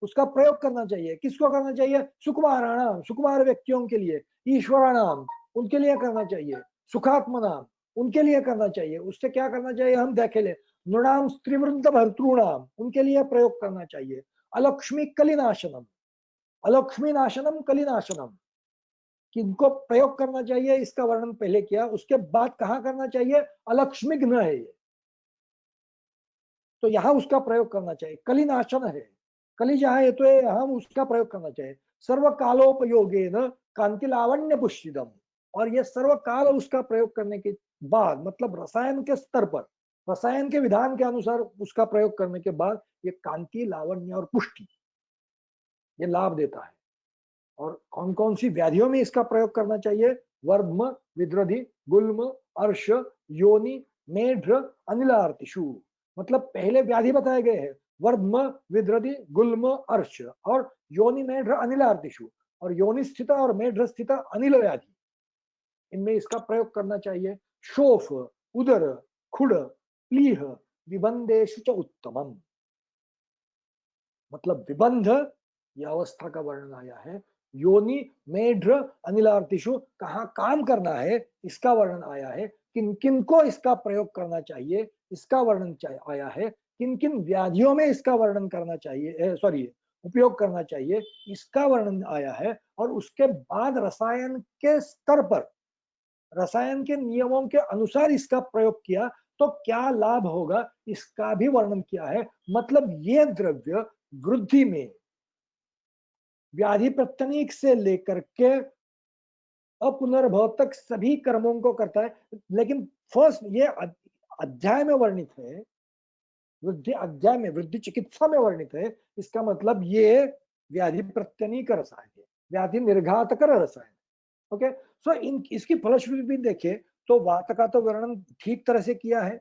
उसका प्रयोग करना चाहिए। किसको करना चाहिए? सुकुमाराणाम, सुकुमार व्यक्तियों के लिए। ईश्वराणाम, उनके लिए करना चाहिए। सुखात्मनाम, उनके लिए करना चाहिए। उससे क्या करना चाहिए हम देखे ले। नृणाम स्त्रीवृद्ध भर्तॄणाम, उनके लिए प्रयोग करना चाहिए। अलक्ष्मी कलिनाशनम, अलक्ष्मी नाशनम कलिनाशनम, किनको प्रयोग करना चाहिए इसका वर्णन पहले किया। उसके बाद कहाँ करना चाहिए? अलक्ष्मिघ्न है ये, तो यहाँ उसका प्रयोग करना चाहिए। कलिनाशन है, कली जहाँ है तो हम उसका प्रयोग करना चाहिए। सर्व कालोपयोगे न कांति लावण्य पुष्टिदम, और ये सर्व काल उसका प्रयोग करने के बाद, मतलब रसायन के स्तर पर, रसायन के विधान के अनुसार उसका प्रयोग करने के बाद ये कांति लावण्य और पुष्टि ये लाभ देता है। और कौन कौन सी व्याधियों में इसका प्रयोग करना चाहिए? वर्म, विद्रधि, गुल्म, अर्श, योनि, मेढ्र, अनिलार्तिषु। मतलब पहले व्याधि बताए गए हैं, वर्म, विद्रधि, गुल्म, अर्श, और योनि, मेढ्र, अनिलार्तिषु। और योनि स्थित और मेढ्र स्थित अनिल व्याधि, इनमें इसका प्रयोग करना चाहिए। शोफ, उदर, खुड़, प्लीह, विबंधेषु च उत्तमम। मतलब विबंध, यह अवस्था का वर्णन आया है। योनि, मेढ्र, अनिलार्तिषु, कहाँ काम करना है इसका वर्णन आया है। किन किन को इसका प्रयोग करना चाहिए इसका वर्णन आया है। किन किन व्याधियों में इसका वर्णन करना चाहिए, सॉरी उपयोग करना चाहिए, इसका वर्णन आया है। और उसके बाद रसायन के स्तर पर, रसायन के नियमों के अनुसार इसका प्रयोग किया तो क्या लाभ होगा इसका भी वर्णन किया है। मतलब ये द्रव्य वृद्धि में व्याधि प्रत्यनीक से लेकर के अपुनर्भव तक सभी कर्मों को करता है। लेकिन फर्स्ट ये अध्याय में वर्णित है, वृद्धि अध्याय में, वृद्धि चिकित्सा में वर्णित है। इसका मतलब ये व्याधि प्रत्यनीक रसायन है, व्याधि निर्घातकर रसायन। ओके, सो इन इसकी फलश्रुति भी देखें तो वात का तो वर्णन ठीक तरह से किया है,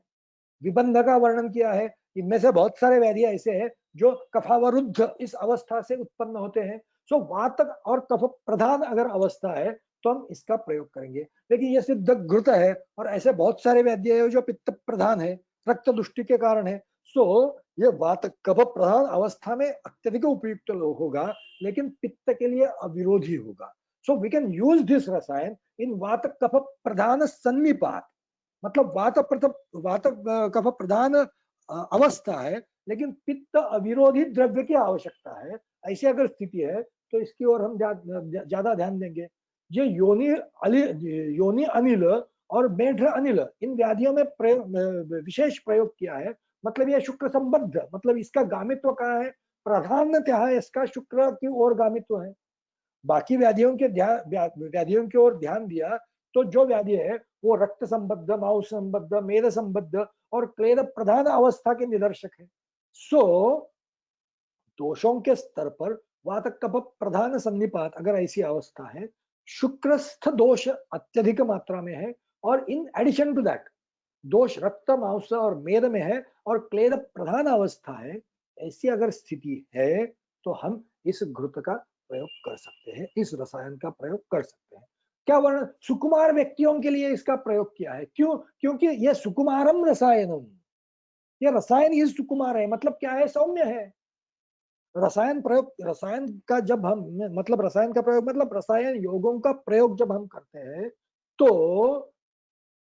विबंध का वर्णन किया है। इनमें से बहुत सारे व्याधि ऐसे हैं जो कफावरुद्ध इस अवस्था से उत्पन्न होते हैं। सो वात और कफ प्रधान अगर अवस्था है तो हम इसका प्रयोग करेंगे। लेकिन ये सिर्फ घृत है, और ऐसे बहुत सारे व्याधि है जो पित्त प्रधान है, रक्त दुष्टि के कारण है। सो ये वात कफ प्रधान अवस्था में अत्यधिक उपयुक्त होगा, लेकिन पित्त के लिए अविरोधी होगा। So we can use this rasayana in वात कफ प्रधान सन्निपात। मतलब वात कफ प्रधान अवस्था है, लेकिन पित्त अविरोधी द्रव्य की आवश्यकता है। ऐसी अगर स्थिति है तो इसकी ओर हम ज्यादा ध्यान देंगे। ये योनि अनिल और मेढ्र अनिल, इन व्याधियों में विशेष प्रयोग किया है। मतलब ये शुक्र संबद्ध, मतलब इसका गामित्व कहाँ है? प्रधानतः इसका शुक्र की ओर गामित्व है। बाकी व्याधियों की ओर ध्यान दिया तो जो व्याधि है वो रक्त संबद्ध, मांस संबद्ध, मेद संबद्ध और क्लेद प्रधान अवस्था के निदर्शक है। सो दोषों के स्तर पर वात कफ प्रधान सन्निपात अगर ऐसी अवस्था है, शुक्रस्थ दोष अत्यधिक मात्रा में है, और इन एडिशन टू दैट दोष रक्त, मांस और मेद में है, और क्लेद प्रधान अवस्था है, ऐसी अगर स्थिति है तो हम इस घृत का प्रयोग कर सकते हैं, इस रसायन का प्रयोग कर सकते हैं। क्या वर्ण सुकुमार व्यक्तियों के लिए इसका प्रयोग किया है? क्यों? क्योंकि यह सुकुमारम रसायनम, ये रसायन ही सुकुमार है। मतलब क्या है? सौम्य है। रसायन प्रयोग, रसायन का जब हम, मतलब रसायन का प्रयोग मतलब रसायन योगों का प्रयोग जब हम करते हैं तो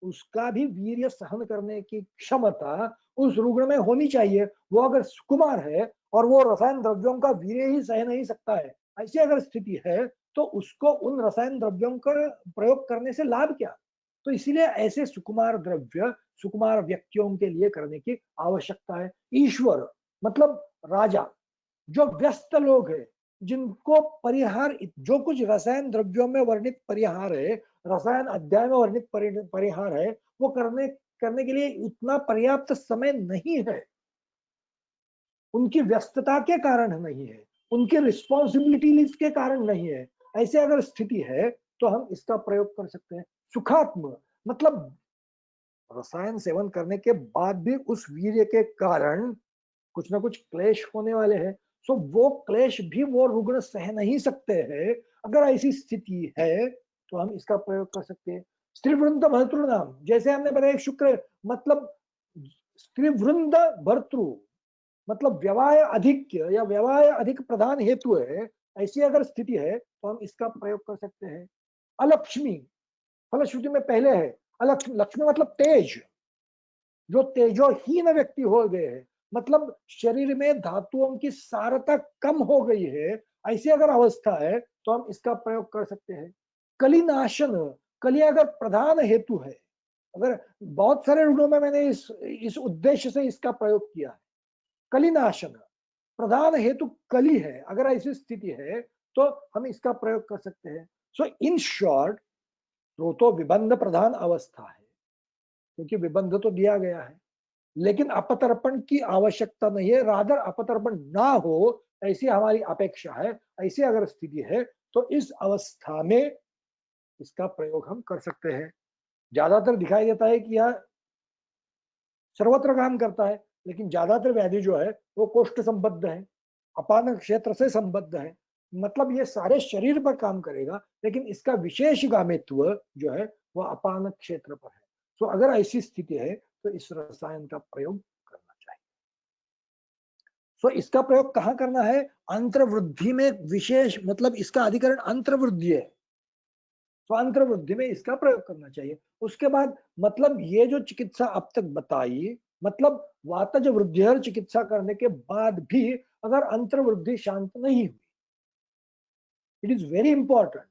उसका भी वीर्य सहन करने की क्षमता उस रुग्ण में होनी चाहिए। वो अगर सुकुमार है और वो रसायन द्रव्यों का वीर्य ही सह नहीं सकता है, ऐसी अगर स्थिति है, तो उसको उन रसायन द्रव्यों का प्रयोग करने से लाभ क्या? तो इसीलिए ऐसे सुकुमार द्रव्य सुकुमार व्यक्तियों के लिए करने की आवश्यकता है। ईश्वर मतलब राजा, जो व्यस्त लोग हैं, जिनको परिहार, जो कुछ रसायन द्रव्यों में वर्णित परिहार है, रसायन अध्याय में वर्णित परिहार है, वो करने करने के लिए उतना पर्याप्त समय नहीं है, उनकी व्यस्तता के कारण नहीं है, उनकी रिस्पॉन्सिबिलिटीज के कारण नहीं है। ऐसे अगर स्थिति है तो हम इसका प्रयोग कर सकते हैं। सुखात्म मतलब रसायन सेवन करने के बाद भी उस वीर्य के कारण कुछ ना कुछ क्लेश होने वाले हैं। सो वो क्लेश भी वो रुग्ण सह नहीं सकते हैं। अगर ऐसी स्थिति है तो हम इसका प्रयोग कर सकते हैं। स्त्रीवृंद भर्तृ नाम, जैसे हमने बताया शुक्र मतलब स्त्रीवृंद भर्तृ मतलब व्यवाय अधिक्य या व्यवाय अधिक प्रधान हेतु है। ऐसी अगर स्थिति है तो हम इसका प्रयोग कर सकते हैं। अलक्ष्मी फलश्रुति में पहले है। अलक्ष्मी, लक्ष्मी मतलब तेज, जो तेजोहीन व्यक्ति हो गए हैं, मतलब शरीर में धातुओं की सारता कम हो गई है, ऐसी अगर अवस्था है तो हम इसका प्रयोग कर सकते हैं। कलिनाशन, कली अगर प्रधान हेतु है, अगर बहुत सारे रुग्णों में मैंने इस उद्देश्य से इसका प्रयोग किया है। कलिनाशन प्रधान हेतु कली है, अगर ऐसी स्थिति है तो हम इसका प्रयोग कर सकते हैं। सो इन शॉर्ट, तो विबंध प्रधान अवस्था है, क्योंकि विबंध तो दिया गया है, लेकिन अपतर्पण की आवश्यकता नहीं है, रादर अपतर्पण ना हो ऐसी हमारी अपेक्षा है। ऐसी अगर स्थिति है तो इस अवस्था में इसका प्रयोग हम कर सकते हैं। ज्यादातर दिखाई देता है कि यह सर्वत्र काम करता है, लेकिन ज्यादातर व्याधि जो है वो कोष्ठ संबद्ध है, अपान क्षेत्र से संबद्ध है, मतलब ये सारे शरीर पर काम करेगा, लेकिन इसका विशेष गामित्व जो है वो अपान क्षेत्र पर है। तो अगर ऐसी स्थिति है तो इस रसायन का प्रयोग करना चाहिए। तो इसका प्रयोग कहाँ करना है? अंतर्वृद्धि में विशेष, मतलब इसका अधिकरण अंतर्वृद्धि है, तो अंतर्वृद्धि में इसका प्रयोग करना चाहिए। उसके बाद मतलब ये जो चिकित्सा अब तक बताई, मतलब वातज वृद्धि चिकित्सा करने के बाद भी अगर अंतर्वृद्धि शांत नहीं हुई, इट इज वेरी इंपॉर्टेंट,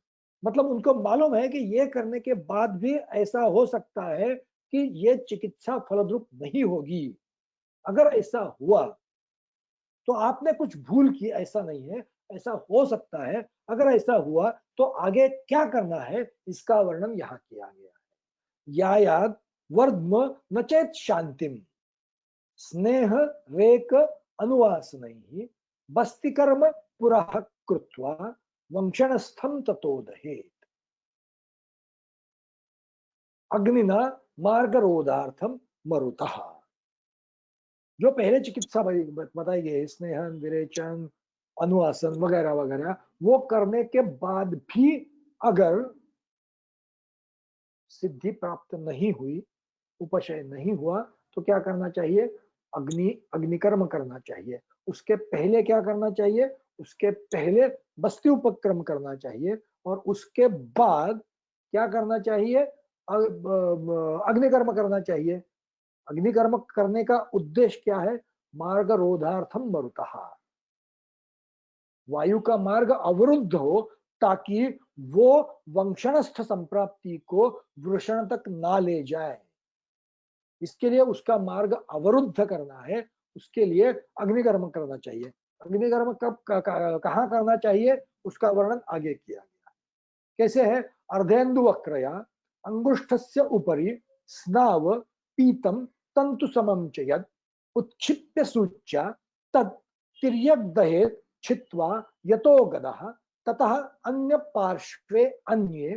मतलब उनको मालूम है कि ये करने के बाद भी ऐसा हो सकता है कि ये चिकित्सा फलद्रुप नहीं होगी। अगर ऐसा हुआ तो आपने कुछ भूल की, ऐसा नहीं है, ऐसा हो सकता है। अगर ऐसा हुआ तो आगे क्या करना है इसका वर्णन यहाँ किया गया है। यायाद वर्ध्म न चेत शांतिम स्नेह रेक अनुवासनैः बस्तिकर्म पुरः कृत्वा वंशनस्थम ततो दहेत अग्निना मार्गरोधार्थम मरुतः। जो पहले चिकित्सा बताई गई, स्नेहन, विरेचन, अनुवासन वगैरह वगैरह, वो करने के बाद भी अगर सिद्धि प्राप्त नहीं हुई, उपशय नहीं हुआ, तो क्या करना चाहिए? अग्निकर्म करना चाहिए। उसके पहले क्या करना चाहिए? उसके पहले बस्ती उपक्रम करना चाहिए, और उसके बाद क्या करना चाहिए? अग्निकर्म करना चाहिए। अग्निकर्म करने का उद्देश्य क्या है? मार्ग रोधार्थम मरुतः, वायु का मार्ग अवरुद्ध हो ताकि वो वंशनस्थ संप्राप्ति को वृषण तक ना ले जाए, इसके लिए उसका मार्ग अवरुद्ध करना है। उसके लिए अग्निकर्म करना चाहिए। अग्निकर्म कब कहाँ करना चाहिए उसका वर्णन आगे किया गया। कैसे है? अर्धेन्दु वक्रया अंगुष्ठस्य उपरि स्नाव पीतम तंतु समम च यद उत्क्षिप्य सूच्या तत् तिर्यक दहेत छित्वा यतो गदः ततः अन्य पार्श्वे अन्ये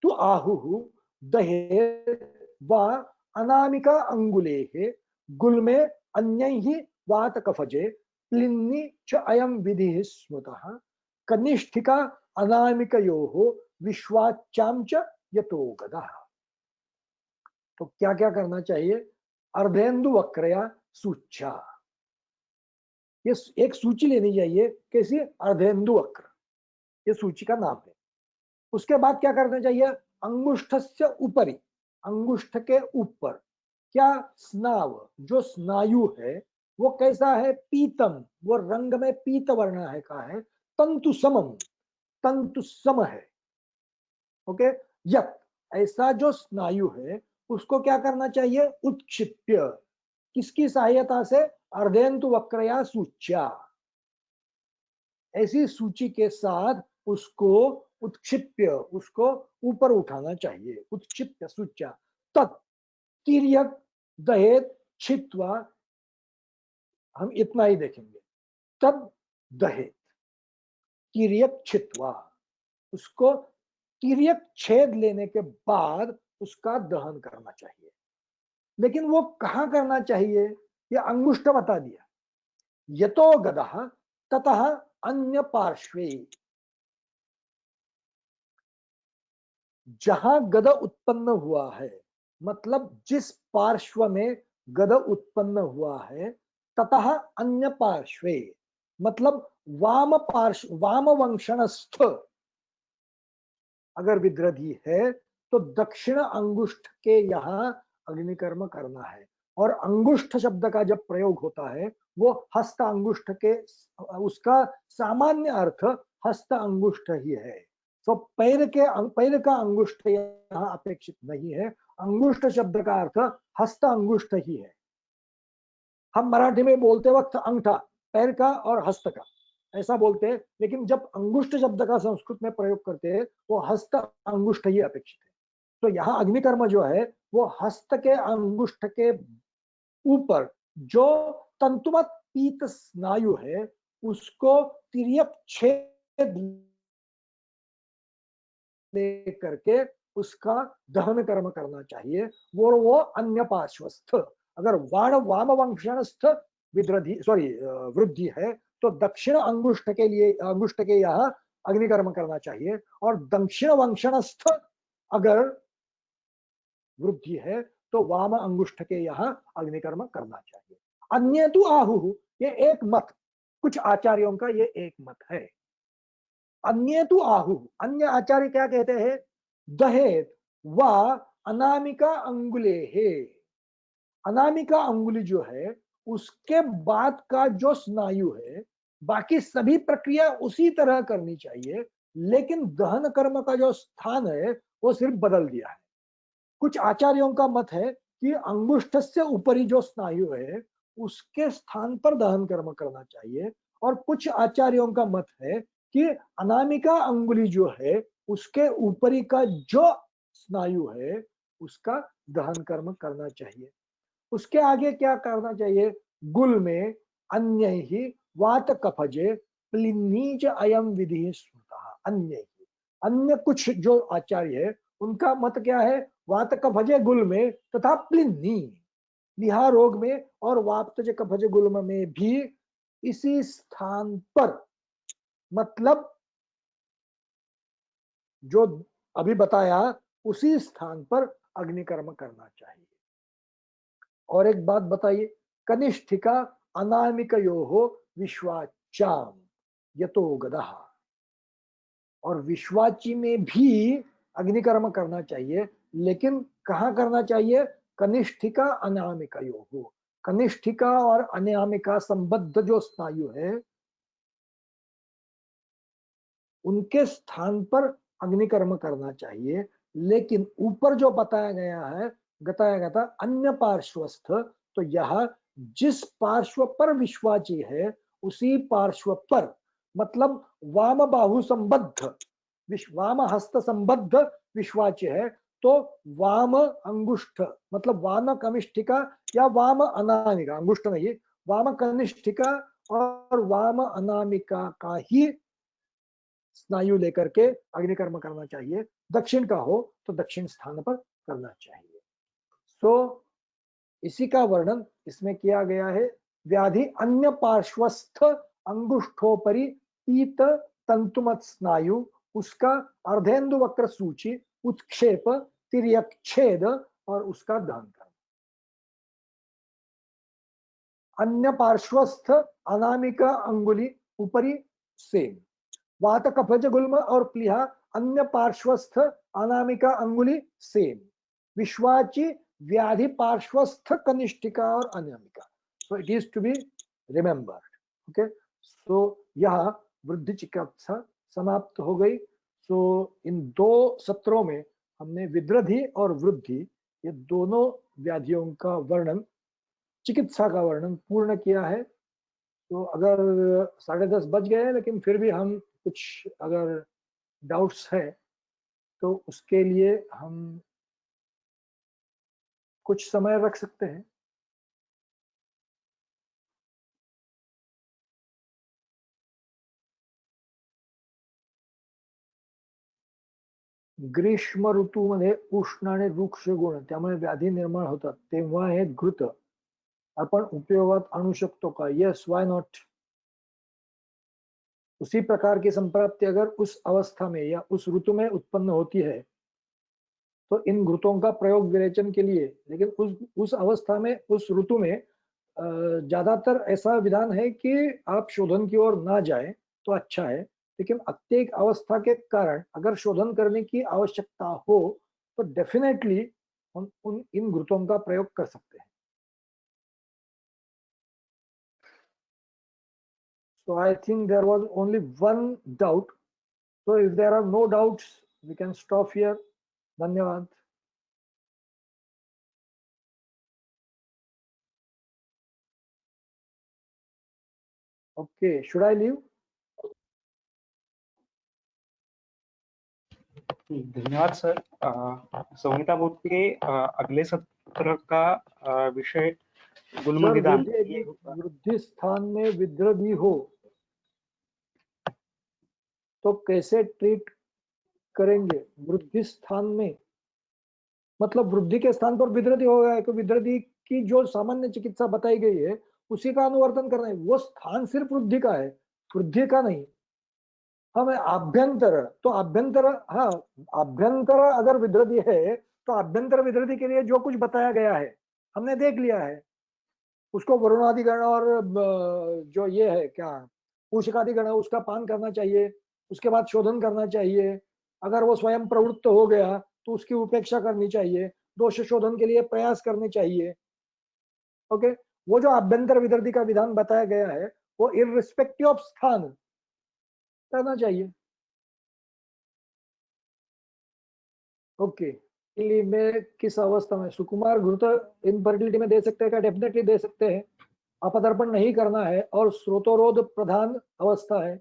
तु आहुः दहेत वा अनामिका अंगुलेः गुल्मे अन्यैः वातकफजे प्लिन्नि च अयं विधिः स्मृतः कनिष्ठिका अनामिकयोः विश्वाच्चां च यतो गदः। तो क्या क्या करना चाहिए? अर्धेन्दु वक्रया सूच्या, ये एक सूची लेनी चाहिए। कैसी? अर्धेन्दु वक्र, ये सूची का नाम है। उसके बाद क्या करना चाहिए? अंगुष्ठस्य उपरि, अंगुष्ठ के ऊपर क्या स्नाव, जो स्नायु है वो कैसा है, पीतम, वो रंग में पीत वर्ण है का है, तंतु समम, तंतु सम है। ओके, यत, ऐसा जो स्नायु है उसको क्या करना चाहिए, उत्क्षिप्य, किसकी सहायता से, अर्धेन्तु वक्रया सूच्या, ऐसी सूची के साथ उसको उत्क्षिप्य, उसको ऊपर उठाना चाहिए, उत्क्षिप्य सूच्या, तत् तिर्यक दहेत छित्वा, हम इतना ही देखेंगे, तब दहेत तिर्यक छित्वा, उसको तिर्यक छेद लेने के बाद उसका दहन करना चाहिए। लेकिन वो कहां करना चाहिए, ये अंगुष्ठ बता दिया, यतो गदः ततः अन्य पार्श्वे, जहां गद उत्पन्न हुआ है, मतलब जिस पार्श्व में गद उत्पन्न हुआ है, ततः अन्य पार्श्वे, मतलब वाम पार्श्व, वाम वंशनस्थ अगर विद्रधी है तो दक्षिण अंगुष्ठ के यहाँ अग्निकर्म करना है। और अंगुष्ठ शब्द का जब प्रयोग होता है वो हस्त अंगुष्ठ के, उसका सामान्य अर्थ हस्त अंगुष्ठ ही है। तो पैर का अंगुष्ठ यहाँ अपेक्षित नहीं है, अंगुष्ठ शब्द का अर्थ हस्त अंगुष्ठ ही है। हम मराठी में बोलते वक्त अंगठा, पैर का और हस्त का ऐसा बोलते हैं, लेकिन जब अंगुष्ठ शब्द का संस्कृत में प्रयोग करते हैं वो हस्त अंगुष्ठ ही अपेक्षित है। तो यहाँ अग्निकर्म जो है वो हस्त के अंगुष्ठ के ऊपर जो तंतुमत पीत स्नायु है उसको तिर्यक छेद लेकर के उसका दहन कर्म करना चाहिए। वो अन्य पार्श्वस्थ, अगर वाम वंशनस्थ विद्रधि सॉरी वृद्धि है तो दक्षिण अंगुष्ठ के लिए, अंगुष्ठ के यहाँ अग्निकर्म करना चाहिए। और दक्षिण वंशनस्थ अगर वृद्धि है तो वाम अंगुष्ठ के यहाँ अग्निकर्म करना चाहिए। अन्य तो आहु, ये एक मत, कुछ आचार्यों का ये एक मत है। अन्य तो आहु, अन्य आचार्य क्या कहते हैं, दहेत व अनामिका अंगुले है, अनामिका अंगुली जो है उसके बाद का जो स्नायु है, बाकी सभी प्रक्रिया उसी तरह करनी चाहिए, लेकिन दहन कर्म का जो स्थान है वो सिर्फ बदल दिया है। कुछ आचार्यों का मत है कि अंगुष्ठ से ऊपरी जो स्नायु है उसके स्थान पर दहन कर्म करना चाहिए, और कुछ आचार्यों का मत है कि अनामिका अंगुली जो है उसके ऊपरी का जो स्नायु है उसका दहन कर्म करना चाहिए। उसके आगे क्या करना चाहिए, गुल में अन्य ही वात कफजे प्लिन्नीच अयम विधि स्मृतः, अन्य ही, अन्य कुछ जो आचार्य है उनका मत क्या है, वात कफजे गुल में तथा प्लिन्नी लिहा रोग में और वाप्तज कफज गुल्म में भी इसी स्थान पर, मतलब जो अभी बताया उसी स्थान पर अग्निकर्म करना चाहिए। और एक बात बताइए, कनिष्ठिका अनामिकयोः विश्वाचाम यतो गदः, और विश्वाची में भी अग्निकर्म करना चाहिए, लेकिन कहाँ करना चाहिए, कनिष्ठिका अनामिकयोः, कनिष्ठिका और अनामिका संबद्ध जो स्नायु है उनके स्थान पर अग्निकर्म करना चाहिए। लेकिन ऊपर जो बताया गया था अन्य पार्श्वस्थ, तो यह जिस पार्श्व पर विश्वाची है उसी पार्श्व पर, मतलब वाम बाहु संबद्ध, वाम हस्त संबद्ध विश्वाची है तो वाम अंगुष्ठ, मतलब वाम कनिष्ठिका या वाम अनामिका, अंगुष्ठ नहीं, वाम कनिष्ठिका और वाम अनामिका का ही स्नायु लेकर के अग्निकर्म करना चाहिए। दक्षिण का हो तो दक्षिण स्थान पर करना चाहिए। सो इसी का वर्णन इसमें किया गया है। व्याधि अन्य पार्श्वस्थ अंगुष्ठोपरि पीत तंतुमत स्नायु, उसका अर्धेन्दु वक्र सूची, उत्क्षेप, तिर्यक छेद और उसका दहन करना। अन्य पार्श्वस्थ अनामिका अंगुली ऊपरी सेम, वात कफज गुल्म और प्लीहा अन्य पार्श्वस्थ अनामिका अंगुली सेम, विश्वाची व्याधि पार्श्वस्थ कनिष्ठिका और अनामिका. So it is to be remembered. Okay, so यह वृद्धि चिकित्सा समाप्त हो गई. सो इन 2 सत्रों में हमने विद्रधि और वृद्धि ये दोनों व्याधियों का वर्णन, चिकित्सा का वर्णन पूर्ण किया है. तो अगर 10:30 बज गए हैं, लेकिन फिर भी हम कुछ अगर डाउट्स है तो उसके लिए हम कुछ समय रख सकते हैं. ग्रीष्म ऋतूमध्ये उष्ण आणि रुक्ष गुण त्यामुळे व्याधी निर्माण होतात, तेव्हा हे घृत आपण उपयोगात आणू शकतो का? Yes, why not. उसी प्रकार की संप्राप्ति अगर उस अवस्था में या उस ऋतु में उत्पन्न होती है तो इन घृतों का प्रयोग विरेचन के लिए, लेकिन उस अवस्था में, उस ऋतु में ज्यादातर ऐसा विधान है कि आप शोधन की ओर ना जाए तो अच्छा है. लेकिन प्रत्येक अवस्था के कारण अगर शोधन करने की आवश्यकता हो तो डेफिनेटली हम इन घृतों का प्रयोग कर सकते हैं. So I think there was only one doubt. So if there are no doubts, we can stop here. धन्यवाद. Okay, should I leave?
धन्यवाद सर. संहिता बोध के अगले सत्र का विषय गुल्म निदान ये होगा.
वृद्धि स्थान में विद्रधि हो तो कैसे ट्रीट करेंगे? वृद्धि स्थान में मतलब वृद्धि के स्थान पर विद्रधि हो गया है, तो विद्रधि की जो सामान्य चिकित्सा बताई गई है उसी का अनुवर्तन करना है. वो स्थान सिर्फ वृद्धि का है, वृद्धि का नहीं. हमें आभ्यंतर, तो आभ्यंतर, हाँ, आभ्यंतर अगर विद्रधि है तो आभ्यंतर विद्रधि के लिए जो कुछ बताया गया है हमने देख लिया है. उसको वरुणादि गण और जो ये है क्या पूषकादि गण उसका पान करना चाहिए, उसके बाद शोधन करना चाहिए. अगर वो स्वयं प्रवृत्त हो गया तो उसकी उपेक्षा करनी चाहिए, दोष शोधन के लिए प्रयास करने चाहिए. ओके, वो जो आभ्यंतर विदर्धी का विधान बताया गया है वो इररिस्पेक्टिव ऑफ स्थान करना चाहिए. ओके, में किस अवस्था में सुकुमार घृत इनफर्टिलिटी में दे सकते हैं क्या? डेफिनेटली दे सकते हैं. अपदर्पण नहीं करना है और स्रोतोरोध प्रधान अवस्था है,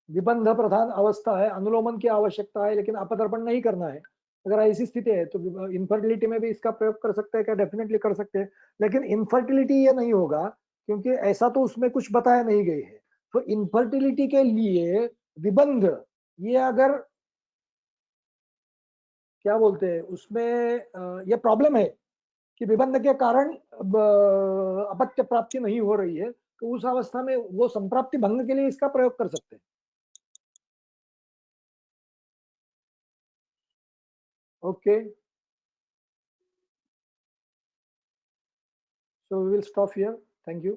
विबंध प्रधान अवस्था है, अनुलोमन की आवश्यकता है, लेकिन अपदर्पण नहीं करना है. अगर ऐसी स्थिति है तो इनफर्टिलिटी में भी इसका प्रयोग कर सकते हैं क्या? डेफिनेटली कर सकते हैं. लेकिन इनफर्टिलिटी ये नहीं होगा क्योंकि ऐसा तो उसमें कुछ बताया नहीं गई है. तो इनफर्टिलिटी के लिए विबंध, ये अगर क्या बोलते हैं उसमें ये प्रॉब्लम है कि विबंध के कारण अपत्य प्राप्ति नहीं हो रही है, तो उस अवस्था में वो संप्राप्ति भंग के लिए इसका प्रयोग कर सकते हैं. Okay, so we will stop here. Thank you.